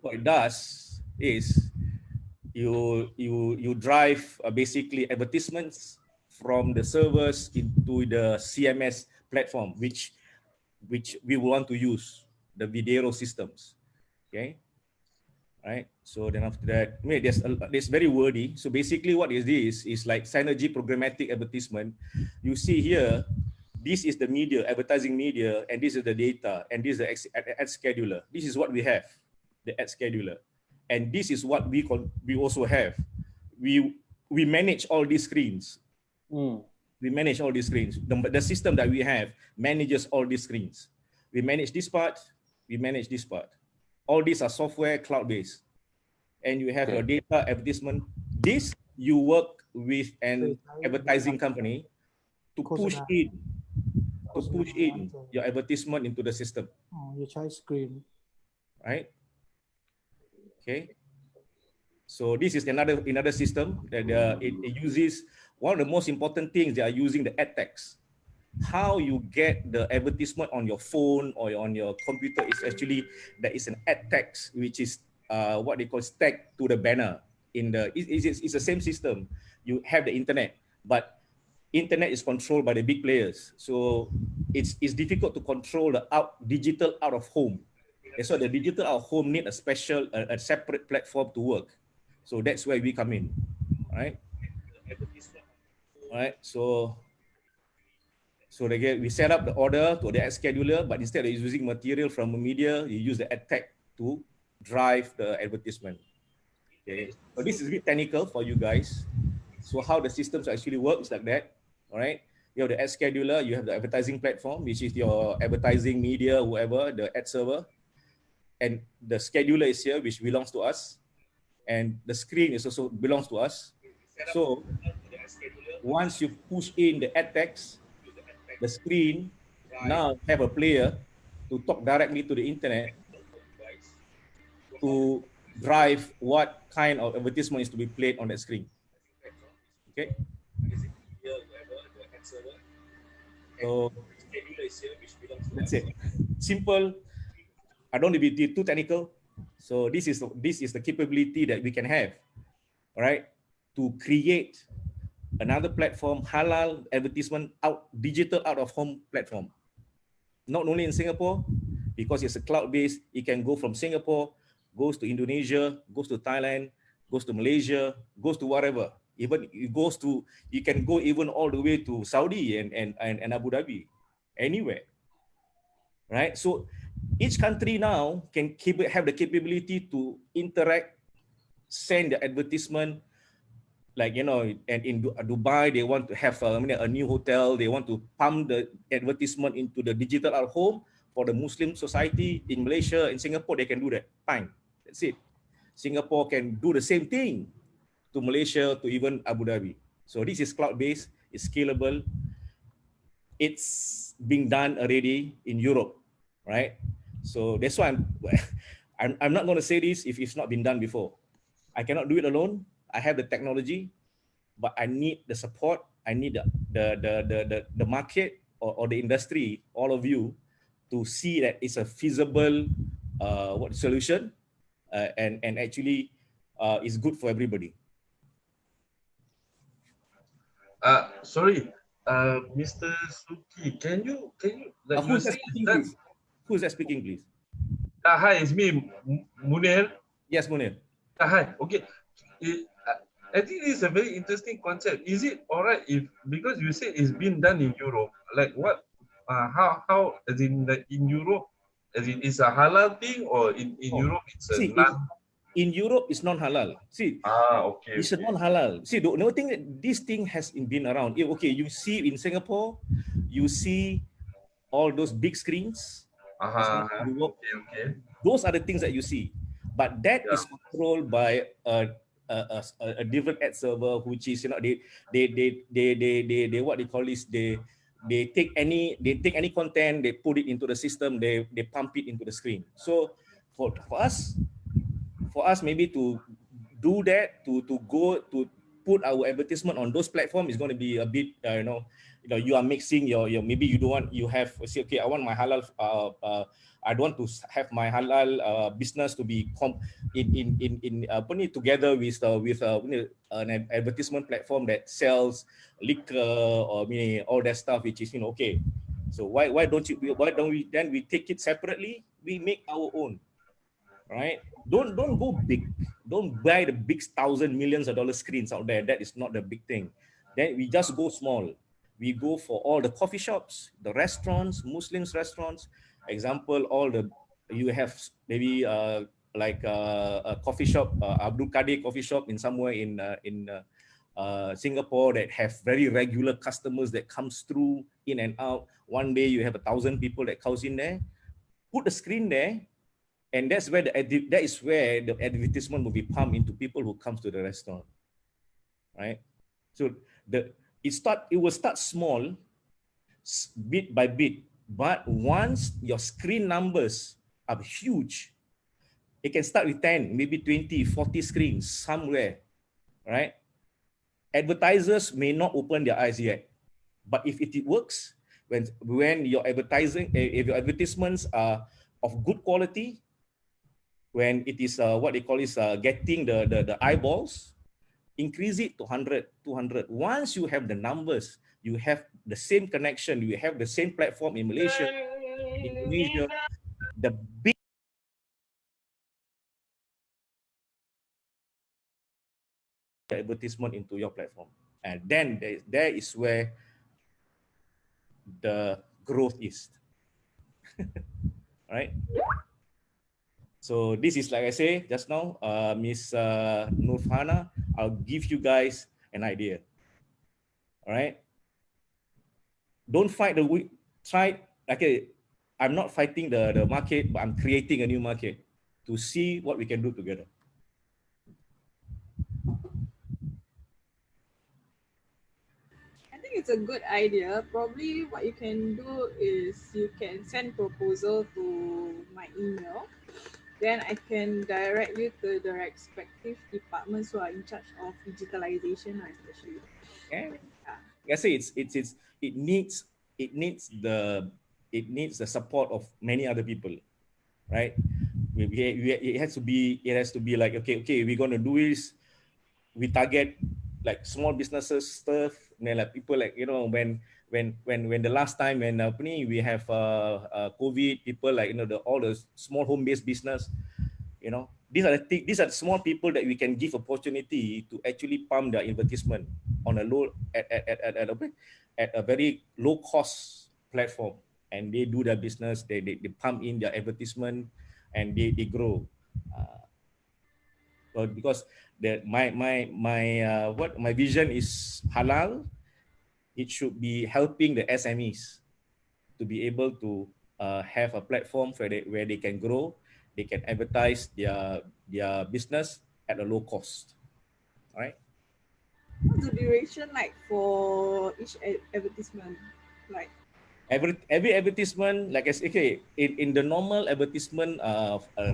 Speaker 4: What it does is you drive basically advertisements from the servers into the CMS platform, which we want to use, the Videro systems. Okay. Right. So then after that, there's very wordy. So basically what is this is like Synergy programmatic advertisement. You see here, this is the media, advertising media, and this is the data, and this is the ad scheduler. This is what we have, the ad scheduler. And this is what we also have. We manage all these screens. We manage all these screens. The system that we have manages all these screens. We manage this part, we manage this part. All these are software cloud-based. And you have your data advertisement. This, you work with an advertising company to push in your advertisement into the system.
Speaker 13: Oh, you try screen.
Speaker 4: Right? Okay. So this is another system that it uses. One of the most important things, they are using the ad text. How you get the advertisement on your phone or on your computer is actually, there is an ad text which is what they call stacked to the banner. It's the same system. You have the internet, but internet is controlled by the big players. So it's difficult to control the digital out of home. And so the digital out of home need a separate platform to work. So that's where we come in, right? Right. So again, we set up the order to the ad scheduler, but instead of using material from a media, you use the ad tech to drive the advertisement. Okay. So this is a bit technical for you guys. So how the systems actually work is like that. All right. You have the ad scheduler, you have the advertising platform, which is your advertising media, whoever, the ad server. And the scheduler is here, which belongs to us. And the screen is also belongs to us. So once you push in the ad text, the screen now have a player to talk directly to the internet to drive what kind of advertisement is to be played on that screen. Okay. So that's it. Simple. I don't want to be too technical. So this is the capability that we can have, all right, to create another platform, halal advertisement digital out of home platform. Not only in Singapore, because it's a cloud-based, it can go from Singapore, goes to Indonesia, goes to Thailand, goes to Malaysia, goes to wherever. Even you can go even all the way to Saudi and Abu Dhabi, anywhere, right? So each country now can have the capability to interact, send the advertisement. Like, you know, and in Dubai, they want to have a new hotel. They want to pump the advertisement into the digital out home for the Muslim society. In Malaysia, in Singapore, they can do that. Fine, that's it. Singapore can do the same thing to Malaysia, to even Abu Dhabi. So this is cloud-based, it's scalable. It's being done already in Europe, right? So that's why I'm not going to say this if it's not been done before. I cannot do it alone. I have the technology, but I need the support. I need the market or the industry, all of you, to see that it's a feasible solution and actually is good for everybody.
Speaker 15: Sorry, Mr. Suki, can you like
Speaker 4: who's that speaking, please? Who's that speaking, please?
Speaker 15: Hi, it's me, Munir.
Speaker 4: Yes, Munir.
Speaker 15: Hi. Okay. I think this is a very interesting concept. Is it all right if, because you say it's been done in Europe, like what, how, as in like in Europe, as in it's a halal thing, or in Europe it's a
Speaker 4: in Europe it's non-halal. See,
Speaker 15: okay,
Speaker 4: it's a non-halal. See, the only thing that this thing has been around. Okay, you see in Singapore, you see all those big screens.
Speaker 15: Okay.
Speaker 4: Those are the things that you see, but that is controlled by a different ad server, which is, you know, they what they call this, they take any content, they put it into the system, they pump it into the screen. So for us maybe to do that, to go to put our advertisement on those platforms is going to be a bit you are mixing your maybe you don't want, you have say, okay, I want my halal I don't want to have my halal business to be together with an advertisement platform that sells liquor or all that stuff, which is, okay. So why don't we then we take it separately, we make our own, right? Don't go big, don't buy the big $1,000 millions screens out there. That is not the big thing. Then we just go small. We go for all the coffee shops, the restaurants, Muslims restaurants. Example, you have maybe like a coffee shop, Abdul Qadir coffee shop in somewhere in Singapore that have very regular customers that comes through in and out. One day you have 1,000 people that comes in there. Put the screen there, and that is where the advertisement will be pumped into people who comes to the restaurant, right? So it will start small, bit by bit, but once your screen numbers are huge, it can start with 10, maybe 20, 40 screens somewhere, right? Advertisers may not open their eyes yet, but if it works, when your if your advertisements are of good quality, when it is what they call is getting the eyeballs, increase it to 100, 200. Once you have the numbers, you have the same connection, you have the same platform in Malaysia, Indonesia, the big advertisement into your platform. And then there is where the growth is. Right? So this is, like I say just now, Miss Nurfana, I'll give you guys an idea. All right? Don't fight I'm not fighting the market, but I'm creating a new market to see what we can do together.
Speaker 3: I think it's a good idea. Probably what you can do is you can send proposal to my email. Then I can direct you to the respective departments who are in charge of digitalization, especially.
Speaker 4: Yeah. Like I say, it needs the support of many other people, right? It has to be like, okay, we're gonna do this. We target like small businesses stuff, and then like people like, when the last time when we have COVID, people like, all the small home-based business, these are the small people that we can give opportunity to actually pump their advertisement on a low at a very low cost platform, and they do their business, they pump in their advertisement, and they grow. Because my vision is halal. It should be helping the SMEs to be able to have a platform where they can grow, they can advertise their business at a low cost. All right.
Speaker 3: What's the duration like for each advertisement? Like
Speaker 4: every advertisement, like I say, okay, in the normal advertisement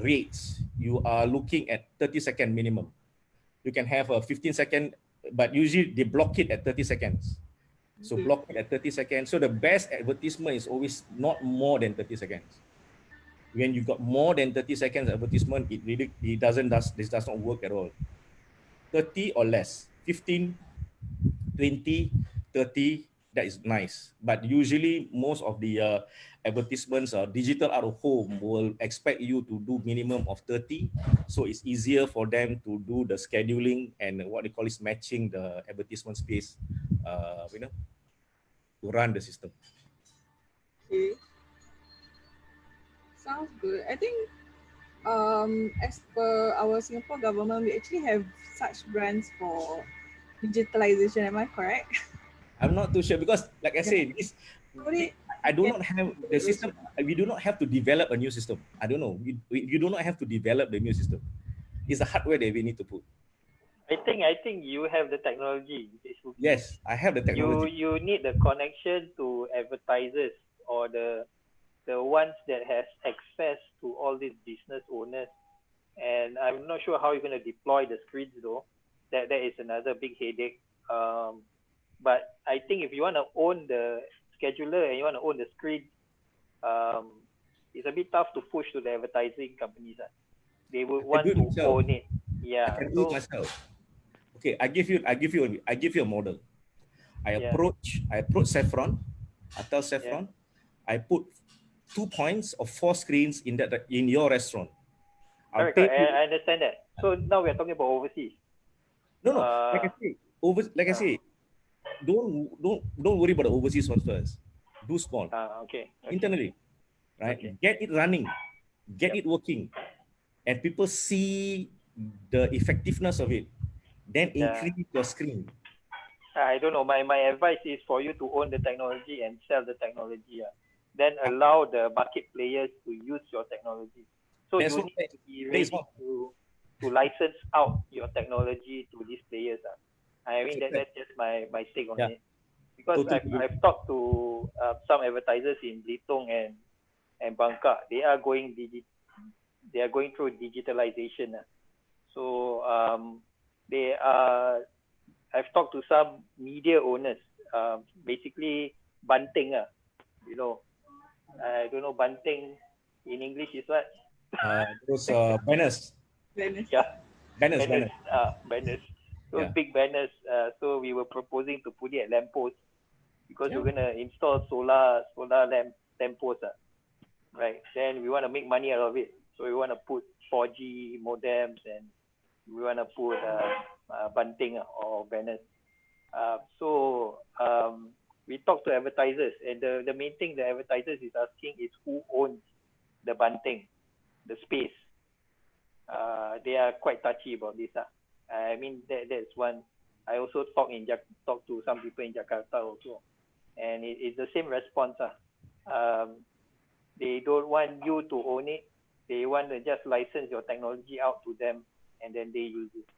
Speaker 4: rates, you are looking at 30-second minimum. You can have a 15-second, but usually they block it at 30 seconds. So block it at 30 seconds. So the best advertisement is always not more than 30 seconds. When you got more than 30 seconds advertisement, this does not work at all. 30 or less, 15, 20, 30, that is nice. But usually most of the advertisements digital out of home will expect you to do minimum of 30. So it's easier for them to do the scheduling and what they call is matching the advertisement space, to run the system.
Speaker 3: Okay. Sounds good. I think as per our Singapore government, we actually have such grants for digitalization. Am I correct?
Speaker 4: I'm not too sure because, like I said, I do not have the system. We do not have to develop a new system. I don't know. You do not have to develop the new system. It's the hardware that we need to put.
Speaker 6: I think you have the technology.
Speaker 4: Yes, I have the technology.
Speaker 6: You need the connection to advertisers or the ones that has access to all these business owners. And I'm not sure how you're going to deploy the screens though. That is another big headache. But I think if you want to own the scheduler and you want to own the screen, it's a bit tough to push to the advertising companies. They would want to own it. Yeah.
Speaker 4: I can do it myself. Okay, I give you a model. I approach Saffron. I tell Saffron, I put 2 points of 4 screens in your restaurant.
Speaker 6: I understand that. So now we are talking about overseas.
Speaker 4: No. Like I say, don't worry about the overseas one first. Do small.
Speaker 6: Okay.
Speaker 4: Internally, right? Okay. Get it running, get it working, and people see the effectiveness of it. Then increase your screen.
Speaker 6: I don't know. My advice is for you to own the technology and sell the technology. Then allow the market players to use your technology. So
Speaker 4: That's
Speaker 6: you
Speaker 4: what-
Speaker 6: need to be
Speaker 4: that is
Speaker 6: ready
Speaker 4: what-
Speaker 6: to license out your technology to these players. I mean that's just my take on
Speaker 4: Yeah.
Speaker 6: it. Because
Speaker 4: Totally agree.
Speaker 6: I've talked to some advertisers in Belitung and Bangka. They are going through digitalization. So I've talked to some media owners, basically bunting. You know, I don't know bunting in English is what?
Speaker 4: Those banners.
Speaker 6: Yeah,
Speaker 4: Banners.
Speaker 6: banners. Those
Speaker 4: Yeah.
Speaker 6: big banners. So we were proposing to put it at lampposts because
Speaker 4: Yeah.
Speaker 6: we're gonna install solar lampposts. Right. Then we want to make money out of it. So we want to put 4G modems and we want to put bunting or banners. So we talk to advertisers, and the main thing the advertisers is asking is who owns the bunting, the space. They are quite touchy about this. I mean that's one. I also talk to some people in Jakarta also, and it's the same response. They don't want you to own it. They want to just license your technology out to them, and then they use it.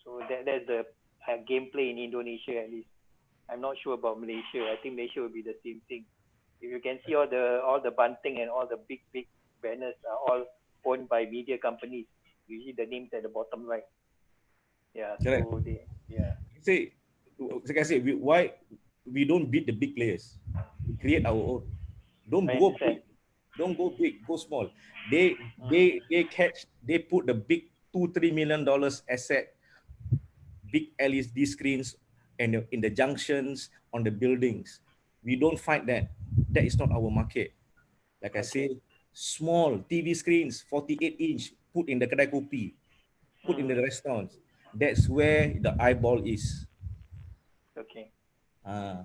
Speaker 6: So that's the gameplay in Indonesia at least. I'm not sure about Malaysia. I think Malaysia will be the same thing. If you can see all the bunting and all the big banners are all owned by media companies. Usually the names at the bottom right. Yeah.
Speaker 4: Correct.
Speaker 6: So
Speaker 4: Say, like I say, why we don't beat the big players? We create our own. Don't
Speaker 6: I
Speaker 4: go
Speaker 6: understand.
Speaker 4: big. Don't go big. Go small. They put the big $2-3 million asset, big LED screens, and in the junctions on the buildings. We don't find that. That is not our market. Like I say, small TV screens, 48-inch, put in the kedai kopi, put in the restaurants. That's where the eyeball is.
Speaker 6: Okay.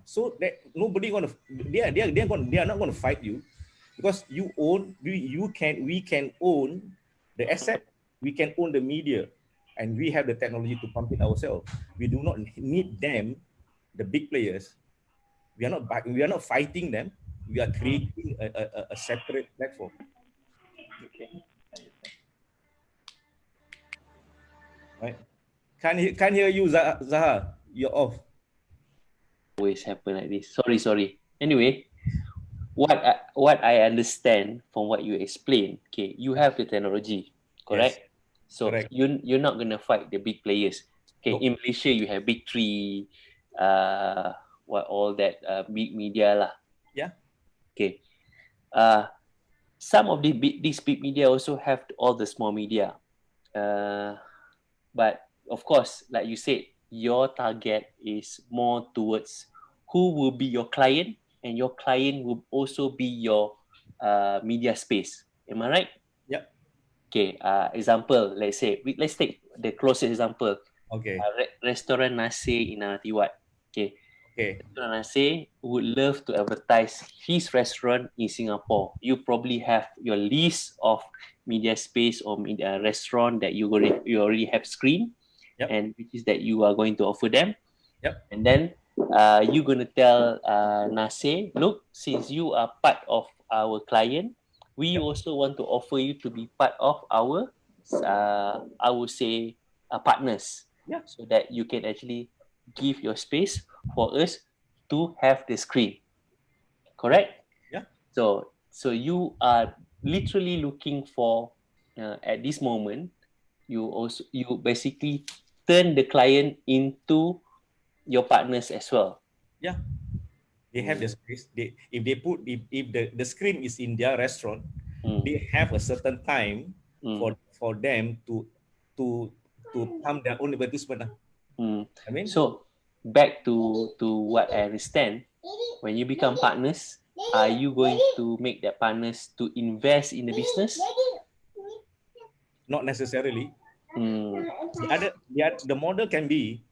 Speaker 4: So that nobody gonna they are not gonna fight you because you own we can own the asset, we can own the media, and we have the technology to pump it ourselves. We do not need them, the big players. We are not fighting them. We are creating a separate platform.
Speaker 6: Okay. Understand.
Speaker 4: Right? Can't hear you, Zaha. You're off.
Speaker 1: Always happen like this. Sorry. Anyway, what I understand from what you explained, okay, you have the technology, correct?
Speaker 4: Yes,
Speaker 1: so
Speaker 4: correct.
Speaker 1: you're not gonna fight the big players. Okay,
Speaker 4: Nope.
Speaker 1: in Malaysia you have big three, what all that big media lah.
Speaker 4: Yeah.
Speaker 1: Okay. Some of these big media also have all the small media. But of course, like you said, your target is more towards who will be your client, and your client will also be your media space. Am I right?
Speaker 4: Yep.
Speaker 1: Okay. Example, let's take the closest example.
Speaker 4: Okay.
Speaker 1: Restaurant Nasi in Tiwat. Okay.
Speaker 4: Okay.
Speaker 1: Restaurant Nasi would love to advertise his restaurant in Singapore. You probably have your list of media space or media restaurant that you already have screen,
Speaker 4: Yep.
Speaker 1: and which is that you are going to offer them.
Speaker 4: Yep.
Speaker 1: And then you're going to tell Nasi, look, since you are part of our client, we also want to offer you to be part of our, I would say, partners.
Speaker 4: Yeah.
Speaker 1: So that you can actually give your space for us to have the screen. Correct?
Speaker 4: Yeah.
Speaker 1: So you are literally looking for, at this moment, you basically turn the client into your partners as well.
Speaker 4: Yeah. They have the space. If the screen is in their restaurant, they have a certain time for them to pump their own advertisement. I mean,
Speaker 1: so back to what I understand, when you become partners, are you going to make that partners to invest in the business?
Speaker 4: not necessarily. The model can be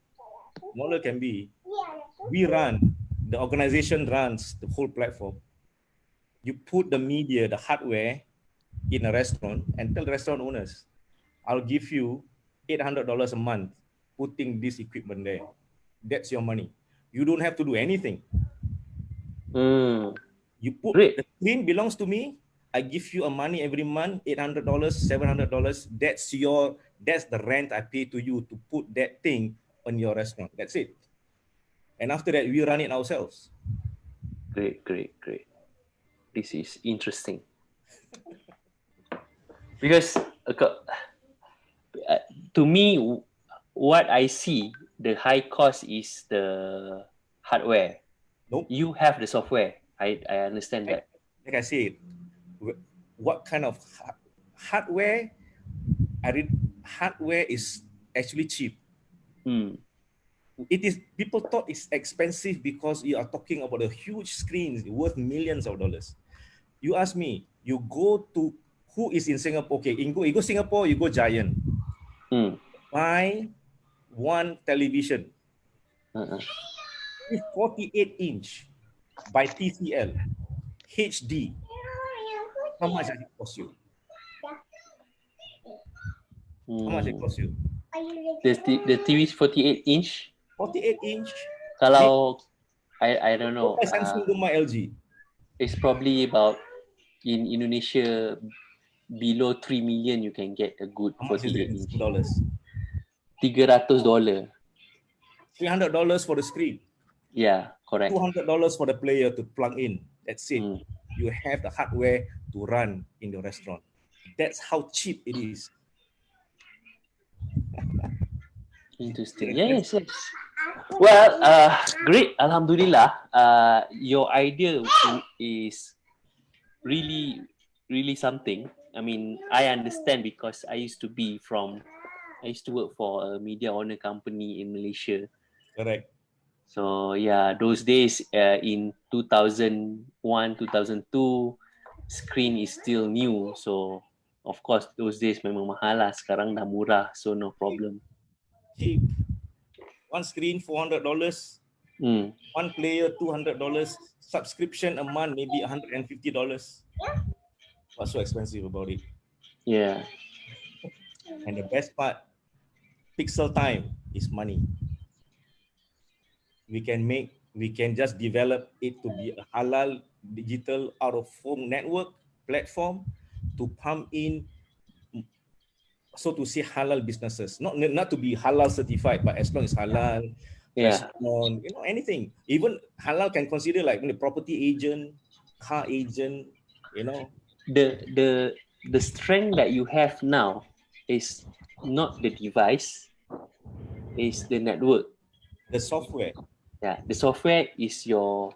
Speaker 4: the organization runs the whole platform. You put the media, the hardware in a restaurant and tell the restaurant owners, I'll give you $800 a month putting this equipment there. That's your money. You don't have to do anything. You put
Speaker 1: Great.
Speaker 4: the screen belongs to me. I give you a money every month, $800, $700. That's the rent I pay to you to put that thing on your restaurant. That's it. And after that, we run it ourselves.
Speaker 1: Great. This is interesting. Because to me, what I see, the high cost is the hardware.
Speaker 4: Nope.
Speaker 1: You have the software. I understand that.
Speaker 4: Like I said, what kind of hardware? Hardware is actually cheap. It is, people thought it's expensive because you are talking about a huge screen worth millions of dollars. You ask me, you go to who is in Singapore? Okay, you go Singapore, you go Giant. Buy one television with 48-inch by TCL HD. How much does it cost you? How much it cost you?
Speaker 1: The TV is 48-inch.
Speaker 4: 48-inch.
Speaker 1: Kalau I don't know.
Speaker 4: Samsung rumah LG.
Speaker 1: It's probably about in Indonesia below 3 million you can get a good 48-inch. $300.
Speaker 4: $300 for the screen.
Speaker 1: Yeah, correct.
Speaker 4: $200 for the player to plug in. That's it. You have the hardware to run in the restaurant. That's how cheap it is.
Speaker 1: Interesting. Yes. Well, great. Alhamdulillah. Your idea is really something. I mean, I understand because I used to work for a media owner company in Malaysia.
Speaker 4: Correct.
Speaker 1: So yeah, those days in 2001, 2002, screen is still new. So of course those days memang mahal lah. Sekarang dah murah, so no problem.
Speaker 4: Cheap. One screen $400. One player $200. Subscription a month maybe $150. What's so expensive about it?
Speaker 1: Yeah.
Speaker 4: And the best part, pixel time is money. We can just develop it to be a halal digital out of home network platform to pump in, so to say, halal businesses. Not to be halal certified, but as long as halal, restaurant, anything. Even halal can consider like property agent, car agent,
Speaker 1: The strength that you have now is not the device, is the network.
Speaker 4: The software.
Speaker 1: Yeah, the software is your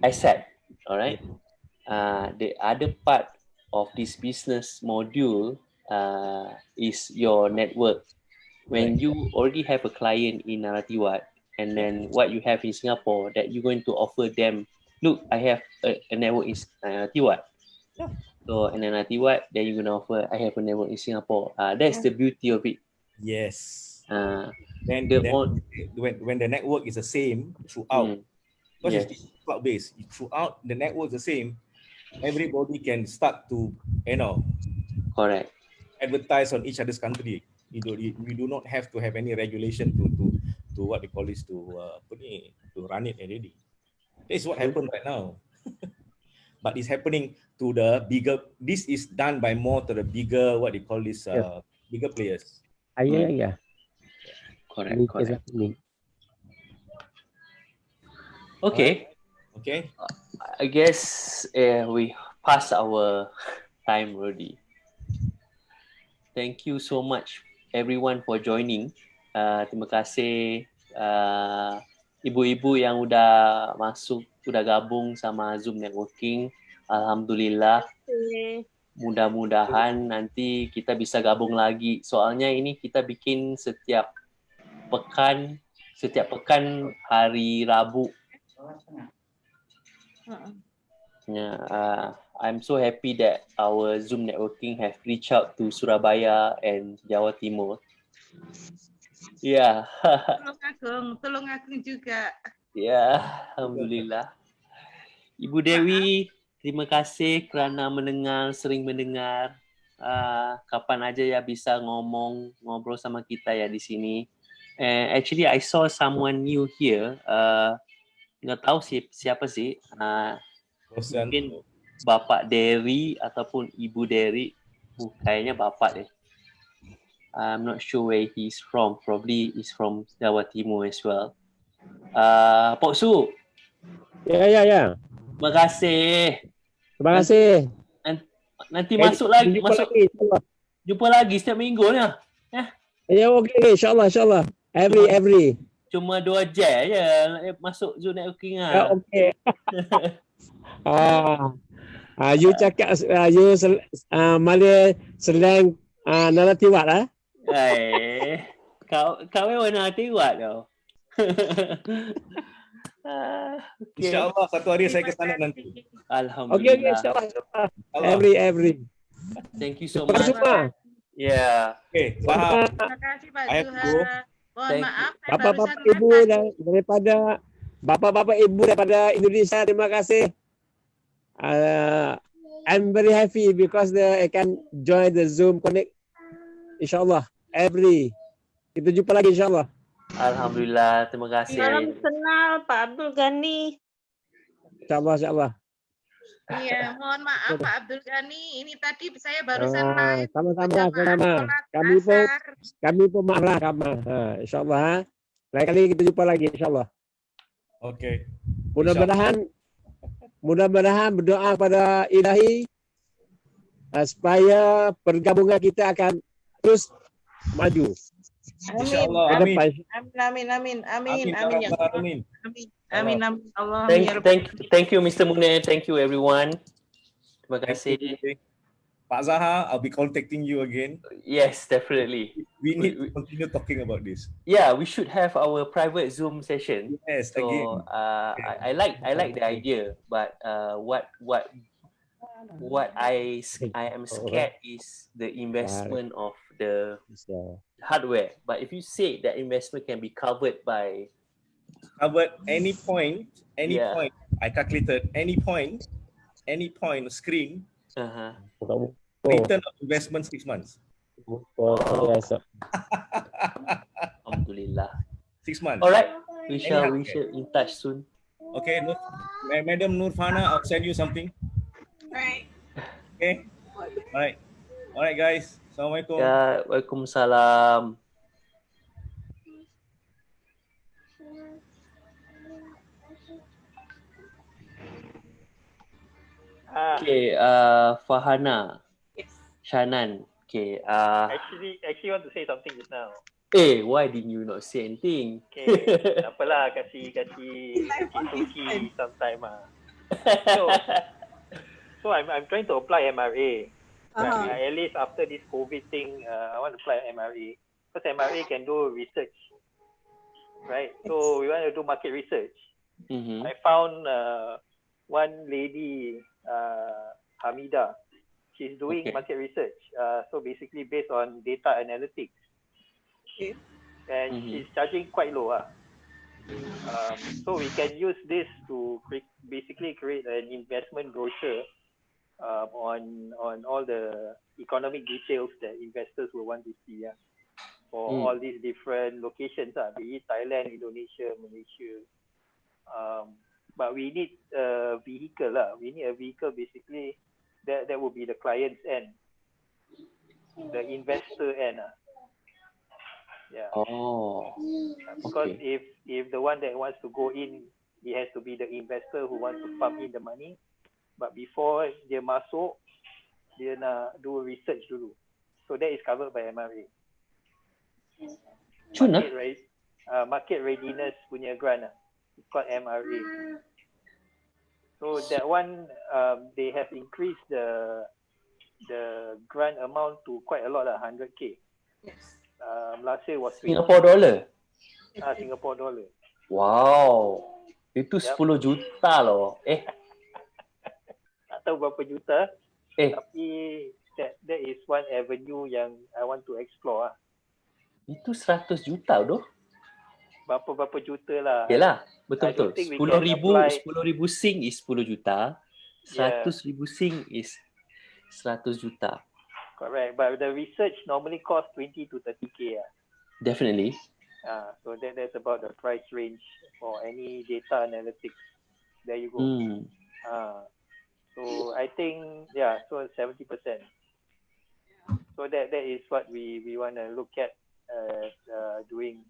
Speaker 1: asset. All right. The other part of this business module is your network. When you already have a client in Naratiwat, and then what you have in Singapore, that you're going to offer them, look, I have a network in Naratiwat. So in Naratiwat, then you're going to offer, I have a network in Singapore. That's the beauty of it.
Speaker 4: Yes. When the network is the same throughout, because it's cloud-based, throughout the network is the same, everybody can start to,
Speaker 1: correct,
Speaker 4: advertise on each other's country. We do not have to have any regulation to what they call this, to run it already. This is what happened right now. But it's happening to the bigger. This is done by more to the bigger, what they call this, bigger players.
Speaker 5: Yeah.
Speaker 1: Correct.
Speaker 4: Okay.
Speaker 1: I guess we passed our time already. Thank you so much everyone for joining. Terima kasih ibu-ibu yang udah gabung sama Zoom Networking. Alhamdulillah. Mudah-mudahan nanti kita bisa gabung lagi. Soalnya ini kita bikin setiap pekan hari Rabu. I'm so happy that our Zoom Networking have reached out to Surabaya and Jawa Timur. Yeah.
Speaker 14: Tolong Agung juga.
Speaker 1: Ya, Alhamdulillah. Ibu Dewi, terima kasih kerana sering mendengar. Kapan aja ya bisa ngobrol sama kita ya di sini. And actually, I saw someone new here. Nggak tahu siapa sih. Mungkin Bapak Derry ataupun Ibu Derry. Kayaknya Bapak deh. I'm not sure where he's from. Probably he's from Jawa Timur as well. Pok Su.
Speaker 17: Ya.
Speaker 1: Terima kasih.
Speaker 17: Terima kasih.
Speaker 1: Nanti masuk lagi.
Speaker 17: Jumpa lagi, insyaAllah.
Speaker 1: Jumpa lagi setiap minggu ni.
Speaker 17: Ya, okey. InsyaAllah. Every.
Speaker 1: Cuma 2 jam je masuk ZoomNetWorking lah.
Speaker 17: Ya, okey. You cakap, you Malay slang Nanatiwat lah.
Speaker 1: Kau memang nak tengok tau.
Speaker 4: Okay. InsyaAllah satu hari saya ke sana nanti.
Speaker 1: Alhamdulillah.
Speaker 17: Okey, insyaAllah. Every.
Speaker 1: Thank you so much. Yeah.
Speaker 4: Okay.
Speaker 14: Terima kasih Pak Zuha. Mohon maaf, saya
Speaker 17: Bapak-bapak ibu daripada bapak-bapak ibu daripada Indonesia, terima kasih. I'm very happy because I can join the Zoom Connect. InsyaAllah. Kita jumpa lagi insyaAllah.
Speaker 1: Alhamdulillah, terima kasih.
Speaker 12: Salam kenal Pak Abdul Ghani.
Speaker 17: InsyaAllah.
Speaker 14: Iya, mohon maaf Pak Abdul Ghani. Ini tadi saya barusan live.
Speaker 17: Sama-sama. Kami pun maaf lah. InsyaAllah. Lain kali kita jumpa lagi insyaAllah.
Speaker 4: Okey.
Speaker 17: Mudah-mudahan berdoa pada Ilahi supaya pergabungan kita akan terus maju.
Speaker 4: InsyaAllah.
Speaker 14: Amin. Amin. Allah.
Speaker 1: Thank you Mr. Munir. Thank you everyone. Terima kasih.
Speaker 4: Pak Zaha, I'll be contacting you again.
Speaker 1: Yes, definitely.
Speaker 4: We need to continue talking about this.
Speaker 1: Yeah, we should have our private Zoom session.
Speaker 4: Yes,
Speaker 1: so,
Speaker 4: again.
Speaker 1: I like the idea, but what I am scared is the investment of the hardware. But if you say that investment can be covered
Speaker 4: any point, I calculated any point screen. Return of investment 6 months.
Speaker 1: Alhamdulillah.
Speaker 4: 6 months.
Speaker 1: All right, we shall in touch soon.
Speaker 4: Okay, Madam Nurfana, I'll send you something.
Speaker 14: Right.
Speaker 4: Okay. All right, guys. Assalamualaikum.
Speaker 1: Ya, Waalaikumsalam. Okay, Fahana.
Speaker 6: Yes.
Speaker 1: Shanan. Okay.
Speaker 6: Actually want to say something just now.
Speaker 1: Why didn't you not say anything?
Speaker 6: Okay, apalah kasih Suki some time So I'm trying to apply MRA. At least after this COVID thing, I want to apply MRA because MRA can do research, right? So we want to do market research. I found one lady, Hamida. She's doing market research. So basically based on data analytics. And she's charging quite low. So we can use this to basically create an investment brochure on all the economic details that investors will want to see for all these different locations, be it Thailand, Indonesia, Malaysia. But we need a vehicle. We need a vehicle basically that will be the client's end, the investor end. Yeah. Because if the one that wants to go in, it has to be the investor who wants to pump in the money. But before dia masuk, dia nak do research dulu. So that is covered by MRA. Market readiness punya grant. It's called MRA. So that one, they have increased the grant amount to quite a lot, 100k.
Speaker 14: Yes.
Speaker 6: Last year was
Speaker 1: Singapore dollar.
Speaker 6: Singapore dollar.
Speaker 1: Wow. Itu 10 juta loh.
Speaker 6: Tak tahu berapa juta. Tapi that is one avenue yang I want to explore.
Speaker 1: Itu 100 juta doh.
Speaker 6: Berapa juta lah.
Speaker 1: Yalah, betul. 10,000 sing is 10 juta. 100,000 sing is 100 juta.
Speaker 6: Correct, but the research normally costs 20 to 30k.
Speaker 1: Definitely.
Speaker 6: So that's about the price range for any data analytics. There you go. So I think so 70%. So that is what we want to look at doing.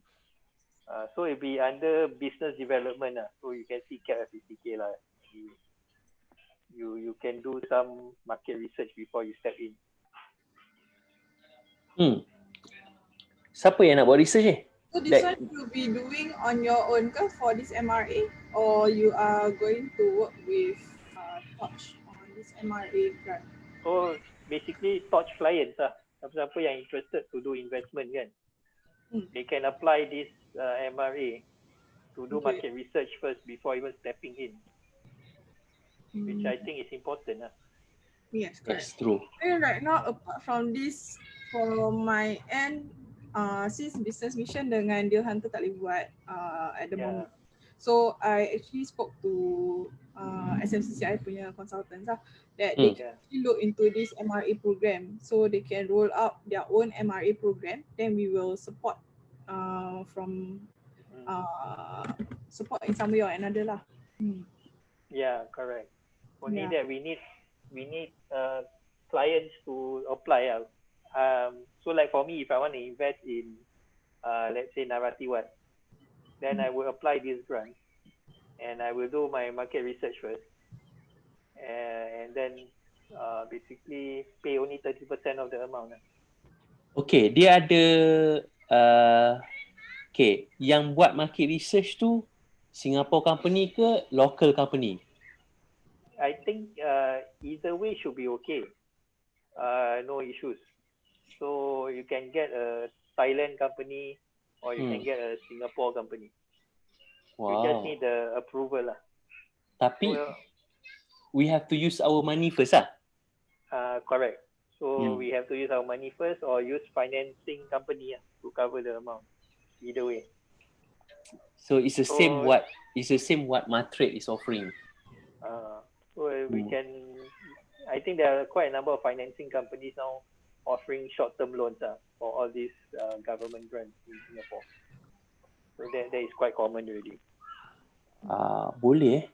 Speaker 6: So it'll be under business development. So you can see cap at 50K lah. You can do some market research before you step in.
Speaker 1: Siapa yang nak buat research ni?
Speaker 3: So this one you'll be doing on your own ke for this MRA, or you are going to work with Touch on this MRA grant?
Speaker 6: So basically Touch clients lah. Siapa-siapa yang interested to do investment kan, they can apply this MRA to do market research first before even stepping in, which I think is important lah.
Speaker 3: Yes, correct.
Speaker 1: That's true.
Speaker 3: And right now, apart from this, for my end, since business mission dengan deal hunter tak boleh buat at the moment, so I actually spoke to SMCCI punya consultants lah, that they can actually look into this MRA program, so they can roll out their own MRA program. Then we will support from support in some way or another lah.
Speaker 6: Yeah, correct. Only that we need clients to apply. So like for me, if I want to invest in let's say Naratiwat, then I will apply this grant and I will do my market research first, and then basically pay only 30% of the amount.
Speaker 1: Okay, dia ada yang buat market research tu Singapore company ke local company?
Speaker 6: I think either way should be okay. No issues. So you can get a Thailand company or you can get a Singapore company.
Speaker 1: Wow.
Speaker 6: You just need the approval lah.
Speaker 1: Tapi we have to use our money first lah.
Speaker 6: Correct. So we have to use our money first or use financing company to cover the amount. Either way.
Speaker 1: So it's the same what Matrade is offering.
Speaker 6: So we can, I think there are quite a number of financing companies now offering short-term loans for all these government grants in Singapore. So that is quite common already.
Speaker 1: Boleh.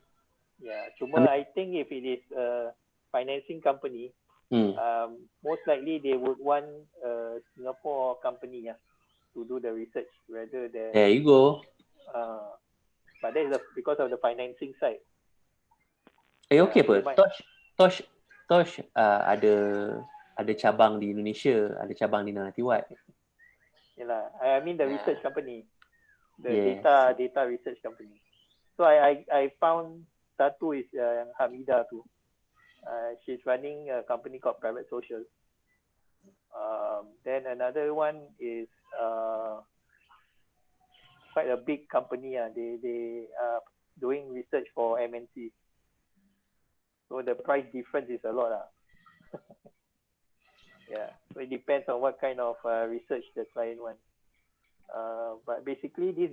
Speaker 6: Yeah, cuma I think if it is a financing company, most likely they would want a Singapore company to do the research rather than.
Speaker 1: There you go.
Speaker 6: But that is because of the financing side.
Speaker 1: Okay apa? Touch ada cabang di Indonesia, ada cabang di Naratiwat.
Speaker 6: Yalah, I mean the research company, the data research company. So I found satu is yang Hamida tu. She's running a company called Private Social. Then another one is quite a big company. They are doing research for MNC. So the price difference is a lot. Yeah, so it depends on what kind of research the client wants. But basically, this